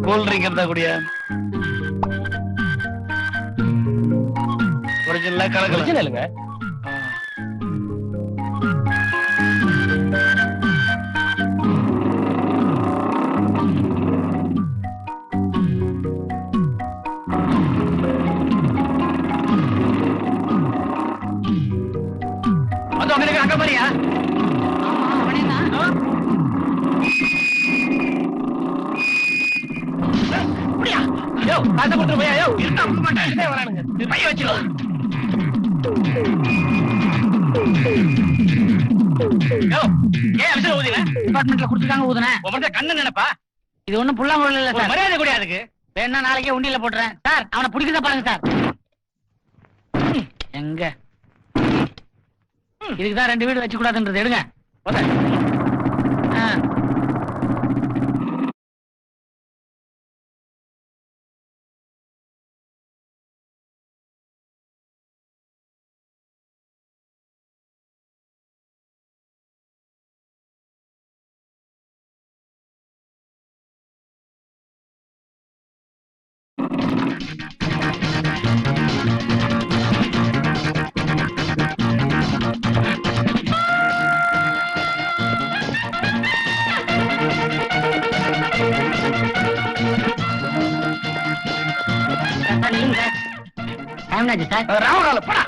Cool drink இருந்தா கூடிய ஒரிஜினலா கலக்கல ஒரிஜினலுங்க. அது உங்களுக்கு அங்க பாரியா? காசை கொடுத்துட்டு போயா? இருந்தா கொடுக்க மாட்டேன். வரானுங்க. பைய வச்சுக்கோ. ஏன் அபிஷேகம் ஊதின? டிபார்ட்மெண்ட்ல கொடுத்துட்டாங்க ஊதுனேன். உங்க கண்ணு நினைப்பா? இது ஒண்ணும் புல்லாங்குழல் இல்ல சார். மரியாதை கூடிய அதுக்கு வேணா நாளைக்கே உண்டியில போட்டுறேன் சார். அவனை பிடிக்கதான் பாருங்க சார். எங்க இதுக்குதான் 2 வீடு வச்சு கூடாதுன்றது. எடுங்க. சார் ராமகால படா.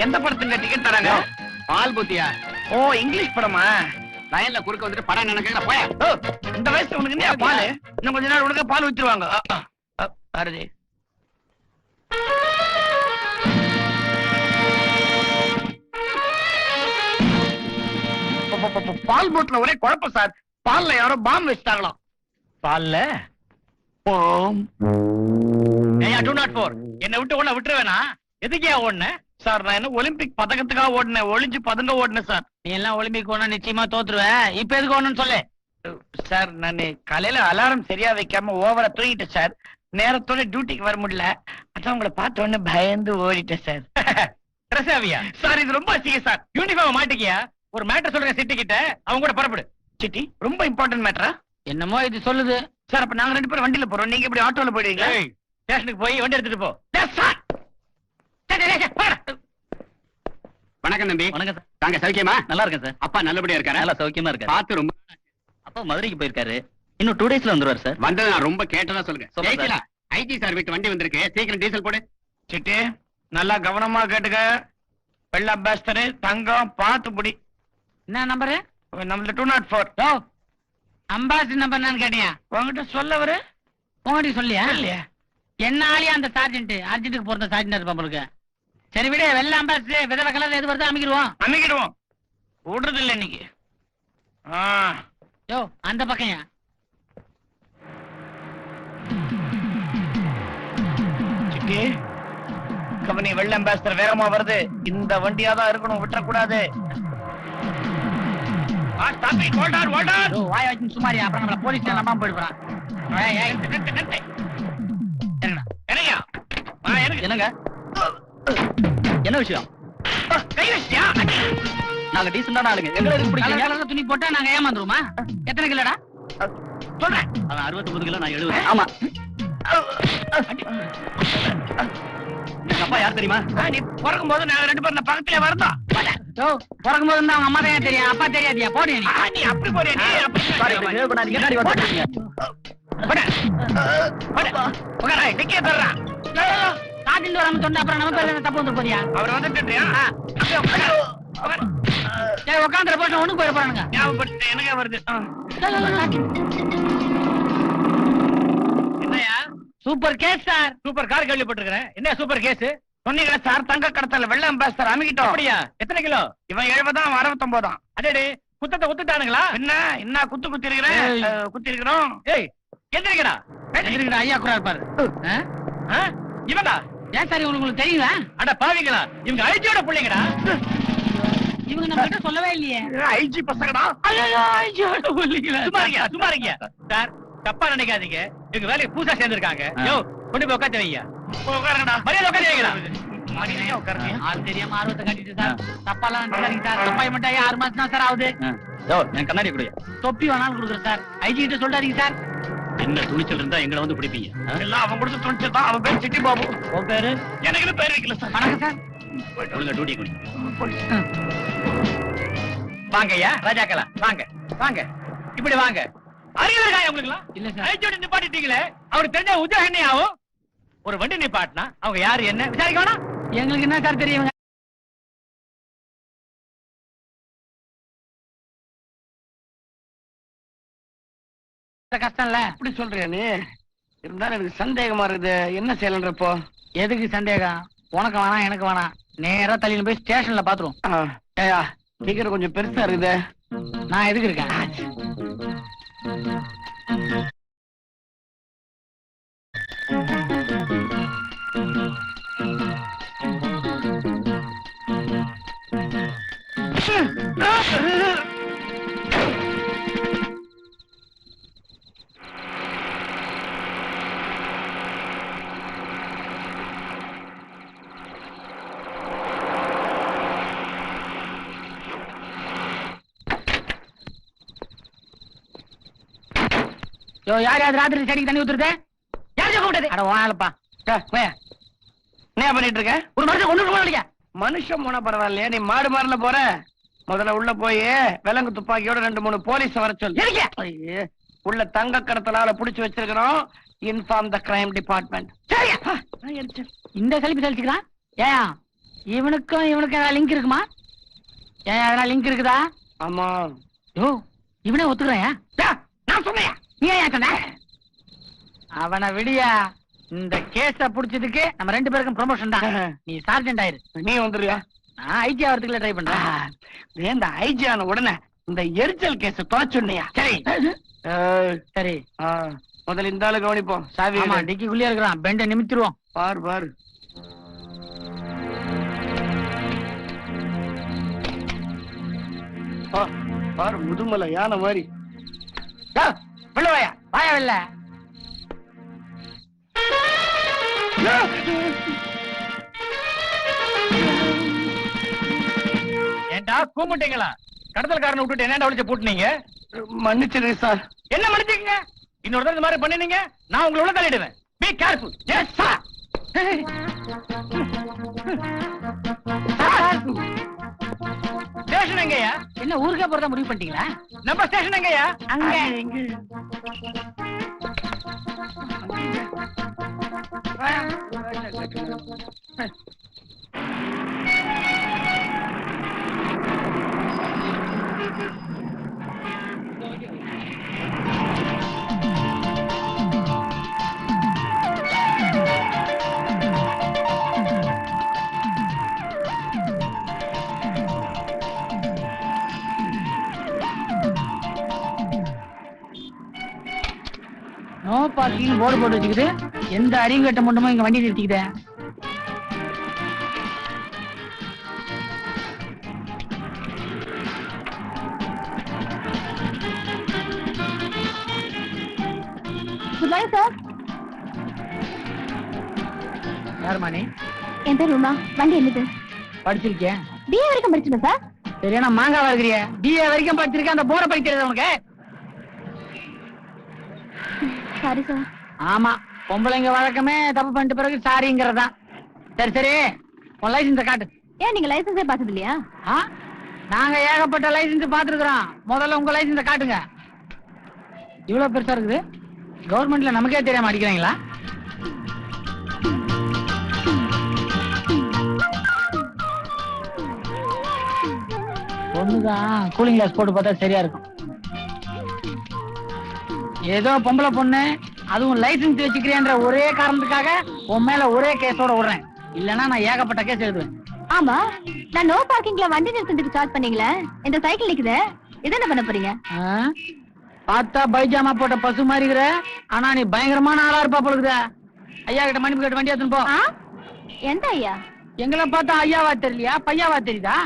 எந்த படத்துக்கு டிக்கெட் தராங்க? பால் புத்தியா? ஓ, இங்கிலீஷ் படமா? லைன்ல குறுக்க வந்துட்டு படம் நினைக்கிறேன். போயா இந்த வயசுல உனக்கு என்ன பால்? இன்னும் கொஞ்ச நாள் உனக்கு பால் ஊத்திடுவாங்க. பாரதி பால் போட்ல ஒரே குழப்பம் சார். பால்ல யாரோ பாம் வச்சுட்டாங்களாம். பால்ல பாம்? 204 என்ன விட்டு ஓட விட்டுருவேனா? எதுக்கே ஓடுன சார்? நான் என்ன ஒலிம்பிக் பதக்கத்துக்காக ஓடுனேன்? ஒளிஞ்சு பதுங்க ஓடுனேன் சார். நீ எல்லாம் ஒலிம்பிக் ஓடனா நிச்சயமா தோத்துருவ. இப்ப எதுக்கு ஓடணும்னு சொல்லு சார். நான் காலையில அலாரம் சரியா வைக்காம ஓவரா தூங்கிட்டேன் சார். நேரத்தோட டியூட்டிக்கு வர முடியல. அதான் உங்களை பார்த்த உடனே பயந்து ஓடிட்டேன் சார். ரசாவியா சார்? இது ரொம்ப அசிங்க சார். யூனிஃபார்ம் மாட்டிக்கியா? ஒரு மேட்டர் சொல்றேன் சிட்டி கிட்ட, அவங்க கூட புறப்படு. சிட்டி ரொம்ப இம்பார்ட்டன்ட் மேட்டரா? என்னமோ இது சொல்லுது சார். அப்ப நாங்க 2 பேரும் வண்டியில போறோம். நீங்க எப்படி ஆட்டோல போயிடுவீங்களா? ஸ்டேஷனுக்கு போய் வண்டி எடுத்துட்டு போ. வணக்கம் தம்பி. வணக்கம் சார். தாங்க சௌக்கியமா? நல்லா இருக்கேன் சார். அப்பா நல்லபடியா இருக்காரு? நல்லா சௌக்கியமா இருக்காரு. பார்த்து ரொம்ப அப்பா மதுரைக்கு போயிருக்காரு. இன்னும் 2 டேஸ்ல வந்துருவாரு சார். வந்தது நான் ரொம்ப கேட்டதா சொல்லுங்க. சொல்லுங்க சார். ஐஜி சார் வீட்டு வண்டி வந்திருக்கு. சீக்கிரம் டீசல் போடு. சிட்டி நல்லா கவனமா கேட்டுக்க. வெள்ள அம்பாஸ்டர் தங்கம் பார்த்து புடி. என்ன நம்பரு? நம்மள 204. அம்பாசிடர் நம்பர் என்னன்னு கேட்டியா? உங்ககிட்ட சொல்லவரு உங்ககிட்ட சொல்லியா? இல்லையா? என்னாலயே அந்த சார்ஜென்ட் அர்ஜென்ட்டுக்கு போறத சார்ஜென்ட் இருப்பான் போலுக்கு. சரி விட, வெள்ள அம்பாசிடர் விதவை கலர்ல எது வருதோ அமைக்கிடுவோம். அமைக்கிடுவோம். விடுறது இல்ல இன்னைக்கு. யோ அந்த பக்கம் சிட்டி கம்பெனி வெள்ள அம்பாசிடர் வேகமா வருது. இந்த வண்டியாதான் இருக்கணும், விட்டுறக்கூடாது. வாய வச்சு சுமாரியா, அப்புறம் நம்மள போலீஸ் நம்பாம போயிடுறான். என்னங்க என்ன விஷயம்? நாங்க டீசென்டான ஆளுங்க, எங்களை எதுக்கு பிடிக்கல? துணி போட்டா நாங்க ஏமாந்துருமா? எத்தனை கிலோடா சொல்றேன். அவன் 69 கிலோ, நான் 70. ஆமா. அப்பா யார் தெரியுமா? நீ பிறக்கும் போது நாங்க 2 பேரும் பக்கத்துல வரணும். பிறக்கும் போது அவங்க அம்மா தான் தெரியும், அப்பா தெரியாதியா? போடியா நீ அப்படி போறியா? நீ அப்படி டிக்கே தர்றான். காட்டிட்டு வராம சொன்ன அப்புறம் நம்ம பேர்ல தப்பு வந்து போறியா? அவர் வந்துட்டு உட்காந்துற போட்டு ஒண்ணுக்கு போயிட போறானுங்க. ஞாபகப்படுத்த எனக்கே வருது. என்னையா super case sir. Super car கேள்விப்பட்டிருக்கிறேன். என்ன சூப்பர் கேஸ் சொன்னீங்களா சார்? தங்க கடத்தல வெள்ள அம்பாசிடர் அமைக்கிட்டோம். அப்படியா? எத்தனை கிலோ? இவன் 70, 69. அடே குத்தத்தை குத்துட்டானுங்களா? என்ன குத்து குத்தி இருக்கிறேன், குத்தி இருக்கிறோம். ஏய் எந்திரிக்கடா, எந்திரிக்கடா, ஐயா குரா இருப்பாரு. இவனா? ஏன் சார் உங்களுக்கு தெரியுங்களா? அட பாவிங்களா, இவங்க ஐஜியோட பிள்ளைங்கடா. இவங்க நம்ம கிட்ட சொல்லவே இல்லையே. ஐஜி பசங்கடா. ஐஜியோட பிள்ளைங்களா? சும்மா இருங்க சார், தப்பா நினைக்காதீங்க. இவங்க வேலைக்கு புதுசா சேர்ந்திருக்காங்க. யோ கொண்டு போய் உட்காந்து வைங்க. உட்காருங்கடா, மரியாதை உட்காந்து வைங்கடா. ஆள் தெரியாம ஆர்வத்தை காட்டிட்டு சார். தப்பாலாம் நினைக்காதீங்க சார். தப்பாய் மட்டும் 6 மாசம் தான் சார் ஆகுது. என் கண்ணாடி கொடுங்க. தொப்பி வேணாலும் கொடுக்குறேன் சார். ஐஜி கிட்ட சொல்றாதீங்க சார். என்ன துணிச்சல் இருந்தா எங்களை வந்து பிடிப்பீங்க? எல்லாம் அவன் கொடுத்து துணிச்சல் தான். அவன் பேர் சிட்டி பாபு. உன் பேரு? எனக்கு பேர் வைக்கல சார். வணக்கம் சார். ஒழுங்கா டியூட்டி கொடு. வாங்க ஐயா ராஜாக்களா, வாங்க வாங்க, இப்படி வாங்க. அறிவுரையா உங்களுக்குலாம்? இல்ல சார். ஐஜியோட நிப்பாட்டிட்டீங்களே, அவருக்கு தெரிஞ்ச உத்தியோகம் என்ன ஆகும்? ஒரு வண்டி நிப்பாட்டினா அவங்க யாரு என்ன விசாரிக்க வேணாம்? எங்களுக்கு என்ன சார் தெரியும்? கஷ்டம் இல்ல. இப்படி சொல்றியா நீ? இருந்தாலும் எனக்கு சந்தேகமா இருக்குது. என்ன செய்யலன்றப்போ? எதுக்கு சந்தேகம்? உனக்கு வேணாம், எனக்கு வேணாம். நேரா தள்ளின்னு போய் ஸ்டேஷன்ல பாத்துருவோம். ஏயா டிக்கெட் கொஞ்சம் பெருசா இருக்குது. நான் எதுக்கு இருக்கேன்? யார் யார் ராத்திரி செடிக்கு தண்ணி ஊத்துறது? யார் கூப்பிட்டது? அட வாழப்பா. என்ன பண்ணிட்டு இருக்க? ஒரு மனுஷன் ஒண்ணு போக. மனுஷன் போன பரவாயில்லையா, நீ மாடு மாறல போற. முதல்ல உள்ள போய் விலங்கு துப்பாக்கியோட 2-3 போலீஸ் வர சொல்லு. ஐயே, உள்ள தங்க கடத்தலால புடிச்சு வச்சிருக்கிறோம். Inform the crime department. இந்த செல்ஃபி செலுத்திக்கலாம். ஏயா இவனுக்கும் லிங்க் இருக்குமா? ஏன் அதெல்லாம் லிங்க் இருக்குதா? ஆமா. யோ இவனே ஒத்துக்கிறேன். நான் சொன்னேன். நீ ஏன் சொன்ன? அவனை விடியா. இந்த கேஸ புடிச்சதுக்கு நம்ம 2 பேருக்கும் ப்ரமோஷன் தான். நீ சார்ஜென்ட் ஆயிரு. நீ வந்துருயா? நான் ஐஜி ஆகிறதுக்குள்ள ட்ரை பண்றேன். இந்த ஐஜி ஆன உடனே இந்த எரிச்சல் கேஸ் தொலைச்சுன்னையா? சரி சரி. முதல்ல இந்த ஆளு கவனிப்போம். சாவி டிக்கிக்குள்ளே இருக்கிறான். பெண்டை நிமித்திருவோம். பாரு பாரு. பாரு முதுமலை யானை மாதிரி. வெள்ள வாயா, வாயா வெள்ள. ஏண்டா கூமுட்டீங்களா? கடத்தல்காரனை விட்டுட்டு என்னடா ஒளிச்சு பூட்டினீங்க? மன்னிச்சிருங்க சார். என்ன மன்னிச்சுங்க? இன்னொரு தடவை இந்த மாதிரி பண்ணினீங்க நான் உங்களை உள்ள தள்ளிடுவேன். Be careful. Yes sir. Station எங்கயா? என்ன ஊருக்கே போறதா முடிவு பண்ணிட்டீங்களா? நம்ம ஸ்டேஷன் எங்கயா? அங்க. நோ பார்க்கிங் போர்டு போட்டு வச்சுக்கிட்டு எந்த அறிவுகட்ட மட்டுமோ இங்க வண்டி நிறுத்திக்கிட்டே. Good morning sir. யாருமா நீ? என் பேர் உமா. வண்டி என்னது? படிச்சிருக்கேன். பிஏ வரைக்கும் படிச்சிருக்கேன் சார். சரியான மாங்காவா இருக்கிறிய. பிஏ வரைக்கும் படிச்சிருக்கேன், அந்த போர்டை படிக்கிறது உனக்கு? Sorry sir. ஆமா, பொம்பளைங்க வழக்கமே தப்பு பண்ணிட்ட பிறகு சாரிங்கிறதான். சரி சரி, உன் லைசன்ஸை காட்டு. ஏன் நீங்க லைசன்ஸே பார்த்தது இல்லையா? நாங்க ஏகப்பட்ட லைசன்ஸ் பாத்துருக்கோம். முதல்ல உங்க லைசன்ஸை காட்டுங்க. இவ்வளவு பெருசா இருக்குது, கவர்மெண்ட்ல நமக்கே தெரியாம அடிக்கிறாங்களா? பொண்ணுதான் கூலிங் கிளாஸ் போட்டு பார்த்தா சரியா இருக்கும். ஏதோ பொம்பளை பொண்ணு, அதுவும் லைசன்ஸ் வச்சுக்கிறேன்ற ஒரே காரணத்துக்காக உன் மேல ஒரே கேஸோட விடுறேன். இல்லன்னா நான் ஏகப்பட்ட கேஸ் எழுதுவேன். ஆமா, நான் நோ பார்க்கிங்ல வண்டி நிறுத்தத்துக்கு சார்ஜ் பண்ணீங்களே, இந்த சைக்கிள் நிக்குது, இதை என்ன பண்ண போறீங்க? பார்த்தா பைஜாமா போட்ட பசு மாதிரி இருக்கிற, ஆனா நீ பயங்கரமான ஆளா இருப்பா போலுக்குத. ஐயா கிட்ட மன்னிப்பு கேட்டு வண்டி எடுத்துன்னு போ. எந்த ஐயா? எங்களை பார்த்தா ஐயாவா தெரியலையா, பையாவா தெரியுதா?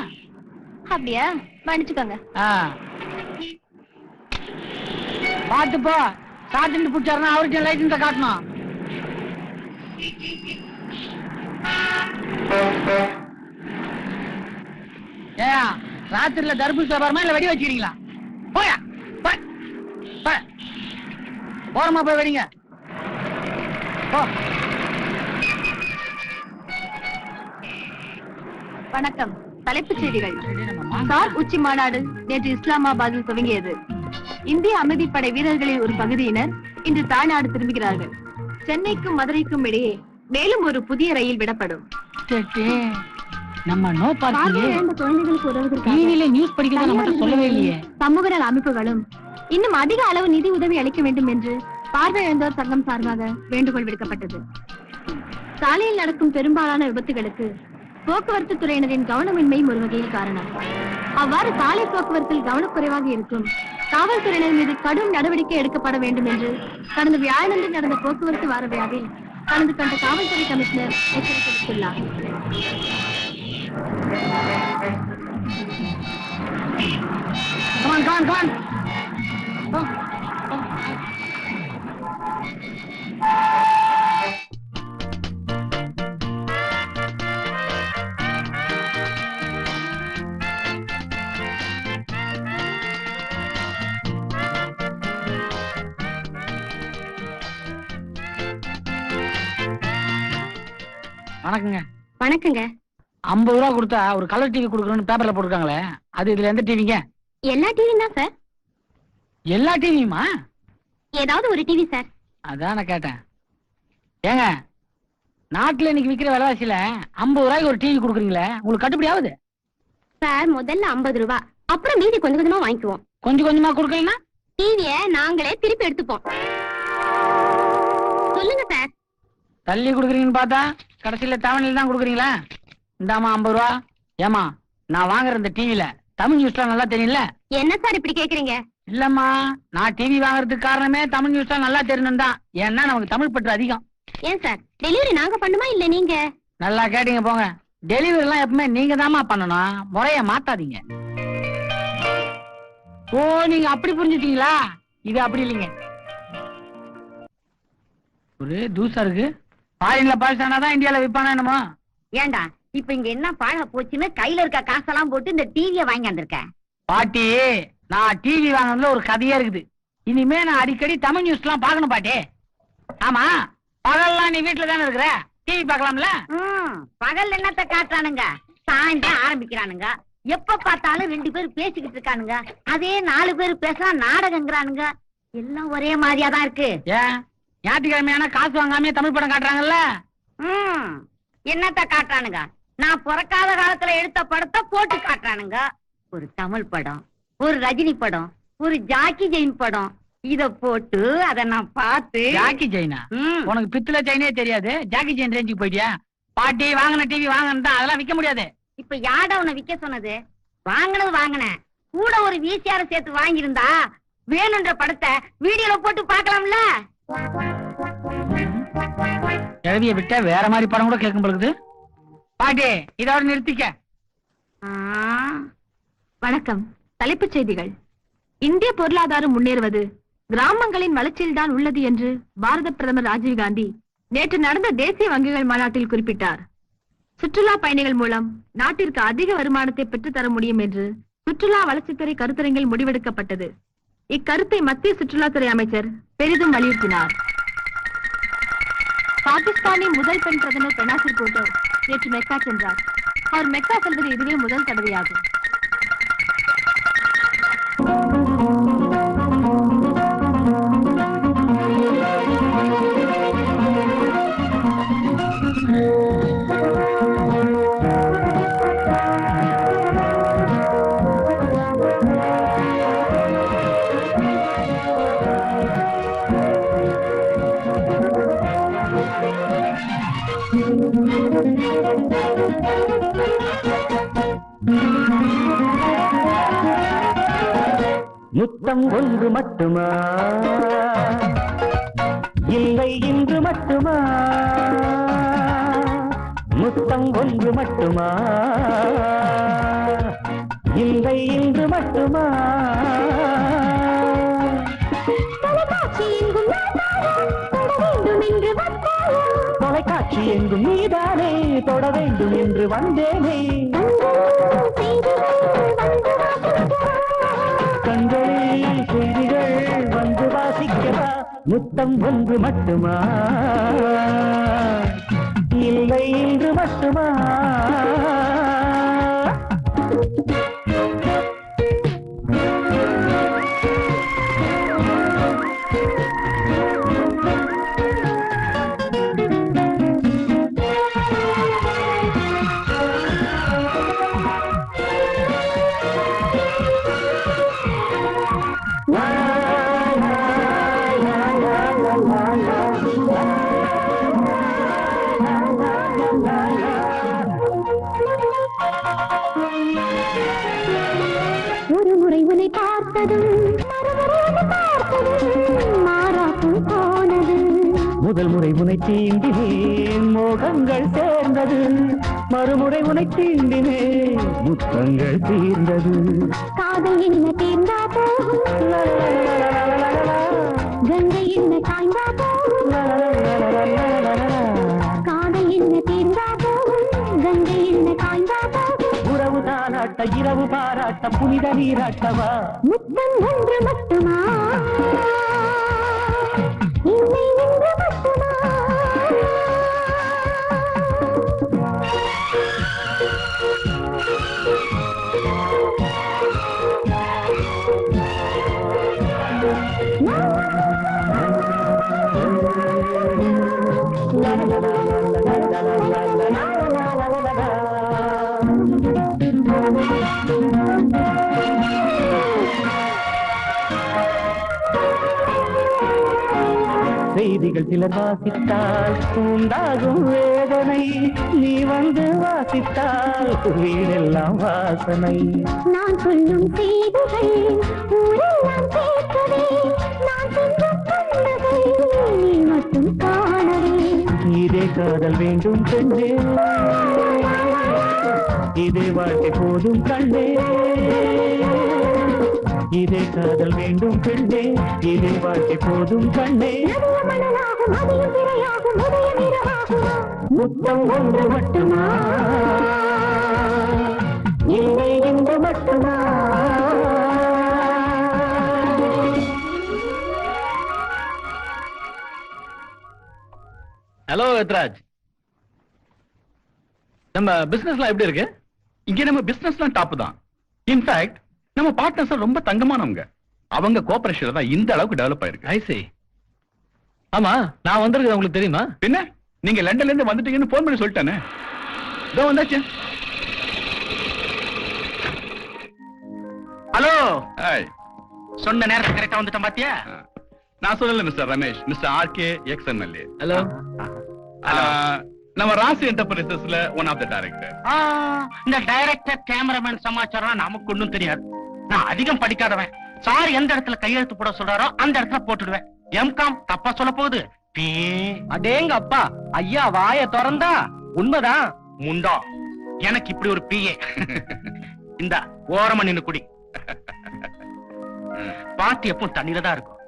அப்படியா? மன்னிச்சுக்கோங்க. பாத்து போ, சார்ஜென்ட் பிடிச்சாருன்னா அவருக்கு லைசன்ஸை காட்டணும். ஏயா, ராத்திரில தர்பூச வியாபாரமா இல்ல வெடி வச்சுக்கிறீங்களா? போயா போறமா, போய் வெடிங்க. வணக்கம். தலைப்புச் செய்திகள். சார்க் உச்சி மாநாடு நேற்று இஸ்லாமாபாத்தில் துவங்கியது. இந்திய அமைதிப்படை வீரர்களின் ஒரு பகுதியினர் இன்று தாய்நாடு திரும்புகிறார்கள். சென்னைக்கும் மதுரைக்கும் இடையே மேலும் ஒரு புதிய ரயில் விடப்படும். நம்ம நோ பார்க்கிங் குழந்தைகளுக்கு உதவுவதற்காக டிவில நியூஸ் படிக்கிறத நம்ம சொல்லவே இல்லையே. சமூக நல அமைப்புகளும் இன்னும் அதிக அளவு நிதி உதவி அளிக்க வேண்டும் என்று பார்வையிழந்தோர் சங்கம் சார்பாக வேண்டுகோள் விடுக்கப்பட்டது. சாலையில் நடக்கும் பெரும்பாலான விபத்துகளுக்கு போக்குவரத்து துறையினரின் கவனமின்மையும் ஒரு வகையில் காரணம். அவ்வாறு சாலை போக்குவரத்தில் கவனக்குறைவாக இருக்கும் காவல்துறையினர் மீது கடும் நடவடிக்கை எடுக்கப்பட வேண்டும் என்று கடந்த வியாழனன்று நடந்த போக்குவரத்து வார விழாவில் கலந்து கொண்ட காவல்துறை கமிஷனர் எச்சரிக்கை விடுத்துள்ளார். வணக்கங்க. வணக்கங்க. 50 ரூபா கொடுத்தா ஒரு கலர் டிவி கொடுக்கணும்னு பேப்பர்ல போட்டுருக்காங்களே, அது இதுல எந்த டிவிங்க? எல்லா டிவியும் தான் சார். எல்லா டிவியுமா? ஏதாவது ஒரு டிவி சார். அதான் நான் கேட்டேன். ஏங்க, நாட்டுல இன்னைக்கு விக்கிற விலைவாசியில 50 ரூபாய்க்கு ஒரு டிவி கொடுக்குறீங்களே, உங்களுக்கு கட்டுப்படி ஆகுது? சார், முதல்ல 50 ரூபா, அப்புறம் மீதி கொஞ்சம் கொஞ்சமா வாங்கிக்குவோம். கொஞ்சம் கொஞ்சமா கொடுக்கலன்னா டிவிய நாங்களே திருப்பி எடுத்துப்போம். சொல்லுங்க சார். தள்ளி கொடுக்குறீங்கன்னு பார்த்தா கடைசியில தவணையில தான் கொடுக்குறீங்களா? இந்தாமா 50 ரூபா. ஏமா, நான் வாங்குற இந்த டிவில தமிழ் நியூஸ்லாம் நல்லா தெரியல. என்ன சார் இப்படி கேக்குறீங்க? இல்லம்மா, நான் டிவி வாங்குறதுக்கு காரணமே தமிழ் நியூஸ்லாம் நல்லா தெரியணும் தான். ஏன்னா நமக்கு தமிழ் பற்று அதிகம். ஏன் சார், டெலிவரி நாங்க பண்ணுமா இல்ல நீங்க? நல்லா கேட்டீங்க போங்க. டெலிவரி எல்லாம் எப்பவுமே நீங்க தாமா பண்ணணும், முறைய மாத்தாதீங்க. ஓ, நீங்க அப்படி புரிஞ்சுட்டீங்களா? இது அப்படி இல்லைங்க. ஒரு தூசா இருக்கு. ஃபாரின்ல பாகிஸ்தானாதான் இந்தியால விற்பானா என்னமோ? ஏண்டா இப்ப இங்க என்ன பாழ போச்சுன்னு கையில இருக்க காசெல்லாம் போட்டு இந்த டிவிய வாங்கி வந்திருக்கேன். பாட்டி, நான் டிவி வாங்கினதுல ஒரு கதையே இருக்குது. இனிமே நான் அடிக்கடி தமிழ் நியூஸ் எல்லாம் பாக்கணும் பாட்டி. ஆமா, பகல்லாம் நீ வீட்டுல தானே இருக்கிற, டிவி பாக்கலாம்ல? பகல் என்னத்த காட்டுறானுங்க, சாயந்தரம் ஆரம்பிக்கிறானுங்க. எப்ப பார்த்தாலும் 2 பேர் பேசிக்கிட்டு இருக்கானுங்க. அதே 4 பேர் பேசினா நாடகங்கிறானுங்க. எல்லாம் ஒரே மாதிரியா தான் இருக்கு. ஏன், ஞாயிற்றுக்கிழமையான காசு வாங்காம தமிழ் படம் காட்டுறாங்கல்ல? என்னத்த காட்டுறானுங்க, நான் பிறக்காத காலத்துல எடுத்த படத்தை போட்டு காட்டுறானுங்க. ஒரு தமிழ் படம், ஒரு ரஜினி படம், ஒரு ஜாக்கி ஜெயின் படம், இத போட்டு அத நான் பார்த்து. ஜாக்கி ஜெயினா? உனக்கு பித்தளை ஜெயினே தெரியாது, ஜாக்கி ஜெயின் ரேஞ்சுக்கு போயிட்டியா? பாட்டி, வாங்கின டிவி வாங்கினா அதெல்லாம் விற்க முடியாது. இப்ப யாடா உன்னை விக்க சொன்னது? வாங்கினது வாங்கினேன், கூட ஒரு VCR சேர்த்து வாங்கியிருந்தா வேணுன்ற படத்தை வீடியோல போட்டு பார்க்கலாம்ல. எழுதிய விட்டா வேற மாதிரி படம் கூட கேட்கும் பொழுது. பாட்டி இதோட நிறுத்திக்க. வணக்கம். தலைப்புச் செய்திகள். இந்திய பொருளாதாரம் முன்னேறுவது கிராமங்களின் வளர்ச்சியில்தான் உள்ளது என்று பாரத பிரதமர் ராஜீவ்காந்தி நேற்று நடந்த தேசிய வங்கிகள் மாநாட்டில் குறிப்பிட்டார். சுற்றுலா பயணிகள் மூலம் நாட்டிற்கு அதிக வருமானத்தை பெற்றுத்தர முடியும் என்று சுற்றுலா வளர்ச்சித்துறை கருத்தரங்கில் முடிவெடுக்கப்பட்டது. இக்கருத்தை மத்திய சுற்றுலாத்துறை அமைச்சர் பெரிதும் வலியுறுத்தினார். பாகிஸ்தானின் முதல் பெண் பிரதமர் பெனாசிர் பூட்டோ நேற்று மெக்கா சென்றார். அவர் மெக்கா செல்வது இதுவே முதல் தடவையாகும். முத்தம் ஒன்று மட்டுமா, இல்லை இன்று மட்டுமா? முத்தம் ஒன்று மட்டுமா, இல்லை இன்று மட்டுமா? தொலைக்காட்சி எங்கும் நீதானே தொட வேண்டும் என்று வந்தேனே. கண்களில் செய்திகள் வந்து வாசிக்கவா? முத்தம் ஒன்று மட்டுமா, இல்லை இன்று மட்டுமா? ஒரு முறை உன்னை பார்த்ததும் மாறாக்கும் போனது. முதல் முறை உனை தீண்டினேன் மோகங்கள் சேர்ந்தது. மறுமுறை உனை தீண்டினேன் முத்தங்கள் தீர்ந்தது. காதல் என்ன தீர்ந்தா போகும், கங்கை என்ன காய்ந்தா போகும். காதல் என்ன தீர்ந்தா போகும், கங்கை என்ன காய்ந்தா போகும். உறவு தாராட்ட இரவு பாராட்ட புனித நீராட்டவா? முத்தம் ஒன்று மட்டுமா, இல்லை இன்று மட்டுமா? செய்திகள் சிலர் வாசித்தால் உண்டாகும் வேதனை, நீ வந்து வாசித்தால் வீடெல்லாம் வாசனை. நான் சொல்லும் செய்திகள் ஊரெல்லாம் கேட்கவே, நான் சொல்லும் புன்னகை நீ மட்டும் காணவே. இதே காதல் வேண்டும் பெண்ணே, இதே வாழ்க்கை போதும் கண்ணே. இதே காதல் வேண்டும் பெண்ணே, இதே வாழ்க்கை போதும் கண்ணே. மணலாகும் அதையும் திரையாகும் உதயம் இரவாகுமா? முத்தம் ஒன்று மட்டுமா, இல்லை இன்று மட்டுமா? ஹலோ எத்ராஜ், நம்ம பிசினஸ்லாம் எப்படி இருக்கு? இங்க நம்ம பிசினஸ்லாம் டாப் தான். இன்ஃபேக்ட் நம்ம பார்ட்னர்ஸ் ரொம்ப தங்கமானவங்க. அவங்க கோஆபரேஷன் தான் இந்த அளவுக்கு டெவலப் ஆயிருக்கு. ஐ see. ஆமா, நான் வந்திருக்கேன் உங்களுக்கு தெரியுமா? பின்ன நீங்க லண்டன்ல இருந்து வந்துட்டீங்கன்னு போன் பண்ணி சொல்லிட்டானே. இதோ வந்தாச்சு. ஹலோ, ஏய், சொன்ன நேரத்துக்கு கரெக்டா வந்துட்டேன் பாத்தியா? நான் சொல்லல mister Ramesh, mister RK ex MLA. Hello. நம்ம ராசி என்டர்பிரைசஸ்ல ஒன் ஆஃப் த டைரக்டர். இந்த டைரக்டர் கேமராமேன் சமாச்சாரம் நமக்கு ஒண்ணும் தெரியாது. நான் அதிகம் படிக்காதவன். சார் எந்த இடத்துல கையெழுத்து போட சொல்றாரோ அந்த இடத்துல போட்டுடுவேன். எம்காம் தப்பா சொல்ல போகுது. அடேங்க அப்பா, ஐயா வாய திறந்தா உண்மைதான். முண்டா, எனக்கு இப்படி ஒரு பிஏ. இந்த ஓரமா நின்னு குடி. பாட்டி எப்போ தண்ணியில தான் இருக்கும்.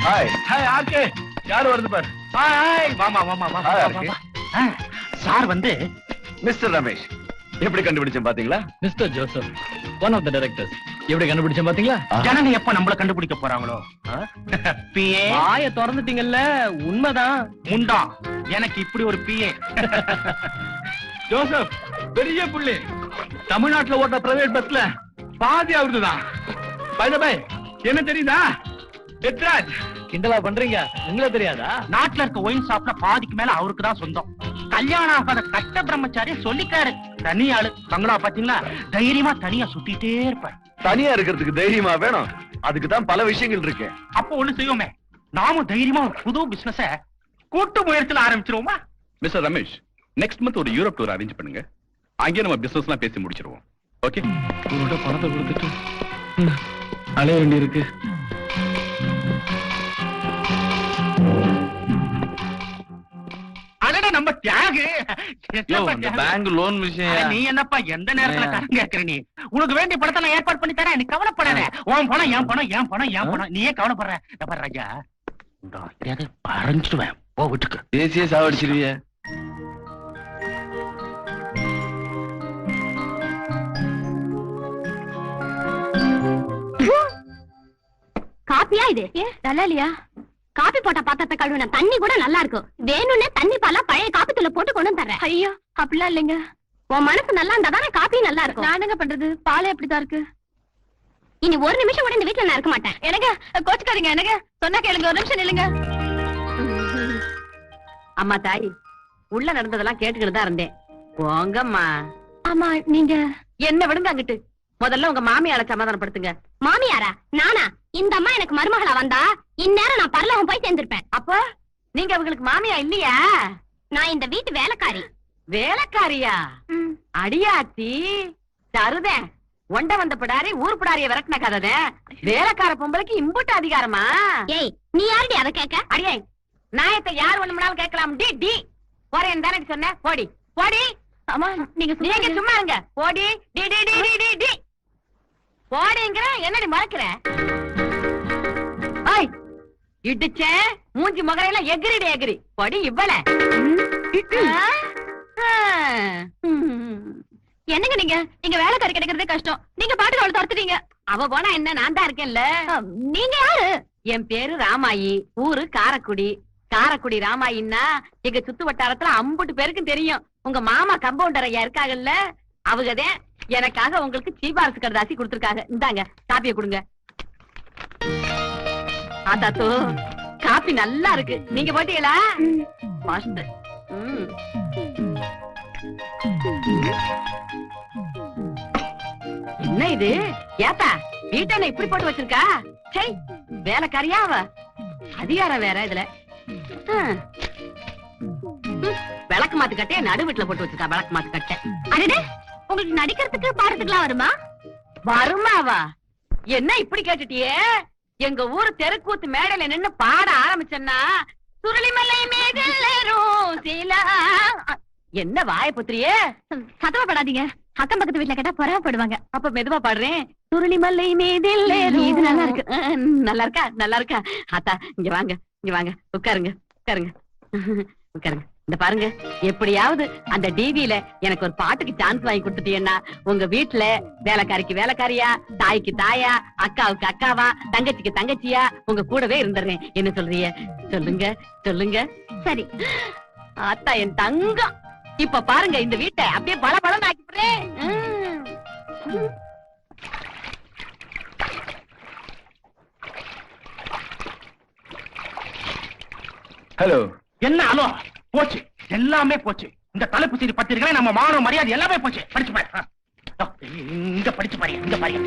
ஹாய் ஹாய் ஆர்கே, யார் வருது பாரு. ஹாய், வாமா வாமா வாமா Hi, வாமா. சார் வந்து மிஸ்டர் ரமேஷ், எப்படி கண்டுபிடிச்சேன் பாத்தீங்களா? Mister Joseph, one of the directors. எப்படி கண்டுபிடிச்சேன் பாத்தீங்களா? ஜனங்க எப்ப நம்மள கண்டுபிடிக்க போறாங்களோ. பிஏ வாய திறந்துட்டீங்கல்ல, உண்மைதான். முண்டா, எனக்கு இப்படி ஒரு பிஏ. ஜோசப் பெரிய புள்ளி. தமிழ்நாட்டுல ஓட்ட பிரைவேட் பஸ்ல பாதி அவருதுதான். பை த பை, என்ன தெரியுதா? எத்ராஜ். கிண்டலா பண்றீங்க, உங்களே தெரியாதா? நாட்டுல இருக்க ஒயின் ஷாப்ல பாதிக்கு மேல அவருக்கு தான் சொந்தம். கல்யாணம் ஆகாத கட்ட பிரம்மச்சாரி சொல்லிக்காரு. தனி ஆளு. பங்களா பாத்தீங்களா? தைரியமா தனியா சுத்திட்டே இருப்பார். தனியா இருக்கிறதுக்கு தைரியமா வேணும், அதுக்கு தான் பல விஷயங்கள் இருக்கு. அப்போ ஒண்ணு செய்வோமே, நாமும் தைரியமா ஒரு புது பிசினஸ கூட்டு முயற்சியில ஆரம்பிச்சிருவோமா? மிஸ்டர் ரமேஷ், நெக்ஸ்ட் மந்த் ஒரு யூரோப் டூர் அரேஞ்ச் பண்ணுங்க. அங்கேயே நம்ம பிசினஸ் எல்லாம் பேசி முடிச்சிருவோம். ஓகே? உங்களோட பணத்தை கொடுத்துட்டு அலைய வேண்டி இருக்கு. அடடே, நம்ம தியாகு. என்னப்பா தியாகு? பேங்க் லோன் விஷயம் அட, நீ என்னப்பா எந்த நேரத்துல கடன் கேட்கற? நீ உனக்கு வேண்டிய படத்தை நான் ஏற்பாடு பண்ணி தரேன், நீ கவலைப்படாத. உன் பணம் என் பணம், என் பணம் என் பணம், நீயே கவலைப்படுற. பாரு ராஜா, அரைஞ்சிடுவேன். போ வீட்டுக்கு. தேசிய சாவடிச்சிருவிய. காப்பியா இது? நல்லா இல்லையா? காப்பி போட்ட பாத்திரத்தை கழுவுன தண்ணி கூட நல்லா இருக்கும். வேணும்னே தண்ணி பாலா பழைய காப்பி தூளை போட்டு கொண்டு தர்றேன். ஐயோ, அப்படிலாம் இல்லைங்க. உன் மனசு நல்லா இருந்தா தானே காப்பி நல்லா இருக்கும். நான் என்னங்க பண்றது, பாலே அப்படிதான் இருக்கு. இனி ஒரு நிமிஷம் கூட இந்த வீட்டுல நான் இருக்க மாட்டேன். எனக்கு கோச்சுக்காதீங்க, எனக்கு சொன்னா கேளுங்க. ஒரு நிமிஷம் நில்லுங்க. அம்மா தாய், உள்ள நடந்ததெல்லாம் கேட்டுக்கிட்டு தான் இருந்தேன். போங்கம்மா. ஆமா, நீங்க என்ன விடுங்க அங்கிட்டு. முதல்ல உங்க மாமியார சமாதானப்படுத்துங்க. மாமியாரா? நானா? இந்த அம்மா எனக்கு மருமகளா வந்தா இந்நேரம் நான் பரலோகம் போய் சேர்ந்திருப்பேன். அப்ப நீங்க அவங்களுக்கு மாமியா இல்லையா? நான் இந்த வீட்டு வேலைக்காரி. வேலைக்காரியா? அடியாத்தி தருதேன். ஒண்ட வந்த பிடாரி ஊர் பிடாரிய விரட்டின கதை. வேலைக்கார பொம்பளைக்கு இம்புட்டு அதிகாரமா? ஏய், நீ யாருடி அதை கேட்க? அடியே, நாயத்தை யார் ஒண்ணுனாலும் கேட்கலாம். டி டி போறேன் தானே சொன்ன. போடி போடி. அம்மா, நீங்க நீங்க சும்மா இருங்க. போடி. டி டி டி டி டி டி போடிங்கிற. என்னடி மறக்கிற? ஐய், இடிச்சே மூஞ்சி முகரையெல்லாம் எகிரிடி எகிரி. போடி இவ்வள. என்னங்க நீங்க இங்க வேலைக்காரி கிடைக்கிறதே கஷ்டம். நீங்க பாட்டுக்கு அவளை துரத்துறீங்க. அவ போனா என்ன, நான் தான் இருக்கேன்ல. நீங்க யாரு? என் பேரு ராமாயி, ஊரு காரக்குடி. காரக்குடி ராமாயின்னா எங்க சுத்து வட்டாரத்துல அம்புட்டு பேருக்கும் தெரியும். உங்க மாமா கம்பவுண்டர் ஐயா இருக்காங்கல்ல, அவங்கதான் எனக்காக உங்களுக்கு சீபாரசு கடுதாசி கொடுத்திருக்காங்க. இந்தாங்க காப்பியை கொடுங்க. ஆத்தாத்தோ, காப்பி நல்லா இருக்கு. நீங்க போட்டீங்களா? மஸ்ட். என்ன இது? ஏத்தா, வீட்டை இப்படி போட்டு வச்சிருக்கா? சரி, வேலைக்காரியா அவ? அதிகாரம் வேற இதுல. விளக்கு மாத்து கட்டைய நடு வீட்டுல போட்டு வச்சிருக்கா. விளக்கு மாத்து கட்டை. அடடே, உங்களுக்கு நடிக்கிறதுக்கு பாடுறதுக்குலாம் வருமா? வருமாவா? என்ன இப்படி கேட்டுட்டியே? எங்க ஊரு தெருக்கூத்து மேடையில நின்னு பாட ஆரம்பிச்சேன்னா சுருளிமலை மேகலரும் சிலா. என்ன வாய புத்திரியே? சத்தமாப்படாதீங்க, அக்கம் பக்கத்து வீட்டுல கேட்டா பொறாமப்படுவாங்க. அப்ப மெதுவா பாடுறேன். சுருளிமலை மேதில் இது நல்லா இருக்கு. நல்லா இருக்கா? நல்லா இருக்கா? ஆத்தா, இங்க வாங்க, இங்க வாங்க, உட்காருங்க உட்காருங்க உட்காருங்க. இந்த பாருங்க, எப்படியாவது அந்த டிவில எனக்கு ஒரு பாட்டுக்கு சான்ஸ் வாங்கி கொடுத்துட்டீங்கன்னா உங்க வீட்டுல வேலைக்காரிக்கு வேலைக்காரியா, தாய்க்கு தாயா, அக்காவுக்கு அக்காவா, தங்கச்சிக்கு தங்கச்சியா உங்க கூடவே இருந்துடுறேன். என்ன சொல்றீங்க? சொல்லுங்க சொல்லுங்க. சரி. ஆத்தா என் தங்கம், இப்ப பாருங்க இந்த வீட்டை அப்படியே பல பலம் ஆக்கிடுறேன். ஹலோ. என்ன அலோ? போச்சு, எல்லாமே போச்சு. இந்த தலைப்பு செய்தி பத்திரிக்கை நம்ம மானவ மரியாதை எல்லாமே போச்சு. படிச்சு பாரு. இங்க படிச்சு பாருங்க, இங்க பாருங்க.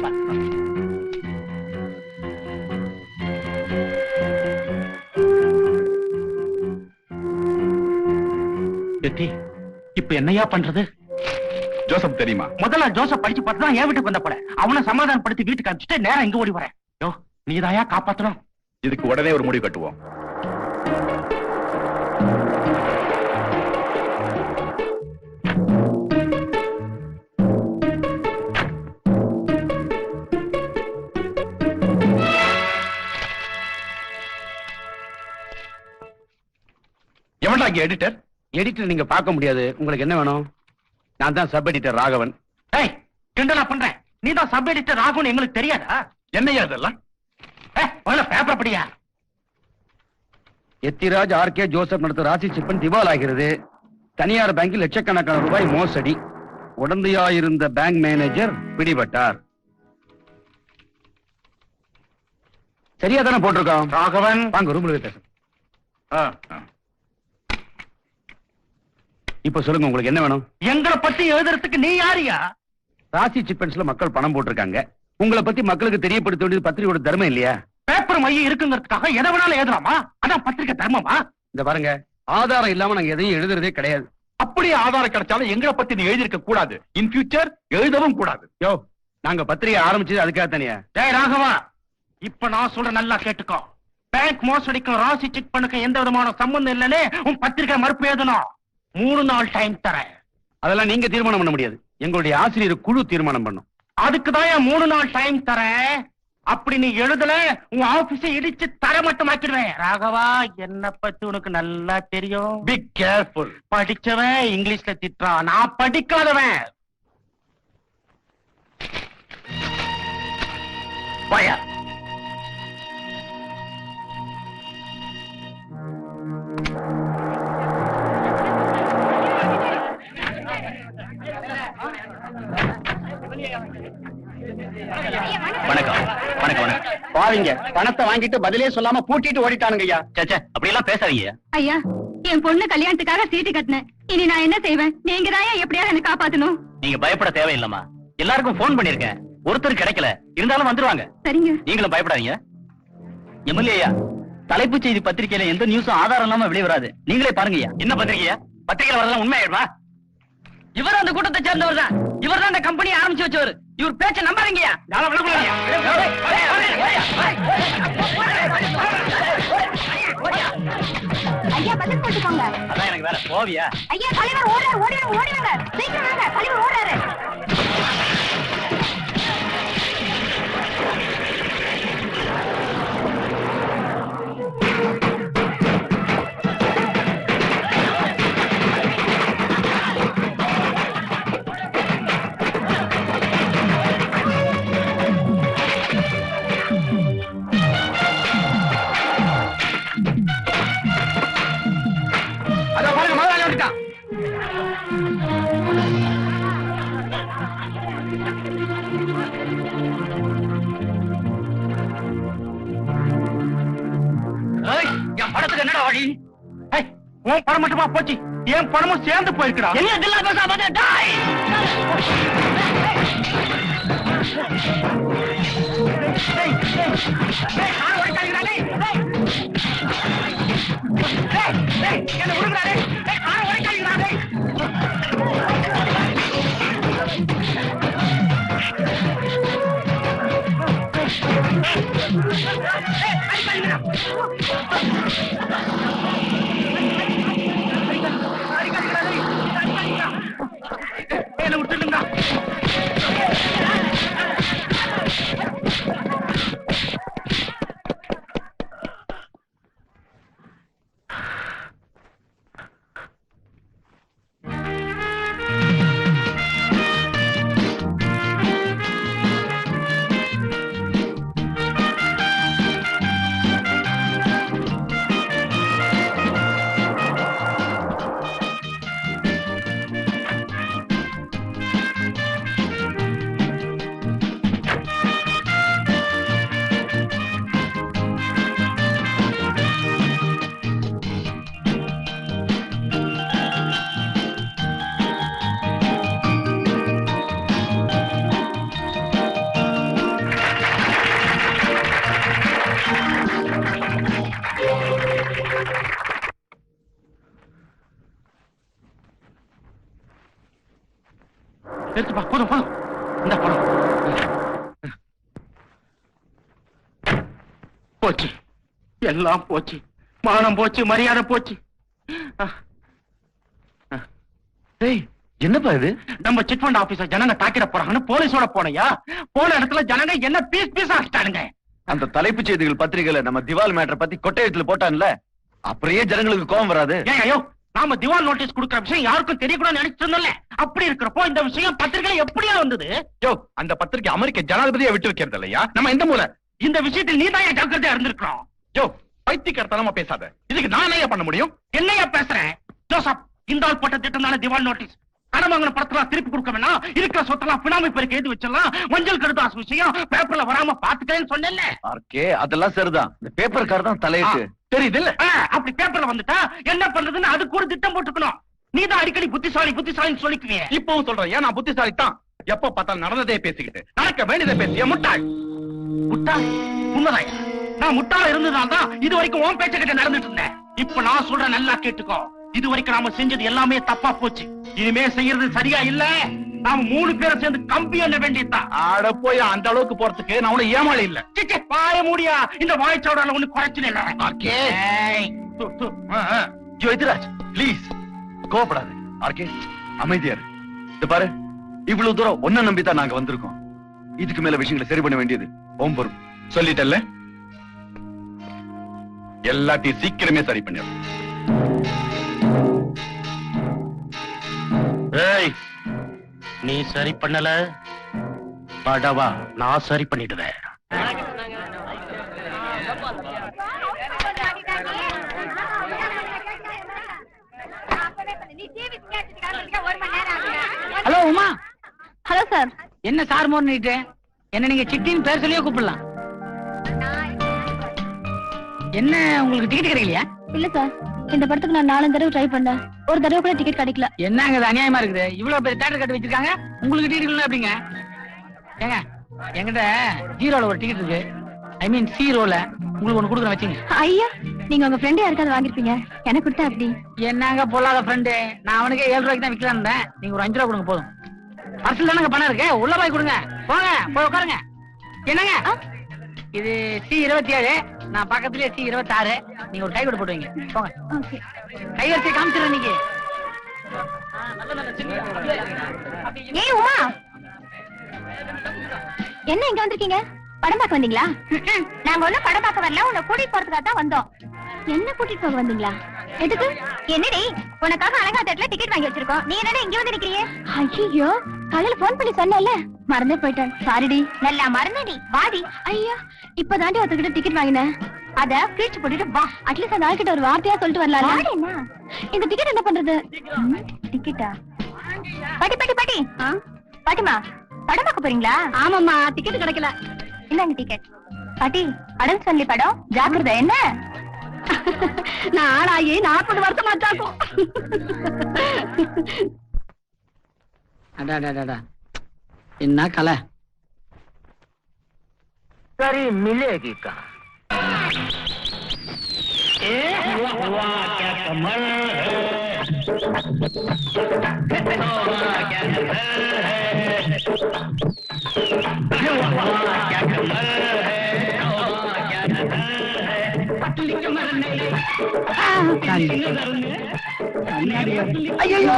இப்ப என்னையா பண்றது? ஜோசப் தெரியுமா? முதல்ல ஜோசப் படிச்சு பார்த்து தான் என் வீட்டுக்கு வந்த போல அவனை சமாதானப்படுத்தி வீட்டுக்கு அனுப்பிச்சுட்டு நேரம் இங்க ஓடி வரேன். யோ நீதாயா காப்பாத்தணும். இதுக்கு உடனே ஒரு முடிவு கட்டுவோம். எவன்டா இங்க எடிட்டர்? எடிட்டர் நீங்க பார்க்க முடியாது. உங்களுக்கு என்ன வேணும்? நான் தான் சப் எடிட்டர் ராகவன். ஏய் கிண்டலா பண்றேன். நீ தான் சப் எடிட்டர் ராகுன்னு எங்களுக்கு தெரியாதா? என்னையா இதெல்லாம்? பேப்பர் படியா. எத்திராஜ் ஆர்கே ஜோசப் நடத்தும் ராசி சிப்பன் திவால் ஆகிறது. தனியார் பேங்கில் லட்சக்கணக்கான ரூபாய் மோசடி. உடந்தையாயிருந்த பேங்க் மேனேஜர் பிடிபட்டார். சரியா தானே போட்டிருக்கோம்? ராகவன் வாங்க ரூம்ல பேச. இப்ப சொல்லுங்க, உங்களுக்கு என்ன வேணும்? எங்களை பத்தி எழுதுறதுக்கு நீ யாரியா? ராசி சிப்பன்ஸ்ல மக்கள் பணம் போட்டிருக்காங்க. உங்களை பத்தி மக்களுக்கு தெரியப்படுத்த வேண்டியது பத்திரிகையோட தர்மம் இல்லையா? பேப்பர் மையம் இருக்குங்கிறதுக்காக எதை வேணாலும் எழுதலாமா? அதான் பத்திரிக்கை தர்மமா? இந்த பாருங்க, ஆதாரம் இல்லாம நாங்க எதையும் எழுதுறதே கிடையாது. அப்படியே ஆதாரம் கிடைச்சாலும் எங்களை பத்தி நீ எழுதிருக்க கூடாது. இன் ஃபியூச்சர் எழுதவும் கூடாது. யோ, நாங்க பத்திரிகை ஆரம்பிச்சது அதுக்காக தானியா? டேய் ராகவா, இப்ப நான் சொல்ற நல்லா கேட்டுக்கோ. பேங்க் மோசடிக்கும் ராசி செக் பண்ணுக்க எந்த விதமான சம்பந்தம் இல்லைன்னு உன் பத்திரிக்கை மறுப்பு எழுதணும். 3 நாள் டைம் தரேன். அதெல்லாம் நீங்க தீர்மானம் பண்ண முடியாது. எங்களுடைய ஆசிரியர் குழு தீர்மானம் பண்ணும். அதுக்குதான் 3 நாள் டைம் தரேன். அப்படி நீ எழுதல உன் ஆபீஸை இடிச்சு தர மட்டும் ஆக்கிடுவேன். ராகவா, என்ன பத்தி உனக்கு நல்லா தெரியும். Be careful. படிச்சவன் இங்கிலீஷ்ல திட்டுறான், நான் படிக்காதவன். போயா. வணக்கம் வணக்கம் வணக்கம். பாருங்க, பணத்தை வாங்கிட்டு பதிலே சொல்லாம பூட்டிட்டு ஓடிட்டானுங்க ஐயா. சச்சா அப்படி எல்லாம் பேசாதீங்க. ஐயா, என் பொண்ணு கல்யாணத்துக்காக சீட்டு கட்டினேன். இனி நான் என்ன செய்வேன்? நீங்க தான் எப்படியாவது என்ன காப்பாத்தணும். நீங்க பயப்பட தேவையில்லம்மா. எல்லாருக்கும் போன் பண்ணிருக்கேன், ஒருத்தர் கிடைக்கல. இருந்தாலும் வந்துருவாங்க. சரிங்க. நீங்களும் பயப்படாதீங்க. எம்எல்ஏ ஐயா, தலைப்புச் செய்தி பத்திரிகையில எந்த நியூஸும் ஆதாரம் இல்லாம வெளியே வராது. நீங்களே பாருங்க. என்ன பத்திரிகையா? பத்திரிகையில வரதெல்லாம் உண்மையாயிடுமா? இவர் அந்த கூட்டத்தை சேர்ந்தவர் தான். இவர் தான் அந்த கம்பெனி ஆரம்பிச்சு வச்சவர். இவர் பேச்ச நம்பாதீங்கயா. ஐயா, பதில் போட்டுக்கோங்க. அதான் எனக்கு வேற. போவியா? ஐயா, தலைவர் ஓடுறாரு, ஓடிவாங்க. சீக்கிரம் வாங்க, தலைவர் ஓடுறாரு. அதான் பாருங்க, முதலாளி வந்துட்டான். என் படத்துக்கு என்னடா வழி? உன் படம் மட்டுமா போச்சு, என் படமும் சேர்ந்து போயிருக்கா. என்ன இதெல்லாம் பேசாம டாய். என்ன விடுங்கிறாரே, காரை உடைக்காதீங்கடா. என்ன விட்டுருங்க. எடுத்துப்பா, போதும் போதும். இந்த பணம் போச்சு, எல்லாம் போச்சு. மானம் போச்சு, மரியாதை போச்சு. டேய், என்னப்பா இது? நம்ம சிட் ஃபண்ட் ஆபீசர் ஜனங்க தாக்கிட போறாங்கன்னு போலீஸோட போனையா? போன இடத்துல ஜனங்க என்ன பீஸ் பீஸ் ஆகிட்டானுங்க. அந்த தலைப்புச் செய்திகள் பத்திரிகையில நம்ம திவால் மேட்டர் பத்தி கொட்டையத்துல போட்டான்ல, அப்புறையே ஜனங்களுக்கு கோபம் வராது? ஏன் ஐயோ, நாம திவால் நோட்டீஸ் கொடுக்கிற விஷயம் யாருக்கும் தெரியக்கூடாது நினைச்சிட்டு இருந்தோம்ல. அப்படி இருக்கிறப்போ இந்த விஷயம் பத்திரிகை எப்படியா வந்தது? யோ, அந்த பத்திரிகை அமெரிக்க ஜனாதிபதியை விட்டு வைக்கிறது இல்லையா? நம்ம எந்த மூலை? இந்த விஷயத்தில் நீதான் ஏன் ஜாக்கிரதையா இருந்திருக்கிறோம். யோ, பைத்தியக்காரத்தனமா பேசாத. இதுக்கு நான் என்ன பண்ண முடியும்? என்னையா பேசுறேன் ஜோசப்? இந்த ஆள் போட்ட திட்டம் தானே திவால் நோட்டீஸ். கடன் வாங்கின படத்தெல்லாம் திருப்பி கொடுக்க வேணாம், இருக்கிற சொத்தெல்லாம் பினாமி பேருக்கு எழுதி வச்சிடலாம். மஞ்சள் கடுதாஸ் விஷயம் பேப்பர்ல வராம பாத்துக்கிறேன்னு சொன்னேன்ல. ஆர்கே, அதெல்லாம் சரிதான். இந்த பேப்பர் கார் தான் தலையிட்டு தெரியுது இல்ல? அப்படி பேப்பர்ல வந்துட்டா என்ன பண்றதுன்னு அதுக்கு ஒரு திட்டம் போட்டுக்கணும். நீதான் அடிக்கடி புத்திசாலி புத்திசாலின்னு சொல்லிக்குவீங்க. இப்பவும் சொல்றேன், ஏன் நான் புத்திசாலி தான். எப்ப பார்த்தாலும் நடந்ததே பேசிக்கிட்டு நடக்க வேண்டியதை பேசிய முட்டாள். முட்டாள்? உண்மைதான். நான் முட்டாள இருந்ததால்தான் இது வரைக்கும் உன் பேச்ச கிட்ட நடந்துட்டு இருந்தேன். இப்ப நான் சொல்றேன், நல்லா கேட்டுக்கோ. இது வரைக்கும் நாம செஞ்சது எல்லாமே தப்பா போச்சு. இனிமே செய்யறது சரியா இல்ல. நாம 3 பேரை சேர்ந்து கம்பி எண்ண வேண்டியதுதான். ஆட போய் அந்த அளவுக்கு போறதுக்கு நான் உன ஏமாளி இல்ல. சிச்சே, வாய மூடியா. இந்த வாய்ச்சோடால ஒண்ணு குறைச்சு இல்ல. ஆர்கே, எதிராஜ் ப்ளீஸ் கோபப்படாது. ஆர்கே, அமைதியா இரு. இது பாரு, இவ்வளவு தூரம் ஒன்ன நம்பித்தான் நாங்க வந்திருக்கோம். இதுக்கு மேல விஷயங்களை சரி பண்ண வேண்டியது ஓம்பரும். சொல்லிட்டல்ல, எல்லாத்தையும் சீக்கிரமே சரி பண்ணிடும். ஏய், நீ சரி பண்ணல, படவா நான் சரி பண்ணிடுவேன். ஹலோ உமா. Hello sir. என்ன சார் மோர்னிட்டு? என்ன நீங்க சிட்டின்னு பேர் சொல்லியே கூப்பிடலாம். என்ன உங்களுக்கு டிக்கெட் கிடைக்கலையா? இல்ல சார், இந்த படத்துக்கு நான் 4 தடவை ட்ரை பண்ணேன். ஒரு தடவை கூட டிக்கெட் கிடைக்கல. என்னங்க இது அநியாயமா இருக்குது? இவ்வளவு பெரிய தியேட்டர் கட்டி வச்சிருக்காங்க, உங்களுக்கு டிக்கெட் இல்ல அப்படிங்க? ஏங்க, என்கிட்ட ஜீரோல ஒரு டிக்கெட் இருக்கு. ஐ மீன் சி ரோல. உங்களுக்கு ஒண்ணு கொடுக்குறேன் வச்சுங்க. ஐயா, நீங்க உங்க ஃப்ரெண்ட் யாருக்காவது வாங்கிருப்பீங்க, எனக்கு கொடுத்தா அப்படி. என்னங்க பொல்லாத ஃப்ரெண்டு, நான் அவனுக்கே 7 ரூபாய்க்கு தான் விற்கலான்னு இருந்தேன். நீங்க ஒரு 5 ரூபா கொடுங்க போதும். அரசு தானங்க பணம் இருக்கு, உள்ள போய் கொடுங்க. போங்க, போய் உட்காருங்க. என்னங்க இது C27, நான் பக்கத்துலயே C26. நீங்க ஒரு கை கூட போட்டு வைங்க. போங்க. கை வச்சு காமிச்சிடுறேன் நீங்க. ஏய் உமா, என்ன இங்க வந்திருக்கீங்க? படம் பார்க்க வந்தீங்களா? நாங்க ஒண்ணும் படம் பார்க்க வரல, உன்னை கூட்டிட்டு போறதுக்காக தான் வந்தோம். என்ன கூட்டிட்டு போக வந்தீங்களா? எதுக்கு? என்னடி, உனக்காக அழகா தேட்டர்ல டிக்கெட் வாங்கி வச்சிருக்கோம். நீ என்னடா இங்க வந்து நிக்கிறீங்க? ஐயோ, காலையில போன் பண்ணி சொன்னேன்ல, மறந்தே போயிட்டேன். சாரிடி. நல்லா மறந்தடி. வாடி. ஐயா, இப்பதாண்டி ஒருத்தர்கிட்ட டிக்கெட் வாங்கினேன். அத கிழிச்சு போட்டுட்டு வா. அட்லீஸ்ட் அந்த ஆள்கிட்ட ஒரு வார்த்தையா சொல்லிட்டு வரலாம். என்ன இந்த டிக்கெட் என்ன பண்றது? டிக்கெட்டா? பாட்டி பாட்டி பாட்டி பாட்டிமா, படம் பார்க்க போறீங்களா? ஆமாம்மா, டிக்கெட் கிடைக்கல. இந்தாங்க டிக்கெட். பாட்டி, அடல் சொல்லி படம் ஜாக்கிரதை. என்ன நான் ஆளாகி 40 வருஷம் ஆச்சாக்கும். என்ன கலை? சரி, மிலேகி கா. ஐயோ,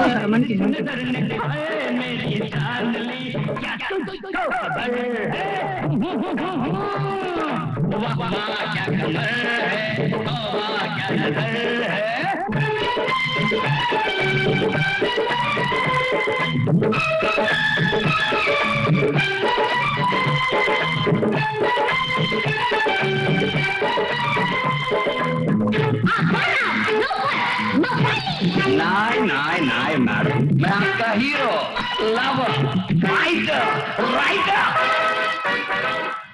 नाय मैडम, मैं आपका हीरो, लवर, फाइटर, राइटर।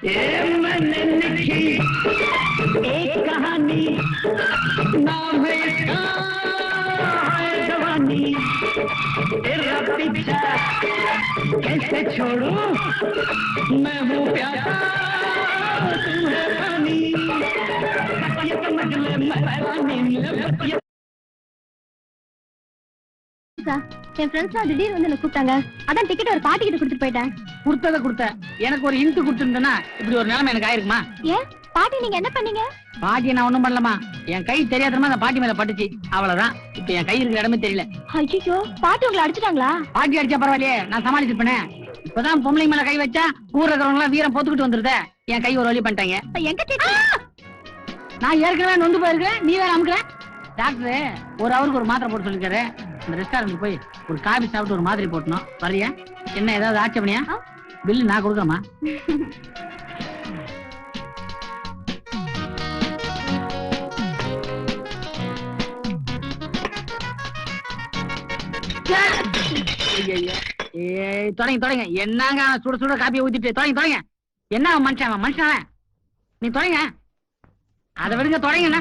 ये मैंने लिखी एक कहानी, नाम है इसका है जवानी। तेरा पीछा कैसे छोड़ूं, मैं हूँ प्यासा, तू है पानी। ये समझ ले मैं पानी। தேங்க்ஸா. என் ஃப்ரெண்ட்ஸ் திடீர்னு வந்து என்ன கூப்பிட்டாங்க. அதான் டிக்கெட் ஒரு பாட்டி கிட்ட கொடுத்துட்டு போயிட்டேன். கொடுத்த எனக்கு ஒரு இன்ட்டு கொடுத்துருந்தேன்னா இப்படி ஒரு நிலைமை எனக்கு ஆயிருக்குமா? ஏன் பாட்டி நீங்க என்ன பண்ணீங்க? பாட்டி நான் ஒண்ணும் பண்ணலமா. என் கை தெரியாதமா அந்த பாட்டி மேல பட்டுச்சு, அவ்வளவுதான். இப்ப என் கை இருக்கிற இடமே தெரியல. ஐயோ, பாட்டி உங்களை அடிச்சுட்டாங்களா? பாட்டி அடிச்சா பரவாயில்லையே, நான் சமாளிச்சிருப்பேன். இப்பதான் பொம்பளை மேல கை வச்சா ஊர் இருக்கிறவங்க எல்லாம் வீரம் போத்துக்கிட்டு வந்துருத. என் கை ஒரு வழி பண்ணிட்டாங்க. எங்க தேடி? நான் ஏற்கனவே நொந்து போயிருக்கேன், நீ வேற அமுக்குற. டாக்டர் ஒரு அவருக்கு ஒரு மாத்திரை போட்டு சொல்லிருக்காரு. இந்த ரெஸ்டாரண்ட் போய் ஒரு காபி சாப்பிட்டு ஒரு மாதிரி போட்டணும். வரியா? என்ன ஏதாவது ஆட்சேபணியா? பில்லு நான் கொடுக்குறேமா. தொடங்க. என்னங்க சுட சுட காப்பியை ஊத்திட்டு தொடங்க. என்ன மனுஷன் நீ தொடங்க. அதை விடுங்க, தொடங்க.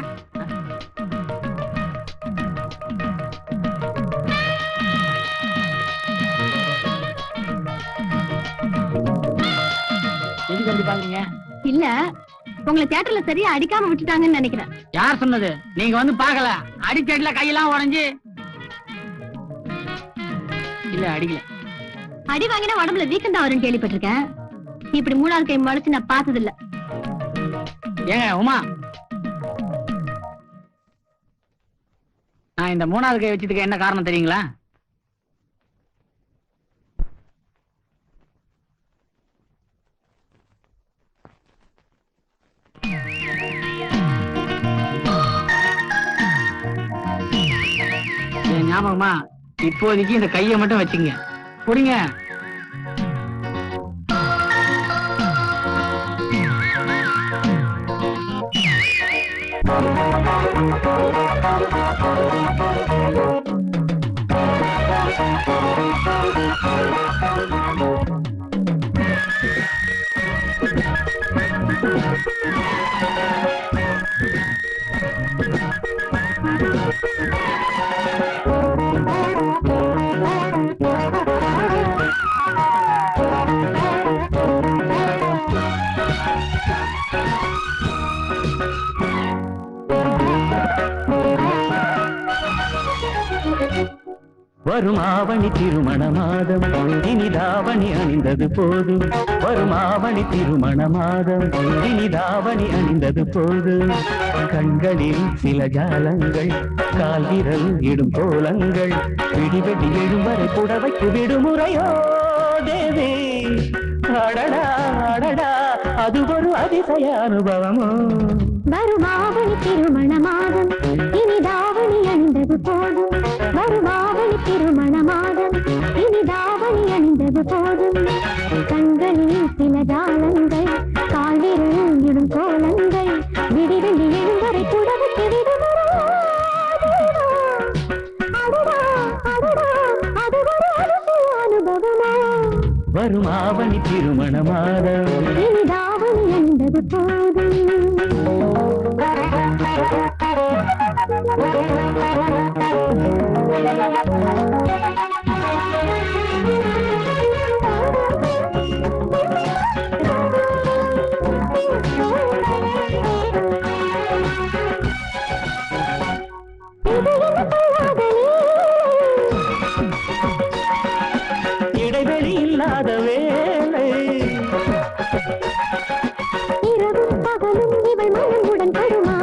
எதுக்கு அப்படி பாக்குறீங்க? இல்ல, உங்களை தியேட்டர்ல சரியா அடிக்காம விட்டுட்டாங்கன்னு நினைக்கிறேன். யார் சொன்னது? நீங்க வந்து பாக்கல. அடிச்சடில கையெல்லாம் உடைஞ்சு. இல்ல அடிக்கல. அடி வாங்கினா உடம்புல வீக்கம் தான் வரும்னு கேள்விப்பட்டிருக்கேன். இப்படி மூணாவது கை முளைச்சு நான் பார்த்தது இல்ல. ஏங்க உமா, நான் இந்த மூணாவது கை வச்சதுக்கு என்ன காரணம் தெரியுங்களா? ஞாபகமா? இப்போதைக்கு இந்த கையை மட்டும் வச்சுங்க. புடிங்க. வரும் ஆவணி திருமண மாதம் இனிதாவணி அணிந்தது போதும். வரும் ஆவணி திருமண மாதம் இனிதாவணி அணிந்தது போதும். கண்களில் சில ஜாலங்கள், கால் விரல் இடும் கோலங்கள், பிடிவெடி எழும் வரை புடவைக்கு விடுமுறையோ தேவே. அடடா அடடா, அது ஒரு அதிசய அனுபவமோ. வரும் ஆவணி திருமண மாதம் இனிதாவணி அணிந்தது போதும். வரும் ஆவணி திருமண மாதம் இனிதாவணி அணிந்தது போதும். கண்களில் சில ஜாலங்கள், கால்விரல் இடும் கோலங்கள், விடிவெள்ளி எழுந்தரை புடவைக்கு விடுமுறையோ. அடடா அடடா, அது ஒரு அதிசய அனுபவமோ. வரும் ஆவணி திருமண மாதம் இனிதாவணி அணிந்தது போதும். இடைவெளி இல்லாத வேலை, இரவும் பகலும் இவள் மனமுடன் தருமா.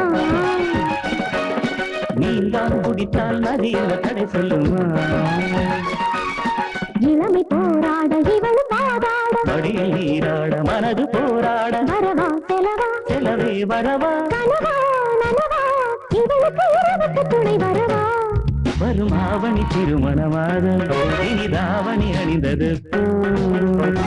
நீந்தான் குடித்தால் நதியில் தடை சொல்லுமா. இளமை போராட இவள் பாதாட, மடியில் நீராட மனது போராட. வரவா செலவா செலவே வரவா, கனவா நனவா, இவளுக்கு இரவுக்கு துணை வரவா. வரும் ஆவணி திருமண மாதம் இனிதாவணி அணிந்தது போதும்.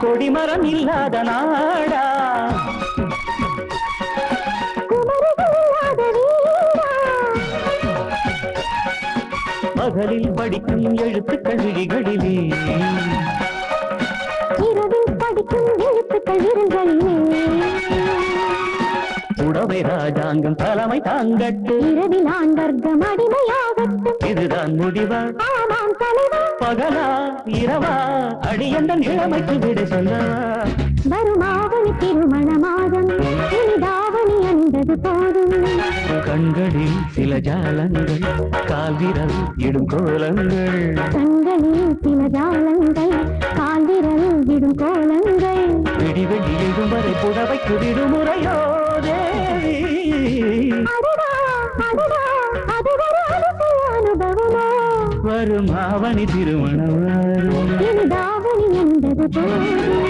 கொடிமரம் இல்லாத நாடா, பகலில் படிக்கும் எழுத்துக்கள் விழிகளிலே இரவில் படிக்கும் எழுத்துக்கள் விரல்களிலே உடவை ராஜாங்கம் தலைமை தாங்கட்டு இரவில் ஆண்டர்கம் அடிமையாகட்டும் இதுதான் முடிவா ஆமாம் தலைவா பகலா இரவா அடியந்த நிலைமைக்கு விட சொல்லவா வருமாவணி திருமண மாதம் இனிதாவணி அணிந்தது போதும் கண்களில் சில ஜாலங்கள் கால்விரல் இடும் கோலங்கள் கண்களில் சில ஜாலங்கள் கால்விரல் விடும் கோலங்கள் விடிவெளி எழும் வரை புடவைக்கு விடுமுறையோதே அடடா அடடா அது ஒரு அதிசய அனுபவமோ வரும் ஆவணி திருமணம் வரும் இனிதாவணி அணிந்தது போதும்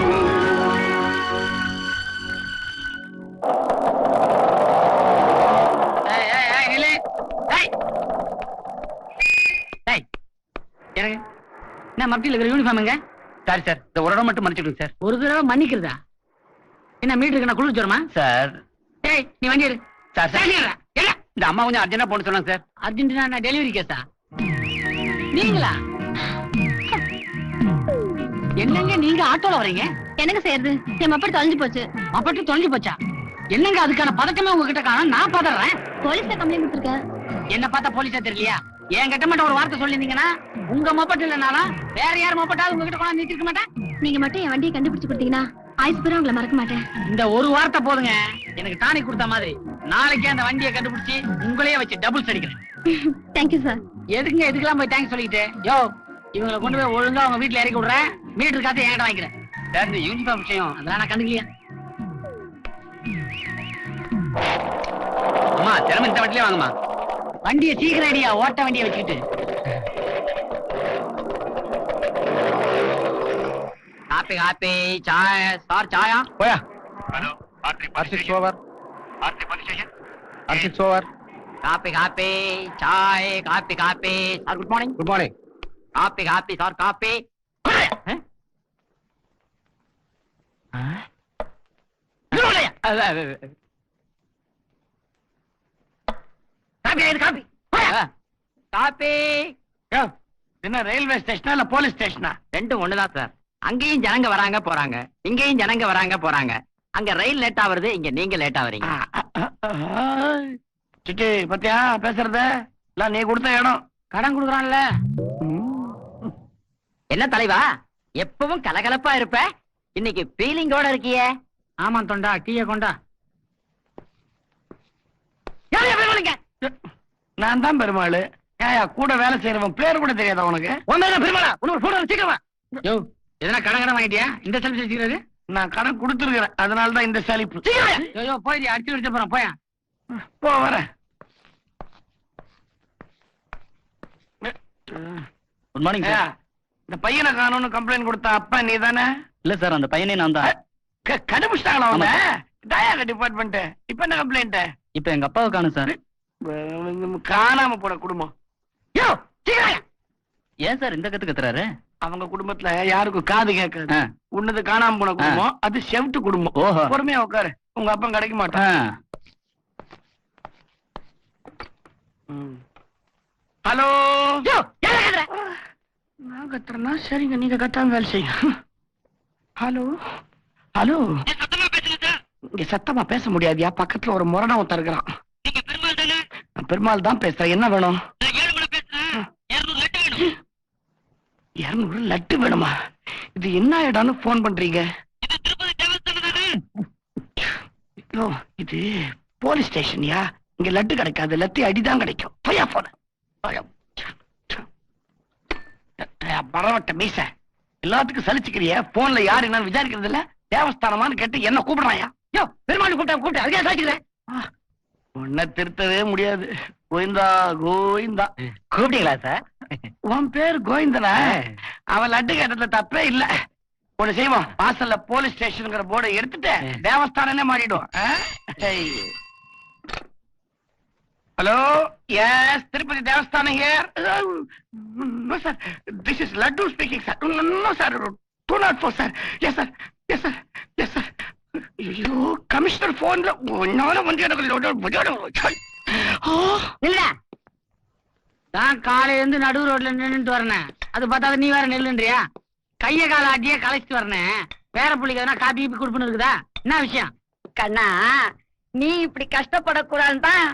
என்ன மப்டியில் இருக்கிற யூனிஃபார்முங்க? சாரி சார், இந்த ஒரு இடம் மட்டும் மன்னிச்சுடுங்க சார். ஒரு தடவை மன்னிக்கிறதா? என்ன மீட்டருக்கு நான் குளிர் ஜோரமா? சார் ஏய் நீ வண்டி எடு. சார் சார் இந்த அம்மா கொஞ்சம் அர்ஜென்டா போன சொன்னாங்க சார். Argentina delivery கேஸா? நீங்களா? என்னங்க நீங்க ஆட்டோல வரீங்க? என்னங்க செய்யறது? என் மப்பட்டு தொலைஞ்சு போச்சு. மப்பட்டு தொலைஞ்சு போச்சா? என்னங்க அதுக்கான பதக்கமே உங்ககிட்ட காணோம். நான் பதறேன். போலீஸ்ல கம்ப்ளைண்ட் கொடுத்துருக்கேன். என்ன பார்த்தா போலீஸா தெரியலையா? என் கிட்ட மட்டும் ஒரு வார்த்தை சொல்லிருந்தீங்கன்னா உங்க மப்பட்டு இல்லனாலும் வேற யார் மப்பட்டாலும் உங்ககிட்ட கொண்டாந்து நிறுத்திருக்க மாட்டேன். நீங்க மட்டும் என் வண்டியை கண்டுபிடிச்சு கொடுத்தீங்கன்னா ஆயுஸ் பூரா உங்களை மறக்க மாட்டேன். இந்த ஒரு வார்த்தை போதுங்க, எனக்கு டானிக் கொடுத்த மாதிரி. நாளைக்கே அந்த வண்டியை கண்டுபிடிச்சு உங்களையே வச்சு டபுள்ஸ் அடிக்கிறேன். Thank you sir. எதுங்க எதுக்கெல்லாம் போய் தேங்க்ஸ் சொல்லிக்கிட்டு? யோ இவங்களை கொண்டு போய் ஒழுங்கா அவங்க வீட்டுல இறக்கி விடுறேன். மீட்டர் காசு என்கிட்ட வாங்கிக்கிறேன். சார் இந்த யூனிஃபார்ம் விஷயம் அதெல்லாம் நான் கண்டுக்கலையா? அம்மா திறமை இந்த வண்டிலே வாங்கம்மா. வண்டியை சீக்கிரம் அடியா, ஓட்ட வண்டியை வச்சுக்கிட்டு. காப்பி காப்பி சாய் சார் சாயா போயா hello R6 over R6 over காப்பி காப்பி சாய் காப்பி காப்பி sir good morning. Good morning. காப்பி காப்பி சார் காப்பி. காப்பி காப்பி. என்ன ரயில்வே ஸ்டேஷனா இல்ல போலீஸ் ஸ்டேஷனா? ரெண்டும் ஒண்ணுதான் சார். அங்கேயும் ஜனங்க வராங்க போறாங்க, இங்கேயும் ஜனங்க வராங்க போறாங்க. அங்க ரயில் லேட்டா வருது, இங்க நீங்க லேட்டா வரீங்க. சிட்டி பத்தியா பேசுறத? இல்ல நீ கொடுத்த இடம் கடன் கொடுக்குறான்ல. என்ன தலைவா எப்பவும் கலகலப்பா இருப்ப, இன்னைக்கு ஃபீலிங்கோட இருக்கியே? ஆமா தொண்டா, டீய கொண்டா. நான் தான் பெருமாள். ஏயா கூட வேலை செய்யறவன் பேர் கூட தெரியாதா உனக்கு? பெருமாளா உனக்கு போட சீக்கிரமா. யோ எதனா கடன் வாங்கிட்டியா? இந்த செல்ஃபி வச்சுக்கிறது. நான் கடன் கொடுத்துருக்கிறேன், அதனாலதான் இந்த சலிப்பு. யோ போய் அடிச்சு விட்டு போறேன். போயா போ வரேன். Good morning sir. இந்த பையனை காணும்னு கம்ப்ளைண்ட் கொடுத்த அப்பா நீ தானே? இல்ல சார், அந்த பையனே நான் தான். கண்டுபிடிச்சிட்டாங்களா அவங்க? டயாக டிபார்ட்மெண்ட். இப்ப என்ன கம்ப்ளைண்ட்? இப்ப எங்க அப்பாவை காணும் சார். காணாம போன குடும்பம். யோ ஏன் சார் இந்த கத்து கத்துறாரு? அவங்க குடும்பத்துல யாருக்கும் காது கேட்காது. ஆ. உன்னது காணாம போன குடும்பம், அது செவிட்டு குடும்பம். ஓஹோ. பொறுமையா உட்காரு, உங்க அப்பா கிடைக்க மாட்டான். ஹலோ. நான் கத்துறேன்னா சரிங்க, நீங்க கத்தாம வேலை செய்யுங்க. Hello hello. இங்க சத்தமா பேச முடியாதியா, பக்கத்துல ஒரு முரணம் ஒருத்தர் இருக்கிறான். நான் பெருமாள் தான் பேசுறேன், என்ன வேணும்? 200 லட்டு வேணுமா? இது என்ன இடம்னு போன் பண்றீங்க? இது போலீஸ் ஸ்டேஷன்யா, இங்க லட்டு கிடைக்காது, லத்தி அடிதான் கிடைக்கும். போயா போன பரவட்ட மீச எல்லாத்துக்கும் சலிச்சுக்கிறிய. போன்ல யாரு என்னன்னு விசாரிக்கிறது இல்ல. தேவஸ்தானமான்னு கேட்டு என்ன கூப்பிடுறாயா? யோ பெருமாள் கூப்பிட்டேன், அதுக்கே சாச்சிக்கிறேன். உன்னை திருத்தவே முடியாது. கோவிந்தா கோவிந்தா. கூப்பிட்டீங்களா சார்? உன் பேர் கோவிந்தனா? அவன் லட்டு கேட்டதுல தப்பே இல்ல. ஒண்ணு செய்வோம், வாசல்ல போலீஸ் ஸ்டேஷன்ங்கிற போர்டை எடுத்துட்டு தேவஸ்தானே மாறிடும். Hello, yes Tirupati Devasthanam here. No sir, this is laddu speaking sir. No sir, 204 sir. Yes sir, yes sir, yes sir. ஐயோ கமிஷனர் போன்ல ஒன்னால வந்து எனக்கு நான் காலையில இருந்து நடு ரோட்ல நின்னுட்டு வரேன். அது பார்த்தா நீ வேற நெல்லுன்றியா? கைய கால ஆட்டியே களைச்சிட்டு வரேன். வேற புள்ளிக்கு எதனா காப்பி கீப்பி கொடுப்புன்னு இருக்குதா? என்ன விஷயம்? கண்ணா, நீ இப்படி கஷ்டப்படக்கூடாதுதான்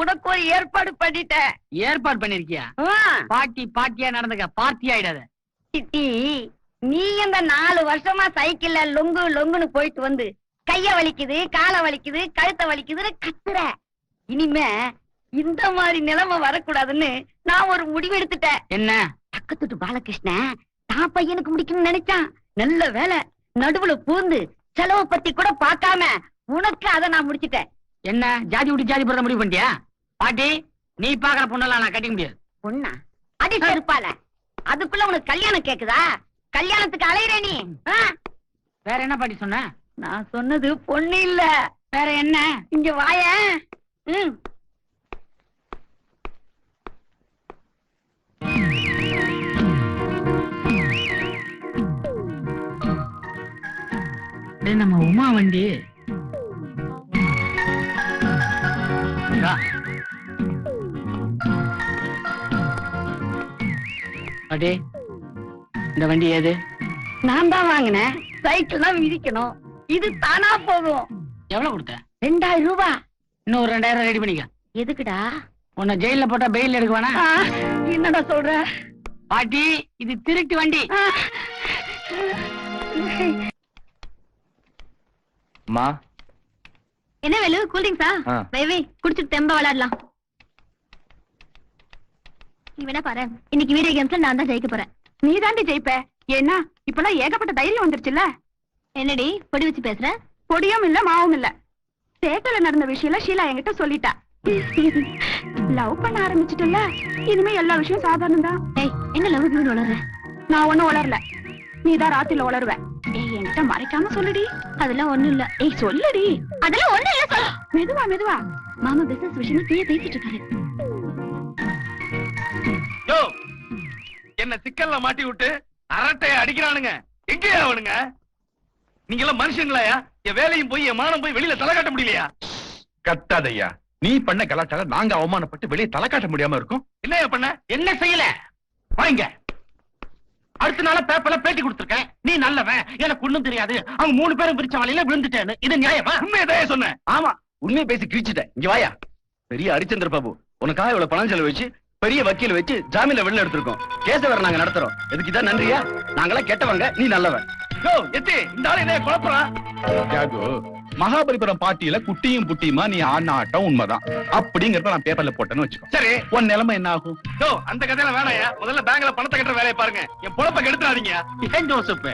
உனக்கு ஒரு ஏற்பாடு பண்ணிட்டேன். ஏற்பாடு பண்ணிருக்கியா? பாட்டியா நடந்துக்க, பார்ட்டி ஆயிடாத. சித்தி, நீ இந்த 4 வருஷமா சைக்கிள்ல லொங்கு லொங்குன்னு போயிட்டு வந்து கைய வலிக்குது, காலை வலிக்குது, கழுத்தை வலிக்குதுன்னு கத்துற. இனிமே இந்த மாதிரி நிலைமை வரக்கூடாதுன்னு நான் ஒரு முடிவு எடுத்துட்டேன். என்ன? பக்கத்துட்டு பாலகிருஷ்ணன் தான் பையனுக்கு முடிக்கணும்னு நினைச்சான். நல்ல வேலை, நடுவுல பூந்து செலவு பத்தி கூட பார்க்காம உனக்கு அதை நான் முடிச்சிட்டேன். என்ன ஜாதி விட்டு ஜாதி போறத முடிவு பண்ணிட்டியா? பாட்டி, நீ பாக்குற பொண்ணெல்லாம் நான் கட்டிக்க முடியாது. பொண்ணா? அடி செருப்பால. அதுக்குள்ள உனக்கு கல்யாணம் கேக்குதா? கல்யாணத்துக்கு அலையிற நீ? வேற என்ன பாட்டி சொன்ன? நான் சொன்னது பொண்ணு இல்ல. வேற என்ன? இங்க வாய. நம்ம உமா வண்டி. பாட்டி, இந்த வண்டி ஏது? நான் தான் வாங்கினேன். சைக்கிள் தான் மிதிக்கணும், இது தானா போகும். எவ்வளவு கொடுத்த? 2000 ரூபாய். இன்னும் ஒரு 2000 ரெடி பண்ணிக்க. எதுக்குடா? உன்னை ஜெயில போட்டா பெயில் எடுக்க வேணா? என்னடா சொல்ற? பாட்டி, இது திருட்டு வண்டி. மா, என்ன வேலு, கூல்ட்ரிங்க்ஸா? வை குடிச்சிட்டு தெம்பா விளையாடலாம். நீ வேணா பாரு, இன்னைக்கு வீடியோ கேம்ஸ்ல நான் தான் ஜெயிக்க போறேன். நீ தாண்டி ஜெயிப்ப. ஏன்னா இப்பெல்லாம் ஏகப்பட்ட தைரியம் வந்துருச்சுல்ல. என்னடி பொடி வச்சு பேசுற? பொடியும் இல்ல மாவும் இல்ல. தேட்டர்ல நடந்த விஷயம் ஷீலா என்கிட்ட சொல்லிட்டா. லவ் பண்ண ஆரம்பிச்சிட்டல, இனிமே எல்லா விஷயம் சாதாரணம் தான். ஏய், என்ன லவ் கியூன்னு வளர்ற? நான் ஒண்ணும் வளரல, நீதான் ராத்திரில வளருவ. ஏய், என்கிட்ட மறைக்காம சொல்லுடி. அதெல்லாம் ஒண்ணும் இல்ல. ஏய், சொல்லுடி. அதெல்லாம் ஒண்ணும் இல்ல, சொல்லு. மெதுவா மெதுவா. மாமா பிசினஸ் விஷயமா பேசிட்டு இருக்காரு. என்ன சிக்கல்ல மாட்டி விட்டு அரட்டைய அடிக்கிறானுங்க. எங்கேயா அவனுங்க? நீங்க எல்லாம் மனுஷங்களாயா? என் வேலையும் போய் என் மானம் போய் வெளியில தலை காட்ட முடியலையா? கத்தாதையா, நீ பண்ண கலாட்டால நாங்க அவமானப்பட்டு வெளியே தலை காட்ட முடியாம இருக்கோம். என்னையா பண்ண? என்ன செய்யல? வாங்க. அடுத்த நாள பேப்பர்ல பேட்டி கொடுத்திருக்கேன். நீ நல்லவன், எனக்கு ஒண்ணும் தெரியாது, அவங்க 3 பேரும் பிரிச்ச வலையில விழுந்துட்டேன்னு. இது நியாயமா? உண்மையதான் சொன்னேன். ஆமா, உண்மையை பேசி கிழிச்சிட்டேன். இங்க வாயா. பெரிய ஹரிச்சந்திர பாபு, உனக்காக இவ்வளவு பணம் செலவு வச்சு பெரிய வக்கீல் வச்சு ஜாமீன்ல வெளில எடுத்திருக்கோம். கேச வேற நாங்க நடத்துறோம். எதுக்கு இதான் நன்றியா? நாங்களாம் கெட்டவங்க, நீ நல்லவன். இந்த ஆளு என்ன குழப்பறான்? மகாபலிபுரம் பார்ட்டியில குட்டியும் புட்டியுமா நீ ஆடின ஆட்டம் உண்மைதான் அப்படிங்கறத நான் பேப்பர்ல போட்டேன்னு வச்சுக்கோ. சரி, உன் நிலைமை என்ன ஆகும்? அந்த கதையில வேணாயா. முதல்ல பேங்க்ல பணத்தை கட்டுற வேலையை பாருங்க. என் பொழப்ப கெடுத்துறாதீங்க. ஏன் ஜோசப்,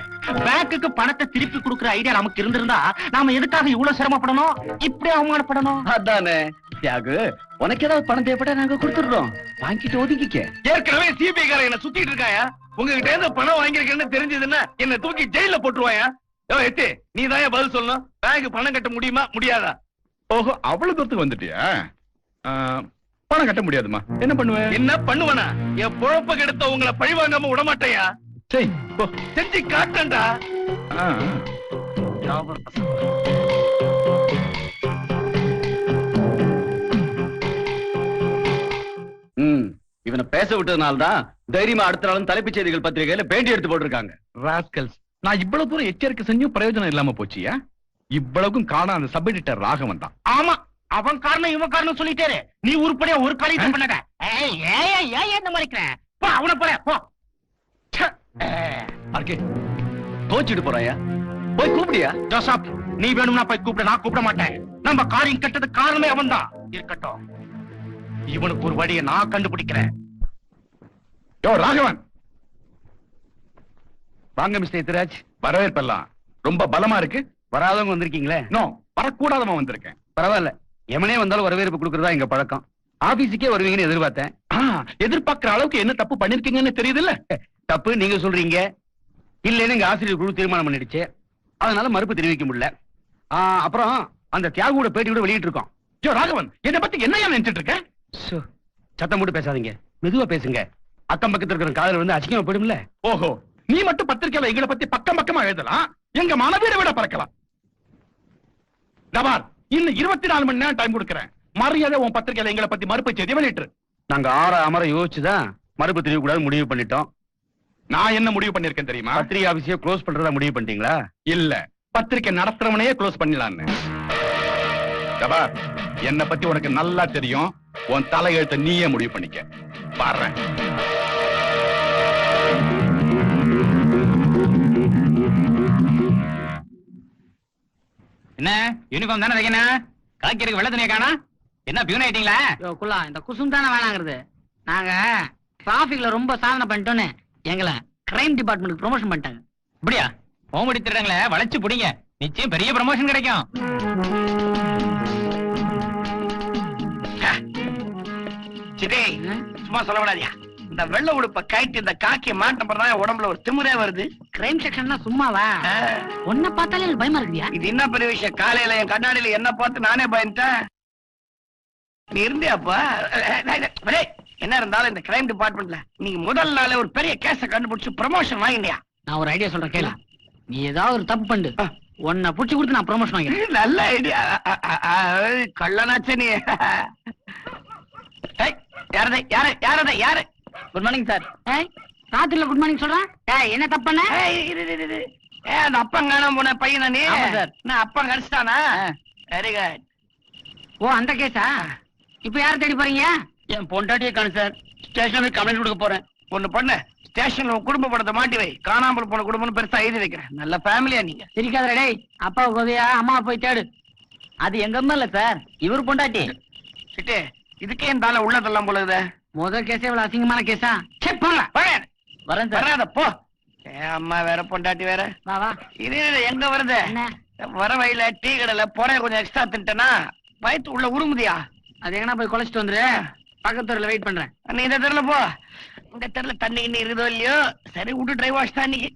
பேங்க்குக்கு பணத்தை திருப்பி கொடுக்கிற ஐடியா நமக்கு இருந்திருந்தா நாம எதுக்காக இவ்வளவு சிரமப்படணும், இப்படி அவமானப்படணும்? அதானே தியாகு, உனக்கு ஏதாவது பணம் தேவைப்பட்டா நாங்க கொடுத்துடுறோம், வாங்கிட்டு ஒதுக்கிக்க. ஏற்கனவே சிபிஐ காரன் என்ன சுத்திட்டு இருக்காயா. உங்ககிட்ட இருந்து பணம் வாங்கிருக்கேன்னு தெரிஞ்சதுன்னா என்ன தூக்கி ஜெயில போட்டுருவாயா. எத்தி, நீ தான் பதில் சொல்லணும். பேங்க் பணம் கட்ட முடியுமா முடியாதா? ஓஹோ, அவ்வளவு தூரத்துக்கு வந்துட்டியா? பணம் கட்ட முடியாதுமா, என்ன பண்ணுவேன்? என்ன பண்ணுவனா? என் பொழப்ப கெடுத்த உங்களை பழி வாங்காம விடமாட்டையா. சரி, செஞ்சு காட்டண்டா. இவனை பேச விட்டதுனால்தான் தைரியமா அடுத்த நாளும் தலைப்புச் செய்திகள் பத்திரிகையில பேட்டி எடுத்து போட்டிருக்காங்க. ராஸ்கல்ஸ், நான் இவ்வளவு தூரம் எச்சரிக்கை செஞ்சும் பிரயோஜனம் இல்லாம போச்சியா? இவ்வளவுக்கும் காரணம் அந்த சப் எடிட்டர் ராகவன் தான். ஆமா, அவன் காரணம் இவன் காரணம் சொல்லிட்டாரு. நீ உருப்படியா ஒரு காரியம் பண்ணாத. என்ன மறைக்கிறேன்? போ, அவனை போற போ. தோச்சிட்டு போறாயா? போய் கூப்பிடியா? ஜோசப், நீ வேணும்னா போய் கூப்பிட, நான் கூப்பிட மாட்டேன். நம்ம காரியம் கெட்டது காரணமே அவன் தான். இருக்கட்டும், இவனுக்கு ஒரு வழியை நான் கண்டுபிடிக்கிறேன். ராகவன், வாங்க மிஸ்டர் எத்திராஜ். வரவேற்பெல்லாம் ரொம்ப பலமா இருக்கு. வராதவங்க வந்திருக்கீங்களே? நோ, வரக்கூடாதவங்க வந்திருக்கேன். பரவாயில்ல, எமனே வந்தாலும் வரவேற்பு கொடுக்கறதா எங்க பழக்கம். ஆபீஸுக்கே வருவீங்கன்னு எதிர்பார்த்தேன். எதிர்பார்க்கிற அளவுக்கு என்ன தப்பு பண்ணிருக்கீங்கன்னு தெரியுதுல்ல? தப்பு நீங்க சொல்றீங்க, இல்லன்னு எங்க ஆசிரியர் குழு தீர்மானம் பண்ணிடுச்சு. அதனால மறுப்பு தெரிவிக்க முடியல. அப்புறம் அந்த தியாகோட பேட்டி கூட வெளியிட்டு இருக்கோம். ராகவன், என்ன பத்தி என்ன நினைச்சிட்டு இருக்க? சத்தம் போட்டு பேசாதீங்க, மெதுவா பேசுங்க. அக்கம் பக்கத்துல இருக்கிற காதல் வந்து அசிங்கமா போயிடும்ல. ஓஹோ, நீ மட்டும் பத்திரிக்கையில எங்களை பத்தி பக்கம் பக்கமா எழுதலாம், எங்க மனவீரை விட பறக்கலாம். இன்னும் 24 மணி நேரம் டைம் கொடுக்கிறேன். மரியாதை உன் பத்திரிக்கையில எங்களை பத்தி மறுப்பு செய்தி வெளியிட்டு. நாங்க அமர யோசிச்சுதான் மறுப்பு தெரியக்கூடாது முடிவு பண்ணிட்டோம். நான் என்ன முடிவு பண்ணிருக்கேன் தெரியுமா? பத்திரிகை ஆபீஸையே க்ளோஸ் பண்றதா முடிவு பண்ணிட்டீங்களா? இல்ல, பத்திரிக்கை நடத்துறவனையே க்ளோஸ் பண்ணிடலான்னு. ஜபார், என்ன பத்தி உனக்கு நல்லா தெரியும். உன் தலையெழுத்த நீயே முடிவு பண்ணிக்க. பாரு, என்ன யூனிஃபார்ம் தானே வைக்கணும்? கலெக்டருக்கு வெள்ள துணியை காணா? என்ன பியூன் ஆயிட்டீங்களா? குல்லா இந்த குசும் தானே வேணாங்கிறது. நாங்க டிராபிக்ல ரொம்ப சாதனை பண்ணிட்டோன்னு எங்களை கிரைம் டிபார்ட்மெண்ட்டுக்கு ப்ரொமோஷன் பண்ணிட்டாங்க. அப்படியா? ஹோம்வடி திருடங்களை வளைச்சு புடிங்க, நிச்சயம் பெரிய ப்ரமோஷன் கிடைக்கும். சிதே, சும்மா சொல்ல விடாதியா. இந்த வெள்ள உடுப்ப கைட்டு இந்த காக்கிய மாட்டப்பதான் உடம்புல ஒரு திமிரே வருது. கிரைம் செக்ஷன்னா சும்மாவா? ஒன்ன பார்த்தாலே எனக்கு பயமா இருக்குதியா. இது என்ன பெரிய விஷயம்? காலையில என் கண்ணாடியில என்ன பார்த்து நானே பயந்துட்டேன். நீ இருந்தியாப்பா? என்ன இருந்தாலும் இந்த கிரைம் டிபார்ட்மெண்ட்ல நீங்க முதல் நாளே ஒரு பெரிய கேஸ கண்டுபிடிச்சு ப்ரமோஷன் வாங்கினியா? நான் ஒரு ஐடியா சொல்றேன் கேளு. நீ ஏதாவது ஒரு தப்பு பண்ணு, உன்னை புடிச்சு கொடுத்து நான் ப்ரமோஷன் வாங்கிறேன். நல்ல ஐடியா. கள்ளனாச்சே நீ. யாரு? Good morning sir. ராத்திரில குட் மார்னிங் சொல்றேன். என்ன தப்பு பண்ண? அந்த அப்பன் காணாம போன பையனா நீ? சார். நான் அப்பன் கடிச்சிட்டானா? Very good. ஓ, அந்த கேஸா? இப்ப யார தேடி போறீங்க? என் பொண்டாட்டியை காணு சார். ஸ்டேஷன்ல கம்ப்ளைண்ட் கொடுக்க போறேன். ஒண்ணு பண்ணு, ஸ்டேஷன்ல குடும்ப படத்தை மாட்டி வை. காணாமல் போன குடும்பம்னு பெருசா எழுதி வைக்கிறேன். நல்ல ஃபேமிலியா நீங்க. சிரிக்காத டேய். அப்பாவை கோதையா, அம்மாவை போய் தேடு. அது எங்க அம்மா இல்ல சார், இவர் பொண்டாட்டி. சிட்டு, இதுக்கே இந்த ஆள உள்ளதெல்லாம் போலகுதே. முதல் கேஸே இவ்வளவு அசிங்கமான கேஸா? செக் பண்ணல. வரேன் சார். வராத போ. அம்மா வேற பொண்டாட்டி வேற. வா வா. இது எங்க வருது? என்ன? வர வழியில டீ கடையில பொறைய கொஞ்சம் எக்ஸ்ட்ரா தின்ட்டனா வயிற்று உள்ள உருமுதியா? அது எங்கனா போய் குழைச்சிட்டு வந்துரு. பக்கத்து தெருல வெயிட் பண்றேன். நீ இந்த தெருல போ. இந்த தெருல தண்ணி இன்னும் இருக்குதோ இல்லையோ, சரி விட்டு டிரைவ் வாஷ் தான் இன்னைக்கு.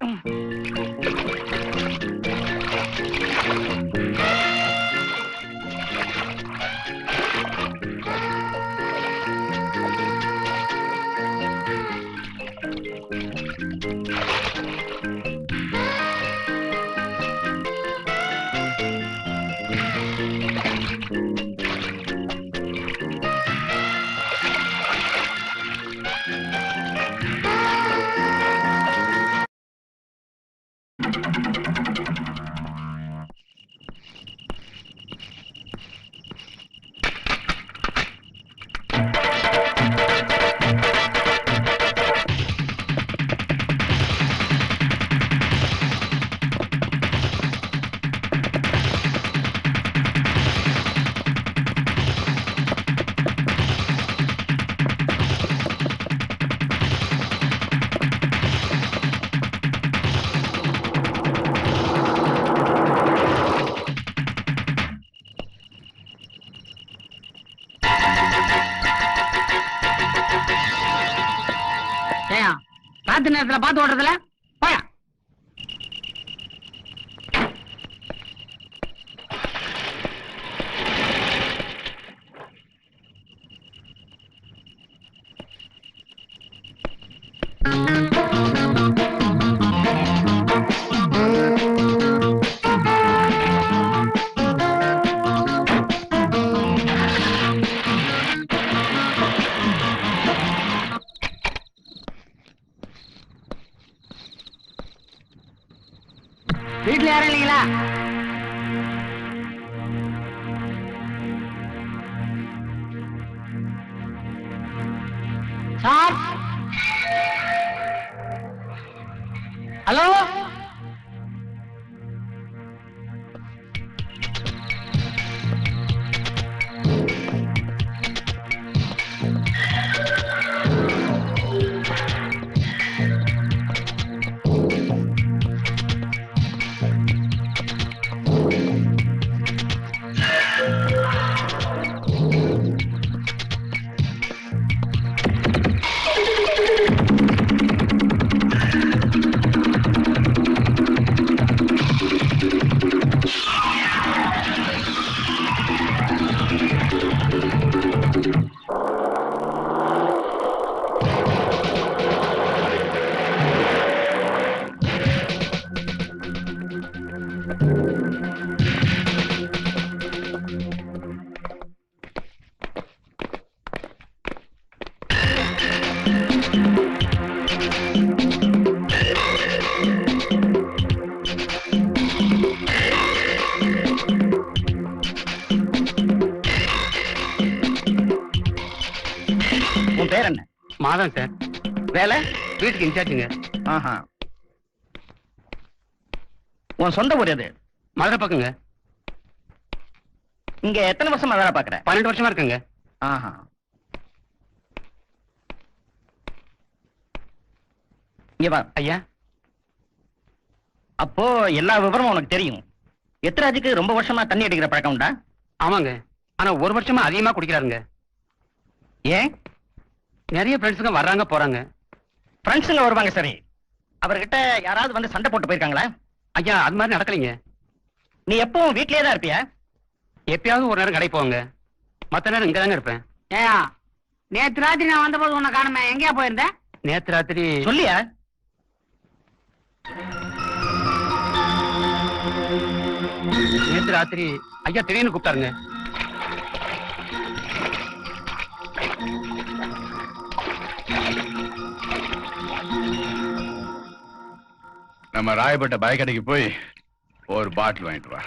ராத்திரி நேரத்துல பார்த்து ஓடுறதுல போயா. வீட்டுல யாரும் இல்லைங்களா? சார், ஹலோ, மாதம் சார். வேலை? வீட்டுக்கு இன்சார்ஜுங்க. ஆஹா. உன் சொந்த ஊர் எது? மதுரை பக்கங்க. இங்க எத்தனை வருஷமா வேலை பாக்குற? 12 வருஷமா இருக்குங்க. ஆஹா. இங்க வா ஐயா. அப்போ எல்லா விவரமும் உனக்கு தெரியும். எத்திராஜுக்கு ரொம்ப வருஷமா தண்ணி அடிக்கிற பழக்கம் உண்டா? ஆமாங்க. ஆனா ஒரு வருஷமா அதிகமா குடிக்கிறாருங்க. ஏன்? நிறைய ஃப்ரெண்ட்ஸுங்க வர்றாங்க போறாங்க. ஃப்ரெண்ட்ஸுங்க வருவாங்க, சரி. அவர்கிட்ட யாராவது வந்து சண்டை போட்டு போயிருக்காங்களா? ஐயா அது மாதிரி நடக்கலைங்க. நீ எப்பவும் வீட்லயே தான் இருப்பியா? எப்பயாவது ஒரு நேரம் கடை போவாங்க. மத்த நேரம் இங்கதாங்க இருப்பேன். ஏயா நேத்து ராத்திரி நான் வந்தபோது உன்னை காணுமே, எங்கேயா போயிருந்த? நேத்து ராத்திரி சொல்லியா? நேத்து ராத்திரி ஐயா திடீர்னு கூப்பிட்டாருங்க. நம்ம ராயப்பட்ட பாய்கடைக்கு போய் ஒரு பாட்டில் வாங்கிட்டு வா.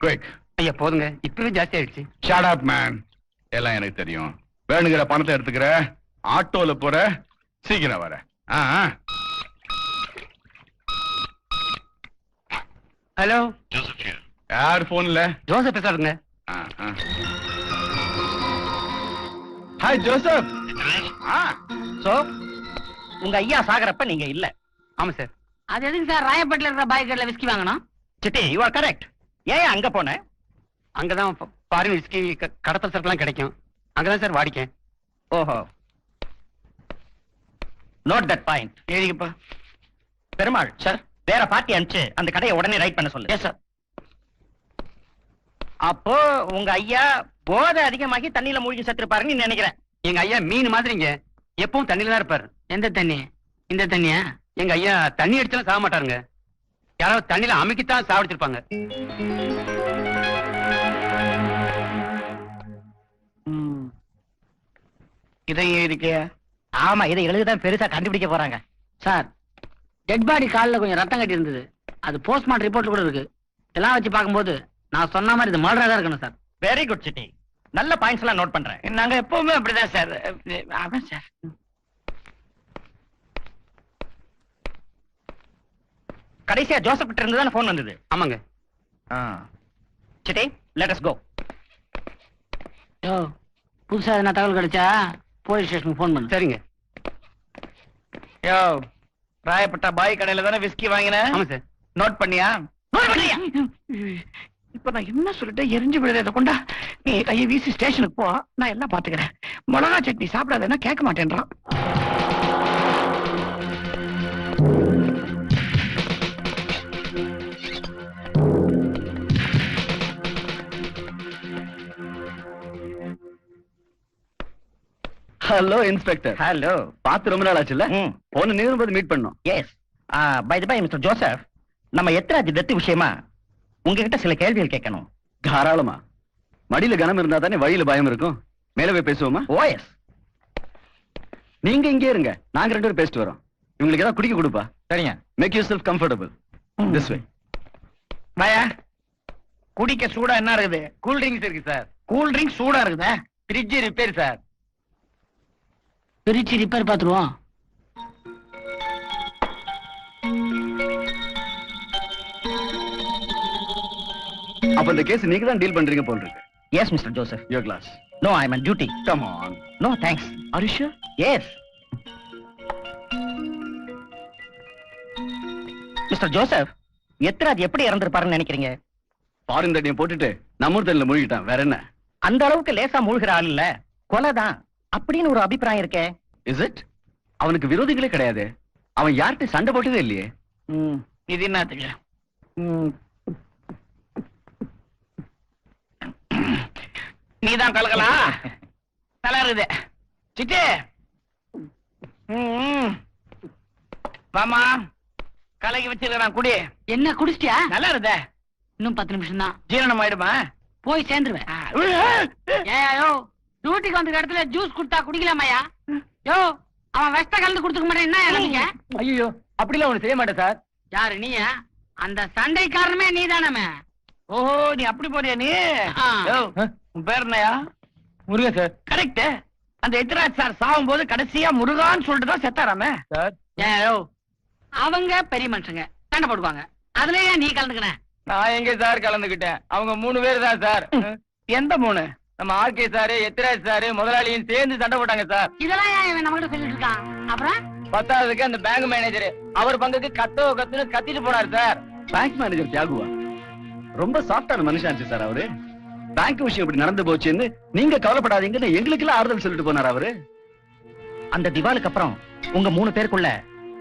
குயிக். ஐயா போதுங்க, இப்பவே ஜாஸ்தி ஆயிடுச்சு. Shut up man. எல்லாம் எனக்கு தெரியும். வேணுங்கிற பணத்தை எடுத்துக்கிற, ஆட்டோல போற, சீக்கிரம் வர. ஹலோ. யார் போன்ல? ஜோசப் பேசுறாருங்க. Hi Joseph. சோ உங்க ஐயா சாகரப்ப நீங்க இல்ல. ஆமா சார். அது எதுக்கு சார் ராயப்பேட்டில் இருக்கிற பாய் கடையில் விஸ்கி வாங்கணும்? City, you are correct. ஏன் அங்க போன? அங்கதான் ஃபாரின் விஸ்கி கடத்தல் சரக்குலாம் கிடைக்கும். அங்கதான் சார் வாடிக்கேன். ஓஹோ. Note that point. எழுதிப்பா. பெருமாள் சார், வேற பார்ட்டி அனுப்பிச்சு அந்த கடையை உடனே ரைட் பண்ண சொல்லு. Yes sir. அப்போ உங்க ஐயா போதை அதிகமாகி தண்ணியில மூழ்கி செத்துருப்பாருன்னு நீ நினைக்கிறேன். எங்க ஐயா மீன் மாதிரிங்க, எப்பவும் தண்ணியில தான் இருப்பாரு. எந்த தண்ணி? இந்த தண்ணியா? எங்க ஐயா தண்ணி அடிச்சாலும் சாக மாட்டாருங்க. யாராவது தண்ணியில அமுக்கித்தான் சாவடிச்சிருப்பாங்க. இதையும் இருக்கே. ஆமா, இதை எழுதிதான் பெருசா கண்டுபிடிக்க போறாங்க. சார், டெட் பாடி காலில் கொஞ்சம் ரத்தம் கட்டி இருந்தது. அது போஸ்ட்மார்ட்டம் ரிப்போர்ட் கூட இருக்கு. இதெல்லாம் வச்சு பார்க்கும்போது நான் சொன்ன மாதிரி இது மர்டரா தான் இருக்கணும் சார். Very good city. நல்ல பாயிண்ட்ஸ் எல்லாம் நோட் பண்றேன். நாங்க எப்பவுமே அப்படிதான் சார். ஆமாம் சார். கடைசியா ஜோசப் கிட்ட இருந்து தான் போன் வந்தது. ஆமாங்க. Chitti, let us go. யோ, புதுசா எதனா தகவல் கிடைச்சா போலீஸ் ஸ்டேஷனுக்கு போன் பண்ணு. சரிங்க. யோ, ராயப்பட்டா பாய் கடையில தானே விஸ்கி வாங்கின? ஆமா சார். நோட் பண்ணியா? நோட் பண்ணியா? இப்ப நான் என்ன சொல்லிட்டு எரிஞ்சு விடுறத கொண்டா நீ கையை வீசி ஸ்டேஷனுக்கு போ, நான் எல்லாம் பாத்துக்கிறேன். மிளகா சட்னி சாப்பிடாதேன்னா கேட்க மாட்டேன்றான். Hello inspector. ஹலோ. பார்த்து ரொம்ப நாள் ஆச்சுல்ல? போன நீங்க மீட் பண்ணோம். Yes. By the by mister Joseph, நம்ம எத்ராஜ் டெத் விஷயமா உங்ககிட்ட சில கேள்விகள் கேட்கணும். தாராளமா. மடியில கனம் இருந்தா தானே வழியில பயம் இருக்கும். மேல போய் பேசுவோமா? ஓ எஸ். நீங்க இங்கே இருங்க, நாங்க 2 பேரும் பேசிட்டு வரோம். இவங்களுக்கு ஏதாவது குடிக்க கொடுப்பா. சரிங்க. Make yourself comfortable. This way. பயா, குடிக்க சூடா என்ன இருக்குது? கூல் ட்ரிங்க்ஸ் இருக்கு சார். கூல் ட்ரிங்க் சூடா இருக்குதா? Fridge repair sir. பிரிச்சு ரிப்பேர் பார்த்துருவோம். அப்ப இந்த கேஸ் நீங்க தான் டீல் பண்றீங்க போல இருக்கு. Yes mister Joseph. Your glass. No, I am on duty. Come on. No thanks. Are you sure? Yes. Mister Joseph, Ethiraj எப்படி இறந்திருப்பாருன்னு நினைக்கிறீங்க? ஃபாரின் தண்ணியை போட்டுட்டு நம்ம ஊர் தண்ணியில மூழ்கிட்டான். வேற என்ன? அந்த அளவுக்கு லேசா மூழ்கிற ஆள் இல்ல, கொலைதான் அப்படின்னு ஒரு அபிப்பிராயம் இருக்கே. Is it? அவனுக்கு விரோதிகளே கிடையாது. அவன் யார்கிட்ட சண்டை போட்டதே இல்லையே. இது என்னத்துக்கு? நீதான் கலகலா நல்லா இருக்குது. சிட்டி, வாமா, கலகி வச்சிருக்கான் குடி. என்ன குடிச்சிட்டியா? நல்லா இருதே. இன்னும் 10 நிமிஷம் தான். ஜீரணம் ஆயிடுமா? போய் சேர்ந்துருவேன். ஏயோ, டியூட்டிக்கு வந்த இடத்துல ஜூஸ் கொடுத்தா குடிக்கலாமாயா? யோ, அவன் வெஸ்ட கலந்து கொடுத்துக்க மாட்டேன். என்ன இறந்தீங்க? ஐயோ, அப்படிலாம் அவனு செய்ய மாட்டேன் சார். யாரு நீயா? அந்த சண்டை காரணமே நீ தானே. ஓஹோ, நீ அப்படி போறியா நீ? ஆ. யோ, உன் பேர் என்னயா? முருகன் சார். கரெக்ட். அந்த எத்திராஜ் சார் சாகும் போது கடைசியா முருகான்னு சொல்லிட்டு தான் செத்தாராமே. அவங்க பெரிய மனுஷங்க சண்டை போடுவாங்க, அதுலயே நீ கலந்துக்கின? நான் எங்க சார் கலந்துக்கிட்டேன்? அவங்க 3 பேர் தான் சார். எந்த 3? நம்ம ஆர்கே சாரு, எத்திராஜ் சாரு, முதலாளியும் சேர்ந்து சண்டை போட்டாங்க சார். இதெல்லாம் ஏன் இவன் நம்மகிட்ட சொல்லிட்டு இருக்கான்? அப்புறம் 10வதுக்கு அந்த பேங்க் மேனேஜர் அவர் பங்குக்கு கத்துன்னு கத்திட்டு போனார் சார். பேங்க் மேனேஜர் தியாகுவா ரொம்ப சாஃப்டான மனுஷாச்சு சார் அவரு. பேங்க் விஷயம் இப்படி நடந்து போச்சுன்னு நீங்க கவலைப்படாதீங்கன்னு எங்களுக்கு எல்லாம் ஆறுதல் சொல்லிட்டு போனார் அவரு. அந்த திவாலுக்கு அப்புறம் உங்க 3 பேருக்குள்ள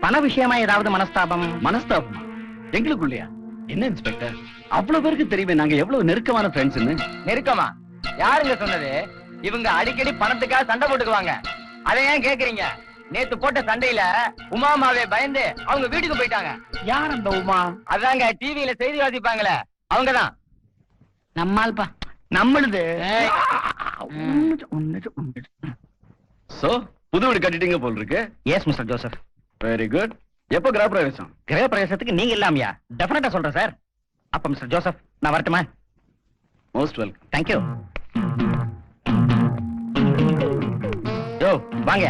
பண விஷயமா ஏதாவது மனஸ்தாபம்? மனஸ்தாபமா? எங்களுக்குள்ளயா? என்ன இன்ஸ்பெக்டர், அவ்வளவு பேருக்கு தெரியுமே நாங்க எவ்வளவு நெருக்கமான ஃப்ரெண்ட்ஸ்னு. நெருக்கமா? யாருங்க சொன்னது? இவங்க அடிக்கடி பணத்துக்காக சண்டை போட்டுக்குவாங்க. அதை ஏன் கேக்குறீங்க? நேத்து போட்ட சண்டையில உமாமாவே பயந்து அவங்க வீட்டுக்கு போயிட்டாங்க. யார் அந்த உமா? அதாங்க டிவியில செய்தி வாசிப்பாங்களே, அவங்கதான். நம்மால்பா. நம்மளுது. சோ புது வீடு கட்டிட்டீங்க போல் இருக்கு. Yes mister Joseph. Very good. எப்போ கிரகப்பிரவேசம்? கிரகப்பிரவேசத்துக்கு நீங்க இல்லாமையா? டெஃபினட்டா சொல்றேன் சார். அப்ப மிஸ்டர் ஜோசப் நான் வரட்டுமா? Most welcome. தேங்க்யூ. யோ வாங்க.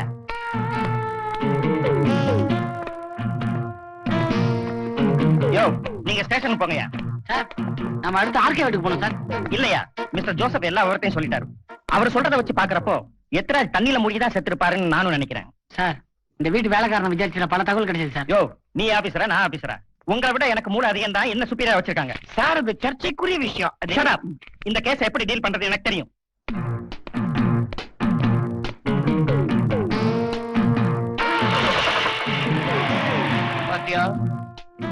யோ நீங்க ஸ்டேஷன் போங்கயா. சார் நம்ம அடுத்து ஆர்கே வீட்டுக்கு போகணும் சார். இல்லையா மிஸ்டர் ஜோசப் எல்லா விவரத்தையும் சொல்லிட்டாரு. அவர் சொல்றதை வச்சு பாக்குறப்போ எத்திராஜ் தண்ணியில மூழ்கிதான் செத்துருப்பாருன்னு நானும் நினைக்கிறேன். சார் இந்த வீட்டு வேலைக்காரனை விசாரிச்சுல பல தகவல் கிடைச்சது சார். யோ நீ ஆபீசரா நான் ஆபீசரா? உங்களை விட எனக்கு மூளை அதிகம் தான். என்ன சுப்பீரியா வச்சிருக்காங்க சார் அது சர்ச்சைக்குரிய விஷயம். Shut up. இந்த கேஸை எப்படி டீல் பண்றது எனக்கு தெரியும். பாத்தியா,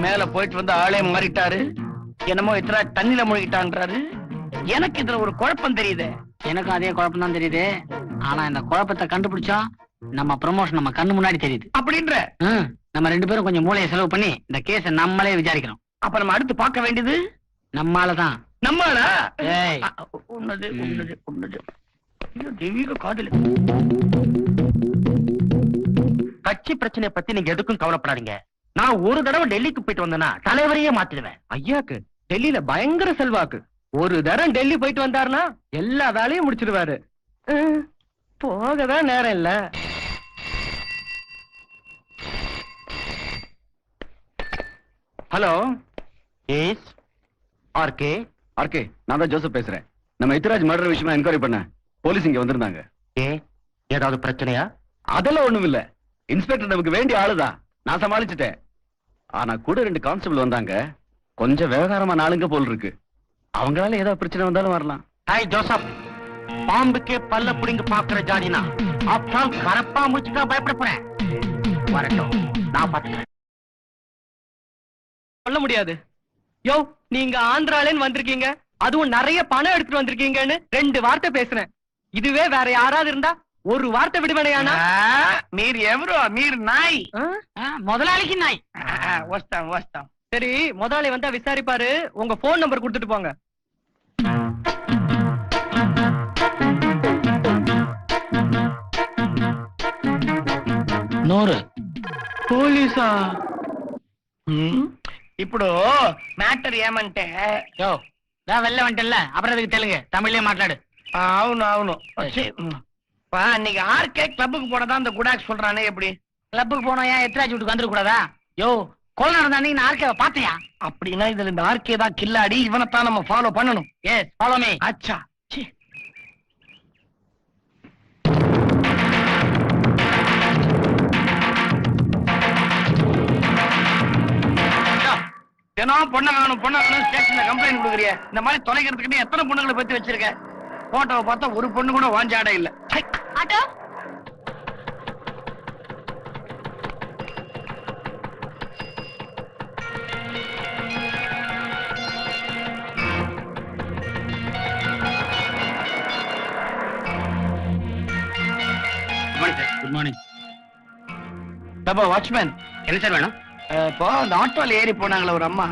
மேல போயிட்டு வந்து ஆளே மாறிட்டாரு. என்னமோ எத்திராஜ் தண்ணியில மூழ்கிட்டான்றாரு. எனக்கு இதுல ஒரு குழப்பம் தெரியுது. எனக்கும் அதே குழப்பம் தான் தெரியுது. ஆனா இந்த குழப்பத்தை கண்டுபிடிச்சா நம்ம ப்ரமோஷன் நம்ம கண்ணு முன்னாடி தெரியுது. அப்படின்ற நம்ம 2 பேரும் கொஞ்சம் மூளையை செலவு பண்ணி இந்த கேஸை நம்மளே விசாரிக்கிறோம். அப்ப நம்ம அடுத்து பார்க்க வேண்டியது நம்மாலதான். நம்மளா? ஏய். உன்னது உன்னது உன்னது. ஐயோ, தெய்வீக காதல். கட்சி பிரச்சனை பத்தி நீங்க எதுக்கும் கவலைப்படாதீங்க. நான் ஒரு தடவை டெல்லிக்கு போயிட்டு வந்தேன்னா தலைவரையே மாத்திடுவேன். ஐயாக்கு டெல்லியில பயங்கர செல்வாக்கு. ஒரு தரம் டெல்லி போயிட்டு வந்தாருன்னா எல்லா வேலையும் முடிச்சிடுவாரு. போகதான் நேரம் இல்ல. ஹலோ. S RK. ஆர்கே, நான் தான் ஜோசப் பேசுறேன். நம்ம எத்திராஜ் மர்டர் விஷயமா என்கொயரி பண்ண போலீஸ் இங்க வந்திருந்தாங்க. ஏதாவது பிரச்சனையா? அதெல்லாம் ஒண்ணும் இல்ல. இன்ஸ்பெக்டர் நமக்கு வேண்டிய ஆளுதான். நான் சமாளிச்சுட்டேன். ஆனா கூட 2 கான்ஸ்டபிள் வந்தாங்க. கொஞ்சம் விவகாரமான ஆளுங்க போல் இருக்கு. அவங்களால ஏதாவது பிரச்சனை வந்தாலும் வரலாம். Hi Joseph. பாம்புக்கே பல்ல புடிங்க பாக்குற ஜாதினா அப்புறம் கரப்பா முடிச்சுக்கா பயப்பட போறேன். வரட்டும், நான் பாத்துக்கிறேன். சொல்ல முடியாது. யோ நீங்க ஆந்திராலேன்னு வந்திருக்கீங்க, அதுவும் நிறைய பணம் எடுத்துட்டு வந்திருக்கீங்கன்னு 2 வார்த்தை பேசுறேன். இதுவே வேற யாராவது இருந்தா ஒரு வார்த்தை விடுவனையானா? மீர் எவரோ மீர் நாய். முதலாளிக்கு நாய். வஸ்தான் வஸ்தான். சரி, முதலாளி வந்தா விசாரிப்பாரு. உங்க போன் நம்பர் கொடுத்துட்டு போங்க. పోలీసా? ఇప్పుడు మ్యాటర్ ఏమంటే யோ நான் வெளில வந்துட்டேன்ல, அப்புறம் அதுக்கு தெலுங்கு தமிழ்லயே மாట్లాடு. అవును అవును அன்னைக்கு ஆர்கே கிளப்புக்கு போனதா அந்த குடாக் சொல்றானே எப்படி? கிளப்புக்கு போனோம், ஏன் எத்திராஜ் வீட்டுக்கு வந்துட கூடாதா? யோ கொலை நடந்த அன்னைக்கு நான் ஆர்கேவை பாத்தியா? அப்படின்னா இதுல இந்த ஆர்கே தான் கில்லாடி. இவனைத்தான் நம்ம ஃபாலோ பண்ணணும். Yes follow me. அச்சா தினம் பொண்ணை காணும் ஸ்டேஷன்ல கம்ப்ளைண்ட் கொடுக்குறிய. இந்த மாதிரி தொலைக்கிறதுக்கு எத்தனை பொண்ணுங்களை பத்தி வச்சிருக்க? போட்டோவை பார்த்தா ஒரு பொண்ணு கூட வாஞ்சாட இல்ல. Auto good morning. வாட்ச்மேன் என்ன சார் வேணும்? இப்போ அந்த ஆட்டோல ஏறி போனாங்களே ஒரு அம்மா.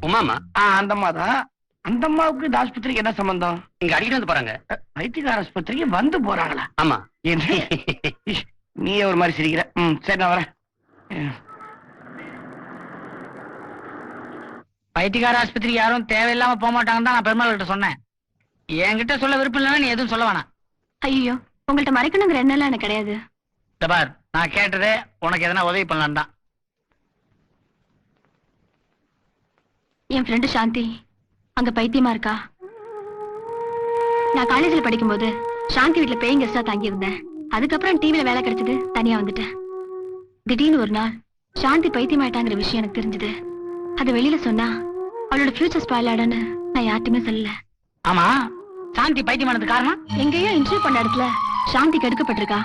உமாமா? அந்த அம்மா தான். அந்த அம்மாவுக்கு இந்த ஆஸ்பத்திரிக்கு என்ன சம்பந்தம்? இங்க அடிக்கடி வந்து போறாங்க. வைத்தியகார ஆஸ்பத்திரிக்கு வந்து போறாங்களா? ஆமா. நீயே ஒரு மாதிரி சிரிக்கிற. சரி நான் வரேன். வைத்தியகார ஆஸ்பத்திரிக்கு யாரும் தேவையில்லாம போக மாட்டாங்கன்னு தான் நான் பெருமாள் கிட்ட சொன்னேன். என்கிட்ட சொல்ல விருப்பம் இல்லைன்னா நீ எதுவும் சொல்ல வேணாம். ஐயோ உங்கள்ட்ட மறைக்கணுங்கிற எண்ணெல்லாம் எனக்கு கிடையாது. பார், நான் கேட்டதே உனக்கு எதனா உதவி பண்ணலாம் தான். என் ஃப்ரெண்டு சாந்தி அங்க பைத்தியமா இருக்கா. நான் காலேஜ்ல படிக்கும்போது சாந்தி வீட்டுல பேயிங் கெஸ்டா தங்கி இருந்தேன். அதுக்கப்புறம் டிவில வேலை கிடைச்சது, தனியா வந்துட்டேன். திடீர்னு ஒரு நாள் சாந்தி பைத்தியமாயிட்டாங்கிற விஷயம் எனக்கு தெரிஞ்சது. அது வெளியில சொன்னா அவளோட ஃபியூச்சர் ஸ்பாயில் ஆடுன்னு நான் யார்ட்டுமே சொல்லல. ஆமா, சாந்தி பைத்தியமானது காரணம்? எங்கேயோ இன்டர்வியூ பண்ண இடத்துல சாந்தி கெடுக்கப்பட்டிருக்கா.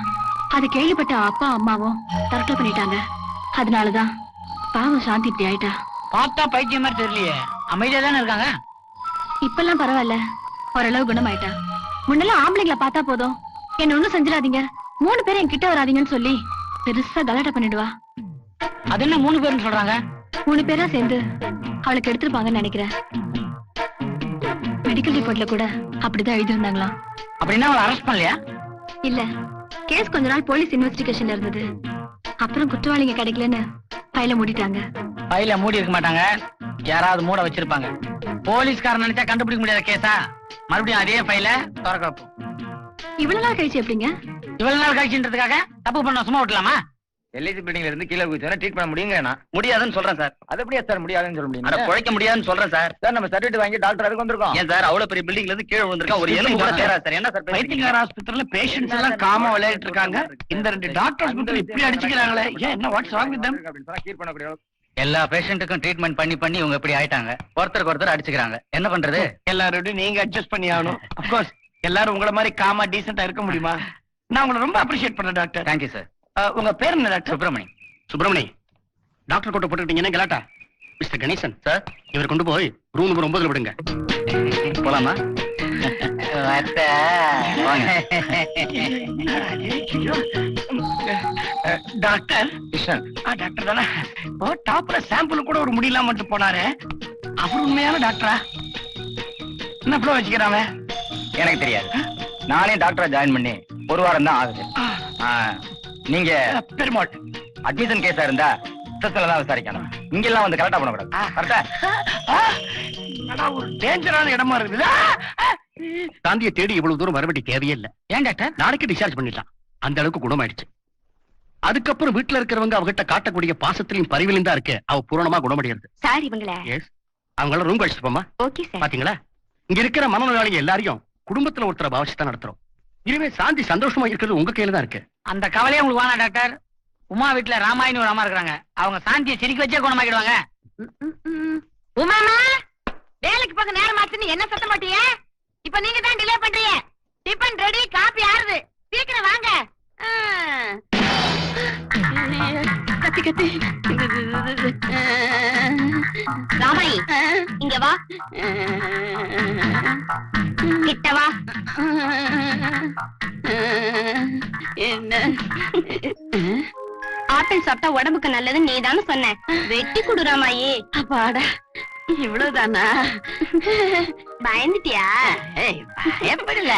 அது கேள்விப்பட்ட அப்பா அம்மாவும் தற்கொலை பண்ணிட்டாங்க. அதனாலதான் பாவம் சாந்தி இப்படி ஆயிட்டா. பார்த்தா பைத்தியம் மாதிரி தெரியலையே, அமைதியா தானே இருக்காங்க. இப்பெல்லாம் பரவாயில்ல, ஓரளவு குணமாயிட்டா. முன்னெல்லாம் ஆம்பளைங்களை பார்த்தா போதும், என்ன ஒண்ணும் செஞ்சிடாதீங்க, 3 பேரும் என் கிட்ட வராதீங்கன்னு சொல்லி பெருசா கலாட்டா பண்ணிடுவா. அது என்ன 3 பேர்னு சொல்றாங்க? 3 பேரா சேர்ந்து அவளுக்கு எடுத்திருப்பாங்கன்னு நினைக்கிறேன். மெடிக்கல் ரிப்போர்ட்ல கூட அப்படிதான் எழுதியிருந்தாங்களாம். அப்படின்னா அவளை அரெஸ்ட் பண்ணலையா? இல்ல, கேஸ் கொஞ்ச நாள் போலீஸ் இன்வெஸ்டிகேஷன்ல இருந்தது. அப்புறம் குற்றவாளிங்க கிடைக்கலன்னு ஃபைல மூடிட்டாங்க. ஃபைல மூடி இருக்க மாட்டாங்க, யாராவது மூட வச்சிருப்பாங்க. போலீஸ்காரன் நினைச்சா கண்டுபிடிக்க முடியாத கேஸா மறுபடியும் அதே ஃபைல திறக்க வைப்போம். இவ்வளவு நாள் கழிச்சு எப்படிங்க? இவ்வளவு நாள் கழிச்சுன்றதுக்காக தப்பு பண்ண சும்மா விட்டலாமா? எல்ஐசி பில்டிங்ல இருந்து கீழே குதிச்சா ட்ரீட் பண்ண முடியுங்க? முடியாதுன்னு சொல்றேன் சார். அது எப்படியா சார் முடியாதுன்னு சொல்ல முடியும்? குழைக்க முடியாதுன்னு சொல்றேன் சார். சார் நம்ம சர்டிபிகேட் வாங்கி டாக்டர் அதுக்கு வந்திருக்கோம். ஏன் சார் அவ்வளவு பெரிய பில்டிங்ல இருந்து கீழே வந்திருக்கோம், ஒரு எலும்பு கூட தேரா சார். என்ன சார் பைத்தியக்கார ஆஸ்பத்திரியில பேஷண்ட்ஸ் எல்லாம் காமா விளையாடிட்டு இருக்காங்க, இந்த 2 டாக்டர்ஸ் மட்டும் இப்படி அடிச்சுக்கிறாங்களே, ஏன் என்ன வாட்ஸ் ராங் வித் தம்? கீழ் பண்ணக்கூடிய எல்லா பேஷண்ட்டுக்கும் ட்ரீட்மெண்ட் பண்ணி பண்ணி இவங்க இப்படி ஆயிட்டாங்க. ஒருத்தருக்கு ஒருத்தர் அடிச்சுக்கிறாங்க, என்ன பண்றது? எல்லாரோடையும் நீங்க அட்ஜஸ்ட் பண்ணி ஆகணும். அப்கோர்ஸ் எல்லாரும் உங்களை மாதிரி காமா டீசெண்டா இருக்க முடியுமா? நான் உங்களை ரொம்ப அப்ரிஷியேட் பண்றேன் டாக்டர். Thank you sir. உங்க பேர் என்ன டாக்டர்? சுப்பிரமணி. சுப்பிரமணி, டாக்டர் கோட்டை போட்டுக்கிட்டீங்கன்னா கலாட்டா. மிஸ்டர் கணேசன் சார், இவர் கொண்டு போய் ரூம் நம்பர் 9 விடுங்க. போலாமா? டாக்டர் டாக்டர் தானே? இப்போ டாப்ல சாம்பிள் கூட ஒரு முடியலாம் மட்டும் போனாரு, அவர் உண்மையான டாக்டரா? என்ன இப்ப வச்சுக்கிறாங்க? எனக்கு தெரியாது. நானே டாக்டரா ஜாயின் பண்ணி 1 வாரம் தான் ஆகுது. நீங்க பெருமாள் அட்மிஷன் கேஸா இருந்தா சிஸ்டம்ல தான் விசாரிக்கணும். இங்க எல்லாம் வந்து கரெக்டா பண்ணக்கூடாது. கரெக்டா? ஒரு டேஞ்சரான இடமா இருக்குது. சாந்தியை தேடி இவ்வளவு தூரம் வர வேண்டிய தேவையே இல்ல. ஏன் டாக்டர்? நாளைக்கு டிஸ்சார்ஜ் பண்ணிடலாம். அந்த அளவுக்கு குணமாயிடுச்சு. அதுக்கப்புறம் வீட்டுல இருக்கிறவங்க அவகிட்ட காட்டக்கூடிய பாசத்திலையும் பரிவிலையும் தான் இருக்கு அவ பூரணமா குணமடைகிறது. சார் இவங்கள எஸ், அவங்கள ரூம் கழிச்சுட்டு போமா. Okay sir. பாத்தீங்களா, இங்க இருக்கிற மனநோயாளிங்க எல்லாரையும் குடும்பத்துல ஒருத்தர பாவச்சுதான் நடத்துறோம். இனிமே சாந்தி சந்தோஷமா இருக்கிறது உங்க கையில தான் இருக்கு. அந்த கவலையே உங்களுக்கு வேணா டாக்டர். உமா வீட்டுல ராமாயினி ஒரு அம்மா இருக்கிறாங்க, அவங்க சாந்தியை சிரிக்க வச்சே குணமாக்கிடுவாங்க. உமாமா, வேலைக்கு போக நேரம் ஆச்சுன்னு என்ன சத்த மாட்டீங்க? இப்ப நீங்க தான் டிலே பண்றீங்க. டிபன் ரெடி, காபி ஆறுது, சீக்கிரம் வாங்க. கத்தி கத்தி. ராமாயி இங்க வா, கிட்ட வா. என்ன ஆப்பிள் சாப்பிட்டா உடம்புக்கு நல்லதுன்னு நீ தானே சொன்ன, வெட்டி கொடு ராமாயி. அப்பாடா, இவ்வளவுதானா? பயந்துட்டியா? பயப்படல.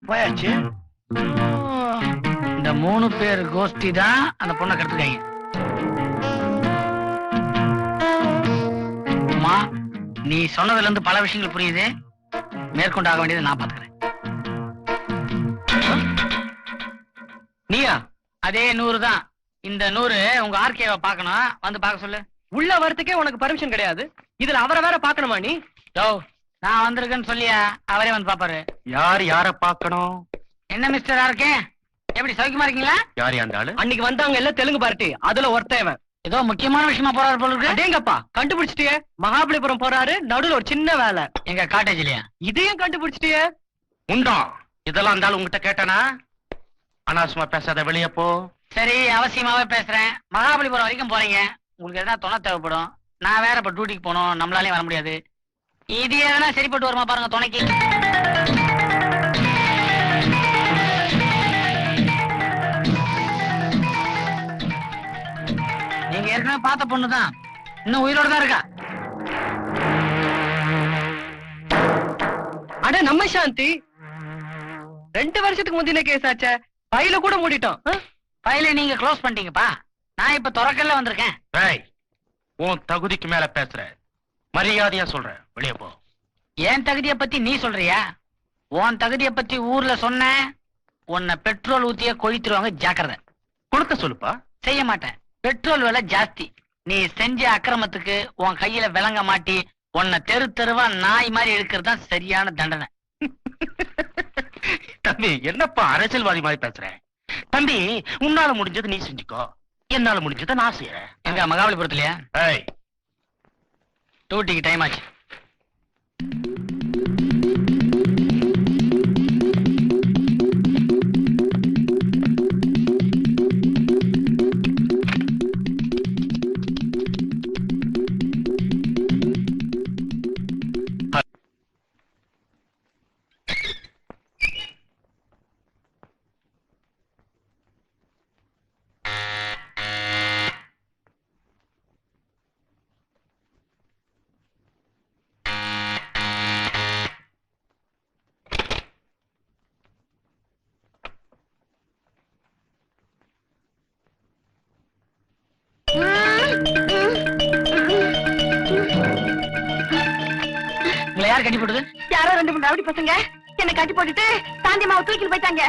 போயாச்சு. இந்த 3 பேர் கோஷ்டி தான் அந்த பொண்ணை கெடுத்துக்காங்க. அம்மா, நீ சொன்னதுல இருந்து பல விஷயங்கள் புரியுது. மேற்கொண்டு ஆக வேண்டியது நான் பாத்துக்கிறேன். நீயா? அதே 100 தான். இந்த 100 உங்க ஆர்கேவை பார்க்கணும், வந்து பார்க்க சொல்லு. உள்ள வரதுக்கே உனக்கு பர்மிஷன் கிடையாது, இதுல அவரை வேற பாக்கணுமா நீ? நான் வந்திருக்கேன்னு சொல்லியா அவரே வந்து பாப்பாரு. யார் யார பாக்கணும்? என்ன மிஸ்டர் ஆர்கே, எப்படி சௌக்கியமா இருக்கீங்களா? யார் யாண்டாளு? அன்னைக்கு வந்தவங்க எல்லாம் தெலுங்கு பார்ட்டி, அதுல ஒருத்தவன் ஏதோ முக்கியமான விஷயமா போறாரு போல இருக்கு. அடேங்கப்பா, கண்டுபிடிச்சிட்டியே. மகாபலிபுரம் போறாரு, நடுவுல ஒரு சின்ன வேலை. எங்க காட்டேஜ்லயா? இதையும் கண்டுபிடிச்சிட்டியே. உண்டா? இதெல்லாம் இருந்தாலும் உங்ககிட்ட கேட்டானா? அனாவசியமா பேசாத, வெளியே போ. சரி, அவசியமாவே பேசுறேன். மகாபலிபுரம் வரைக்கும் போறீங்க, உங்களுக்கு எதனா துணை தேவைப்படும். நான் வேற இப்ப டியூட்டிக்கு போகணும், நம்மளாலையும் வர முடியாது. இது எதனா சரிப்பட்டு வருமா பாருங்க துணைக்கு. நீங்க ஏற்கனவே பார்த்த பொண்ணுதான். இன்னும் உயிரோட தான் இருக்கா. அட நம்ம சாந்தி 2 வருஷத்துக்கு முந்தின கேஸ் ஆச்சே, ஃபைல கூட மூடிட்டோம். ஃபைலை நீங்க க்ளோஸ் பண்ணிட்டீங்கப்பா. நான் இப்ப துறக்கல்ல வந்திருக்கேன். உன் தகுதிக்கு மேல பேசுற, மரியாதையா சொல்ற, வெளியே போ. என் தகுதியை பத்தி நீ சொல்றியா? உன் தகுதியை பத்தி ஊர்ல சொன்ன உன்னை பெட்ரோல் ஊத்திய கொளுத்திடுவாங்க, ஜாக்கிரதை. கொடுக்க சொல்லுப்பா. செய்ய மாட்டேன், பெட்ரோல் விலை ஜாஸ்தி. நீ செஞ்ச அக்கிரமத்துக்கு உன் கையில விலங்க மாட்டி உன்னை தெரு தெருவா நாய் மாதிரி இழுக்கிறது தான் சரியான தண்டனை. தம்பி, என்னப்பா அரசியல்வாதி மாதிரி பேசுற? தம்பி, உன்னால முடிஞ்சது நீ செஞ்சுக்கோ, என்னால முடிஞ்சதை நான் செய்யறேன். எங்க மகாபலிபுரத்துலயா? டியூட்டிக்கு டைம் ஆச்சு. யார் கட்டி போடுது? யாரோ 2 ரவுடி பசங்க என்ன கட்டி போட்டுட்டு சாந்தி மாவை தூக்கிட்டு போயிட்டாங்க.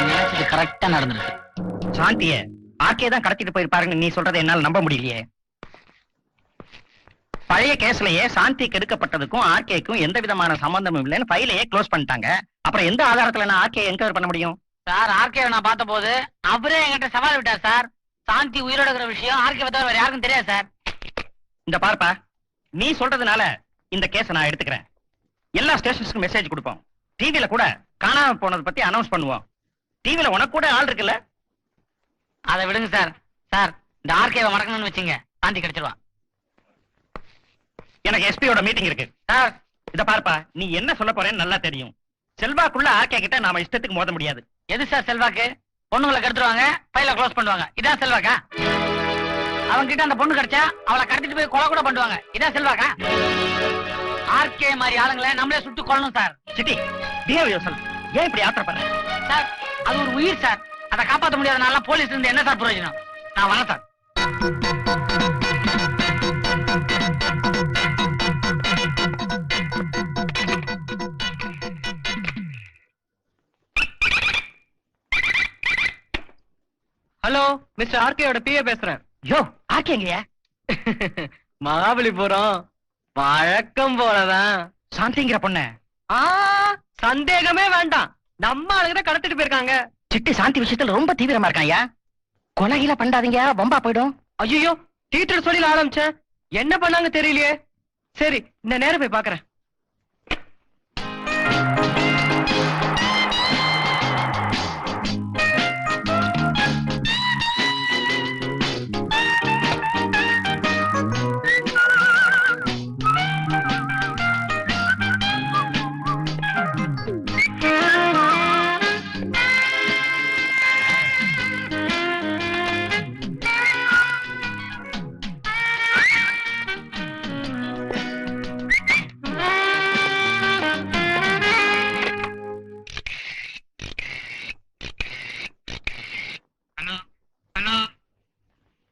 நினைச்சது கரெக்டா நடந்துருக்கு. சாந்திய ஆர்கே தான் கடத்திட்டு போயிருப்பாருன்னு நீ சொல்றதை என்னால நம்ப முடியலையே. பழைய கேஸ்லயே சாந்தி கெடுக்கப்பட்டதுக்கும் ஆர்கேக்கும் எந்த விதமான சம்பந்தமும் இல்லைன்னு ஃபைலையே க்ளோஸ் பண்ணிட்டாங்க. அப்புறம் எந்த ஆதாரத்துல நான் ஆர்கே என்கொயர் பண்ண முடியும்? சார், ஆர்கே நான் பார்த்த போது அவரே என்கிட்ட சவால் விட்டார் சார். சாந்தி உயிரோட இருக்கிற விஷயம் ஆர்கே தவிர வேற யாருக்கும் தெரியாது சார். இந்த பார்ப்பா, நீ சொல்றதுனால இந்த கேஸ நான் எடுத்துக்கிறேன். எல்லா ஸ்டேஷன்ஸ்க்கும் மெசேஜ் கொடுப்போம். டிவில கூட காணாம போனதை பத்தி அனௌன்ஸ் பண்ணுவோம். டிவில உனக்கு கூட ஆள் இருக்குல்ல? அதை விடுங்க சார். சார், இந்த ஆர்கேவை மடக்கணும்னு வச்சுங்க, சாந்தி கிடைச்சிருவா. எனக்கு எஸ்பியோட மீட்டிங் இருக்கு. சார், இத பார்ப்பா, நீ என்ன சொல்ல போறேன்னு நல்லா தெரியும். செல்வாக்குள்ள ஆர்கே கிட்ட நாம இஷ்டத்துக்கு மோத முடியாது. எது சார் செல்வாக்கு? பொண்ணுங்களை கெடுத்துருவாங்க, ஃபைல க்ளோஸ் பண்ணுவாங்க, இதான் செல்வாக்கா? அவங்க கிட்ட அந்த பொண்ணு கிடைச்சா அவளை கடத்திட்டு போய் கொலை கூட பண்ணுவாங்க, இதான் செல்வாக்கா? ஆர்கே மாதிரி ஆளுங்களை நம்மளே சுட்டு கொல்லணும் சார். City, behave yourself. ஏன் இப்படி ஆத்திரப்படுற? சார், அது ஒரு உயிர் சார். அதை காப்பாற்ற முடியாதனால போலீஸ் இருந்து என்ன சார் பிரயோஜனம்? நான் வரேன் சார். ஹலோ, மிஸ்டர் ஆர்கேயோட பிஏ பேசுறேன். யோ, ஆர்கே எங்கயா? மகாபலிபுரம் வழக்கம் போலதான். சாந்திங்கிற பொண்ண சந்தேகமே வேண்டாம், நம்ம ஆளுங்க தான் கடத்திட்டு போயிருக்காங்க. சிட்டி சாந்தி விஷயத்துல ரொம்ப தீவிரமா இருக்காயா. கொலையில பண்ணாதீங்க, வம்பா போயிடும். ஐயோ, டீச்சர் சொல்லி ஆரம்பிச்சேன், என்ன பண்ணாங்க தெரியலையே. சரி, இந்த நேரம் போய் பாக்குறேன்.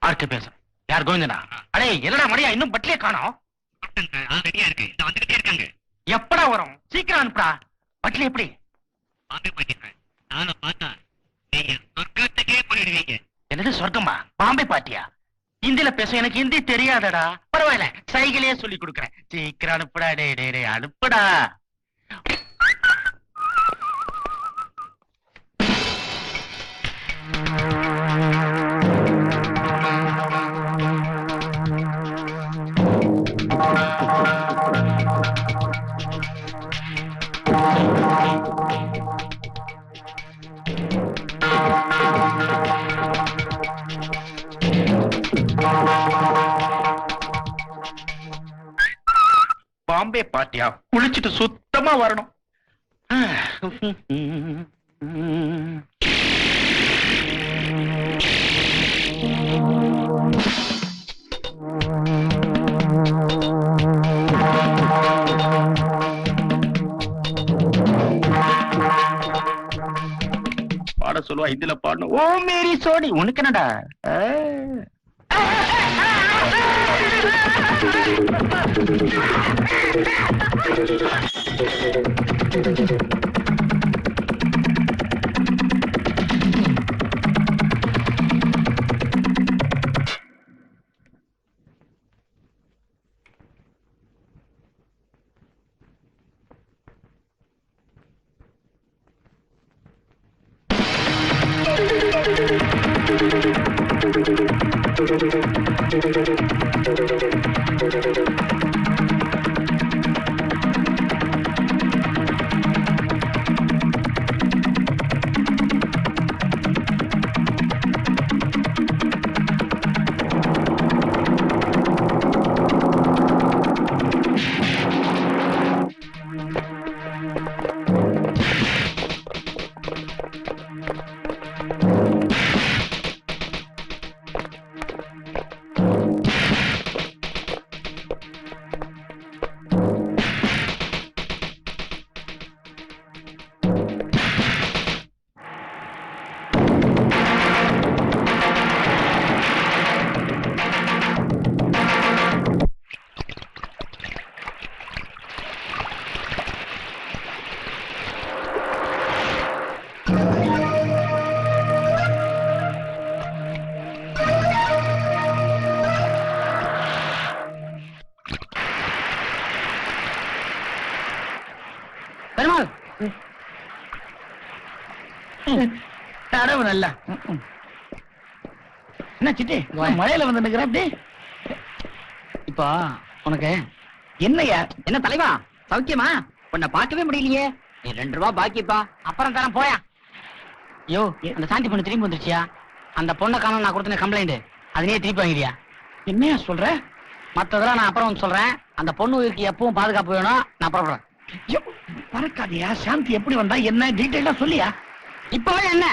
ஆர்கே பேசுறேன். யார் கோவிந்தனா? அடே, என்னடா மணியா இன்னும் பட்டிலே காணோம்? ரெடியா இருக்கு, இந்த வந்துகிட்டே இருக்காங்க. எப்படா வரும்? சீக்கிரம் அனுப்புடா. பட்டிலே எப்படி? நானும் பார்த்தா நீங்க சொர்க்கத்துக்கே போயிடுவீங்க. என்னது சொர்க்கமா? பாம்பே பாட்டியா? ஹிந்தில பேச எனக்கு ஹிந்தி தெரியாதடா. பரவாயில்ல, சைக்கிளே சொல்லி கொடுக்குறேன். சீக்கிரம் அனுப்புடா. டே டே டே அனுப்புடா. பாம்பே பாட்டியா? குளிச்சுட்டு சுத்தமா வரணும். பாட சொல்லுவா, இதுல பாடணும். ஓ மேரி சோடி, உனக்கு என்னடா? தடவு நல்லா. என்ன சிட்டி மழையில வந்து நிக்கிற அப்படி? இப்போ உனக்கு என்னையா? என்ன தலைவா சௌக்கியமா? உன்னை பார்க்கவே முடியலையே. நீ 2 ரூபா பாக்கிப்பா, அப்புறம் தரேன் போயா. ஐயோ, அந்த சாந்தி பொண்ணு திரும்பி வந்துருச்சியா? அந்த பொண்ணை காணோம், நான் கொடுத்தேன் கம்ப்ளைண்ட், அதனையே திருப்பி வாங்கிறியா? என்னையா சொல்ற? மத்ததெல்லாம் நான் அப்புறம் வந்து சொல்றேன். அந்த பொண்ணு உயிருக்கு எப்பவும் பாதுகாப்பு வேணும். நான் புறப்படுறேன். பறக்காதியா. சாந்தி எப்படி வந்தா என்ன டீட்டெயிலா சொல்லியா? இப்பவே என்ன?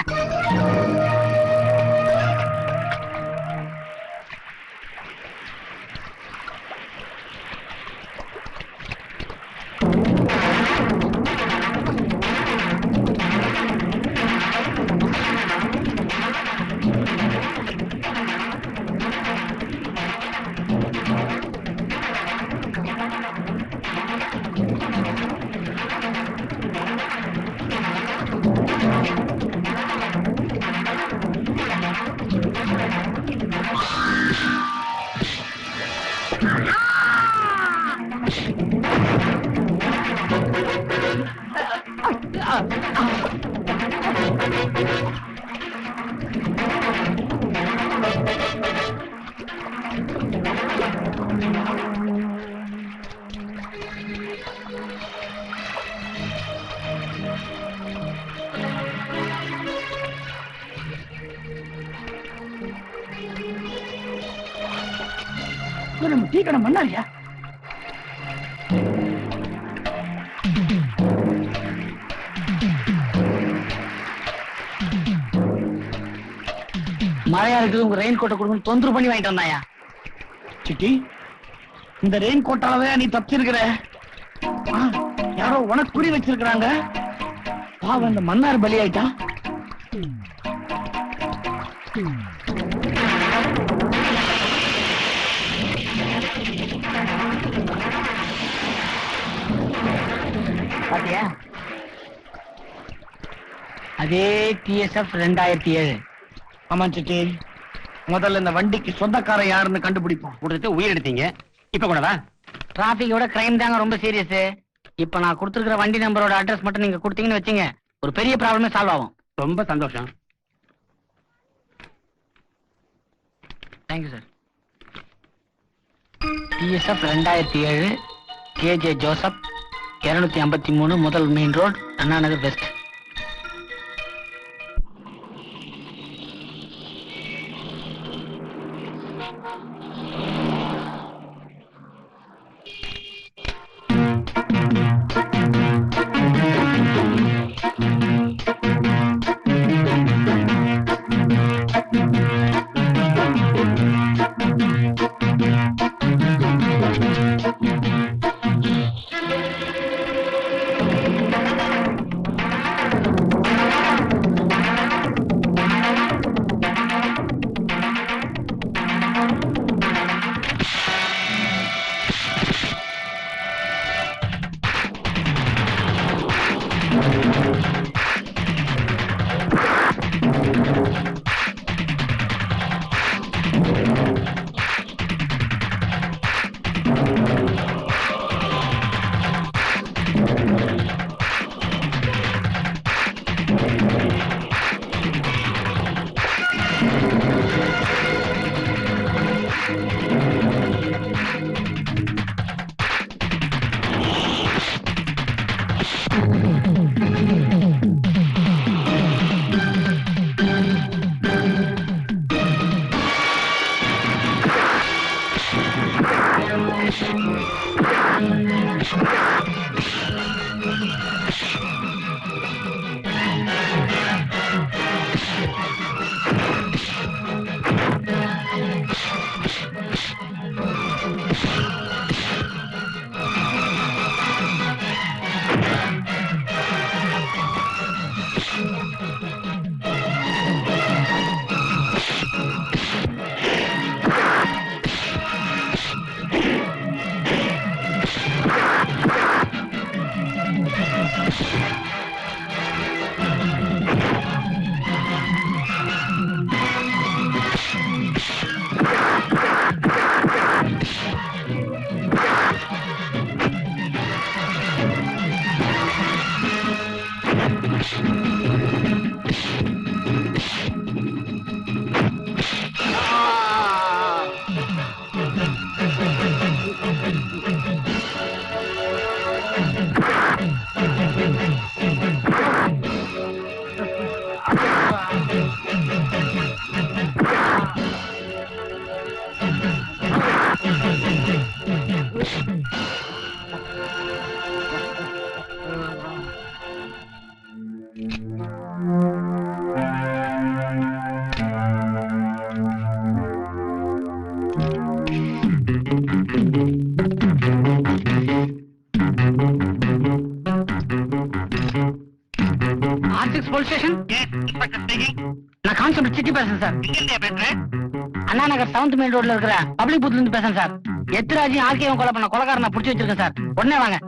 நம்ம டீ கடை மண்ணாரியா? மழையா இருக்குது, உங்க ரெயின் கோட்டை கொடுக்கணும் தொந்தரவு பண்ணி வாங்கிட்டு வந்தாயா? சிட்டி, இந்த ரெயின் கோட்டாலதான் நீ தப்பிச்சிருக்கிற. யாரோ உனக்கு குறி வச்சிருக்கிறாங்க. பாவம், இந்த மன்னார் பலி ஆயிட்டான். பாத்தியா? அதே TSF 2007. ஆமா சிட்டி, முதல்ல இந்த வண்டிக்கு சொந்தக்காரன் யாருன்னு கண்டுபிடிப்போம். கொடுத்துட்டு உயிர் எடுத்தீங்க, இப்ப கூடவா? டிராபிக்கோட கிரைம் தாங்க ரொம்ப சீரியஸ். இப்ப நான் கொடுத்துருக்கிற வண்டி நம்பரோட அட்ரஸ் மட்டும் நீங்க கொடுத்தீங்கன்னு வச்சீங்க, ஒரு பெரிய ப்ராப்ளமே சால்வ் ஆகும். ரொம்ப சந்தோஷம். Thank you sir. TSF 2007, KJ Joseph, 253 முதல் main road, Anna Nagar west. நான் கான்ஸ்டபிள் சிட்டி பேசுறேன் sir. Anna Nagar 7th main ரோட்ல இருக்கிற பப்ளிக் பூத்ல இருந்து பேசுறேன் சார். எத்திராஜி ஆர்கேவும் கொலை பண்ண கொலைகாரனை புடிச்சு வச்சிருக்கேன் சார். உடனே வாங்க.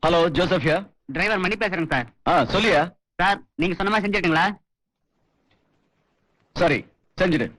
ஹலோ ஜோசப்யா. டிரைவர் மணி பேசுறேங்க சார். சொல்லியா சார் நீங்க சொன்ன மாதிரி செஞ்சிட்டீங்களா? சரி செஞ்சுடு.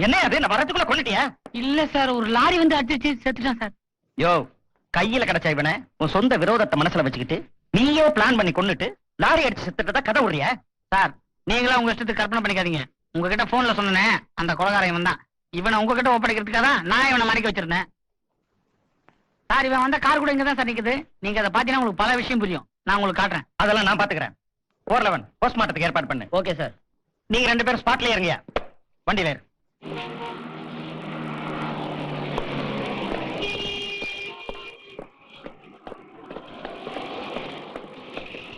என்ன அது நான் வரதுக்குள்ள கொண்டுட்டியா? இல்ல சார், ஒரு லாரி வந்து அடிச்சு செத்துட்டான் சார். யோ கையில கிடைச்ச இவனை உன் சொந்த விரோதத்தை மனசுல வச்சுக்கிட்டு நீயே பிளான் பண்ணி கொண்டுட்டு லாரி அடிச்சு செத்துட்டதா கதை விடுறியா? சார் நீங்களா உங்க இஷ்டத்துக்கு கற்பனை பண்ணிக்காதீங்க. உங்ககிட்ட போன்ல சொன்னேன் அந்த கொலைகாரன் இவன் தான். இவனை உங்ககிட்ட ஒப்படைக்கிறதுக்காக தான் நான் இவனை மறைக்க வச்சிருந்தேன் சார். இவன் வந்த கார் கூட இங்கதான் சார் நிக்குது. நீங்க அதை பாத்தீங்கன்னா உங்களுக்கு பல விஷயம் புரியும். நான் உங்களுக்கு காட்டுறேன். அதெல்லாம் நான் பாத்துக்கிறேன். 411 போஸ்ட்மார்ட்டத்துக்கு ஏற்பாடு பண்ணு. Okay sir. நீங்க 2 பேரும் ஸ்பாட்ல இறங்கியா வண்டியில ஏறு.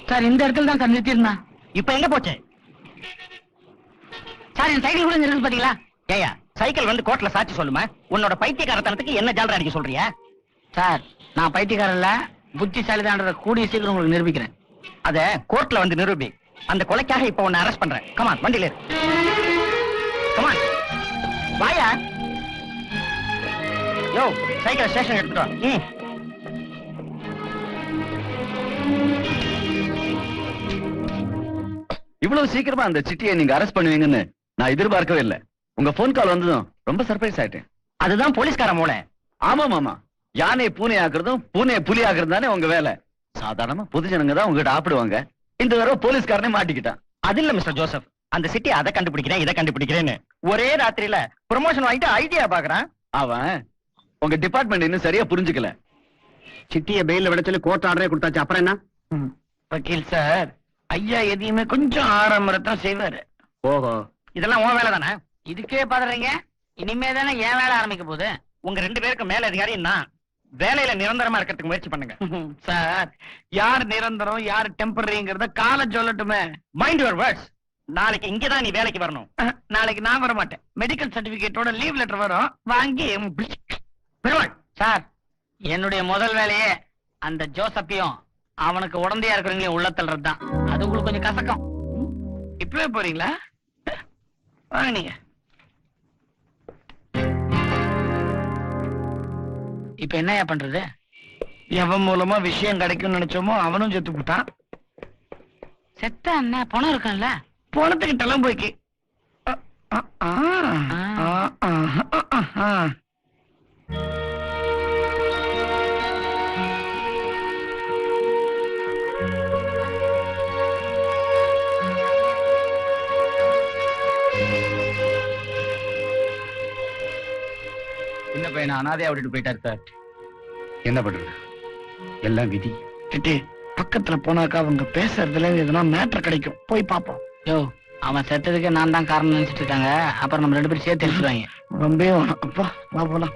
சார் இந்த இடத்துல தான் சார் நிறுத்திருந்தான். இப்ப எங்க போச்சு சார்? என் சைக்கிள் கூட இருக்கு பாத்தீங்களா? ஏயா சைக்கிள் வந்து கோர்ட்ல சாட்சி சொல்லுமா? உன்னோட பைத்தியக்காரத்தனத்துக்கு என்ன ஜாலரா அடிக்க சொல்றியா? சார் நான் பைத்தியக்காரன் இல்ல, புத்திசாலிதான்றத கூடிய சீக்கிரம் உங்களுக்கு நிரூபிக்கிறேன். அத கோர்ட்ல வந்து நிரூபி. அந்த கொலைக்காக இப்ப உன்னை அரெஸ்ட் பண்றேன். கமான் வண்டியில ஏறு. கமான் வாயா. யோ சைக்கிள் ஸ்டேஷன் எடுத்துட்டு வா. இவ்வளவு சீக்கிரமா அந்த சிட்டியை நீங்க அரெஸ்ட் பண்ணுவீங்கன்னு நான் எதிர்பார்க்கவே இல்லை. உங்க போன் கால் வந்ததும் ரொம்ப சர்ப்ரைஸ் ஆயிட்டேன். அதுதான் போலீஸ்கார மூளை. ஆமா மாமா, யானை பூனை ஆக்குறதும் பூனை புலி ஆக்குறது தானே உங்க வேலை. சாதாரணமா பொது ஜனங்க தான் உங்ககிட்ட ஆப்பிடுவாங்க. இந்த தடவை போலீஸ்காரனே மாட்டிக்கிட்டான். அது இல்ல மிஸ்டர் ஜோசப், அந்த சிட்டி அதை கண்டுபிடிக்கிறேன் இதை கண்டுபிடிக்கிறேன்னு ஒரே ராத்திரியில ப்ரமோஷன் வாங்கிட்டு ஐடியா பாக்குறான். அவன் உங்க டிபார்ட்மெண்ட் இன்னும் சரியா புரிஞ்சுக்கல. சிட்டிய பெயில விட சொல்லி கோர்ட் ஆர்டரே கொடுத்தாச்சு. அப்புறம் என்ன? வக்கீல் சார், ஐயா எதையுமே கொஞ்சம் ஆரம்பரத்தான் செய்வாரு. ஓஹோ, இதெல்லாம் உன் வேலை தானே? இதுக்கே பதறீங்க? இனிமே தானே ஏன் வேலை ஆரம்பிக்க போகுது. உங்க 2 பேருக்கு மேல அதிகாரி நான். வேலையில நிரந்தரமா இருக்கிறதுக்கு முயற்சி பண்ணுங்க. சார், யார் நிரந்தரம் யார் டெம்பரரிங்கிறத கால சொல்லட்டுமே. Mind your words. நாளைக்கு இங்கதான் நீ வேலைக்கு வரணும். நாளைக்கு நான் வர மாட்டேன். மெடிக்கல் சர்டிபிகேட்டோட லீவ் லெட்டர் வரும், வாங்கி பெருமாள். சார், என்னுடைய முதல் வேலையே அந்த ஜோசப்பையும் அவனுக்கு உடந்தையா இருக்கிறவங்களையும் உள்ள தள்ளுறதுதான். அது உங்களுக்கு கொஞ்சம் கசக்கம். இப்பவே போறீங்களா? வாங்க நீங்க. இப்ப என்னையா பண்றது? எவன் மூலமா விஷயம் கிடைக்கும்னு நினைச்சோமோ அவனும் செத்து போட்டான். செத்த என்ன பணம் இருக்கும்ல? பணத்துக்கு டலம் போய்க்கு. சின்ன பையனை அனாதையா விட்டுட்டு போயிட்டாரு சார். என்ன பண்றது, எல்லாம் விதி. கிட்டே பக்கத்துல போனாக்கா அவங்க பேசுறதுல எதுனா மேட்டர் கிடைக்கும், போய் பாப்போம். யோ, அவன் செத்ததுக்கு நான் தான் காரணம் நினைச்சிட்டு இருக்காங்க. அப்புறம் நம்ம 2 பேரும் சேர்த்து எடுத்துருவாங்க. ரொம்ப அப்பா வா போலாம்.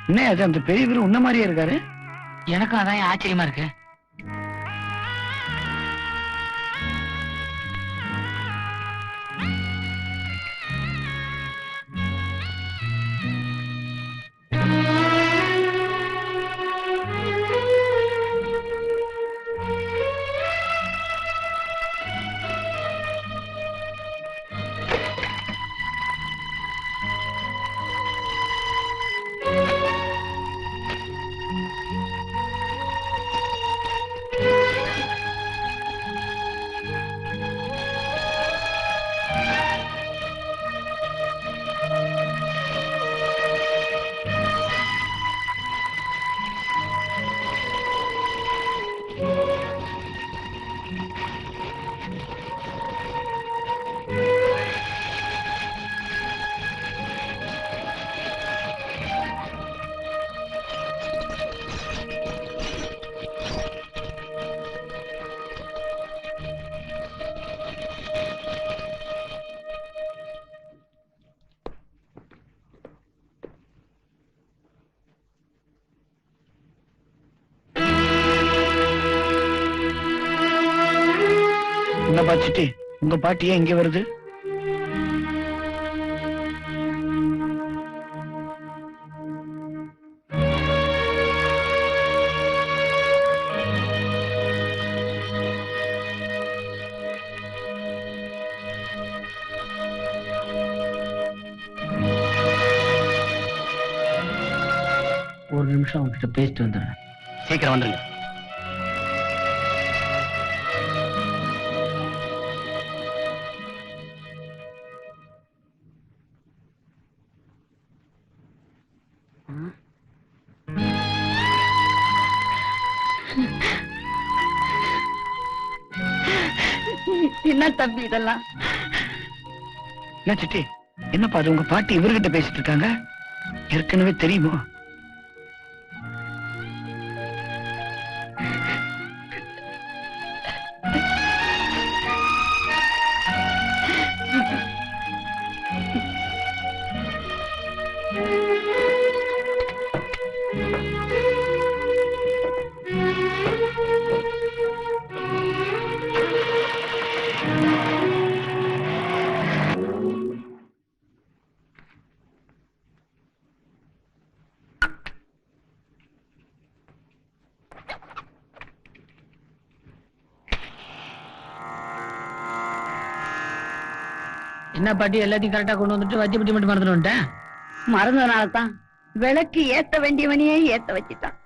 என்ன அது, அந்த பெரியவர் உன்ன மாதிரியே இருக்காரு? எனக்கும் அதான் ஆச்சரியமா இருக்கு. என்ன பாச்சிட்டு உங்க பாட்டியே இங்க வருது? ஒரு நிமிஷம் அவங்ககிட்ட பேசிட்டு வந்துடுறேன். சீக்கிரம் வந்துருங்க. என்ன தம்பி இதெல்லாம்? என்ன சிட்டி, என்னப்பா அது, உங்க பாட்டி இவர்கிட்ட பேசிட்டு இருக்காங்க? ஏற்கனவே தெரியுமோ? என்ன பாட்டி எல்லாத்தையும் கரெக்டா கொண்டு வந்துட்டு வச்சு பட்டி மட்டும் மறந்துட்டு வந்துட்டேன். மறந்ததுனால தான் விளக்கு ஏத்த வேண்டியவனையே ஏத்த வச்சிட்டான்.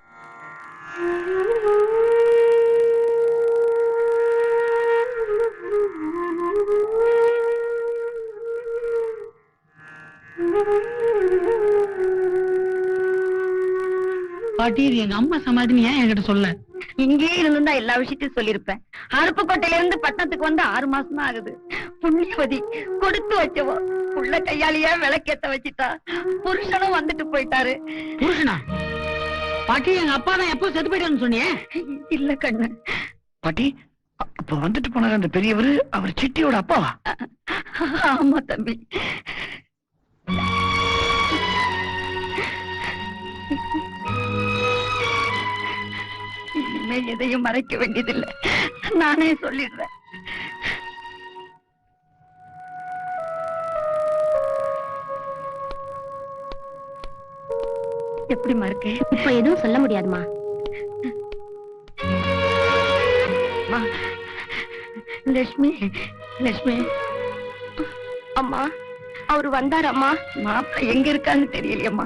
பாட்டி இது எங்க அம்மா சமாதின்னு ஏன் என்கிட்ட சொல்ல? இங்கே இருந்திருந்தா எல்லா விஷயத்தையும் சொல்லிருப்பேன். அருப்புக்கோட்டையில இருந்து பட்டணத்துக்கு வந்து 6 மாசம் தான் ஆகுது. புண்ணியவதி கொடுத்து வச்சவோ உள்ள கையாலேயே விளக்கேத்த வச்சிட்டா. புருஷனும் வந்துட்டு போயிட்டாரு. புருஷனா? பாட்டி எங்க அப்பா தான் எப்போ செத்து போயிட்டான்னு சொன்னியே. இல்ல கண்ணு. பாட்டி அப்ப வந்துட்டு போனாரு அந்த பெரியவரு, அவர் சிட்டியோட அப்பாவா? ஆமா தம்பி. இனிமே எதையும் மறைக்க வேண்டியதில்லை, நானே சொல்லிடுறேன். எப்படிமா இருக்கு? இப்ப எதுவும் சொல்ல முடியாதுமா. லட்சுமி, லட்சுமி அம்மா அவரு வந்தாரம்மா. மாப்பிள்ளை எங்க இருக்கான்னு தெரியலையம்மா.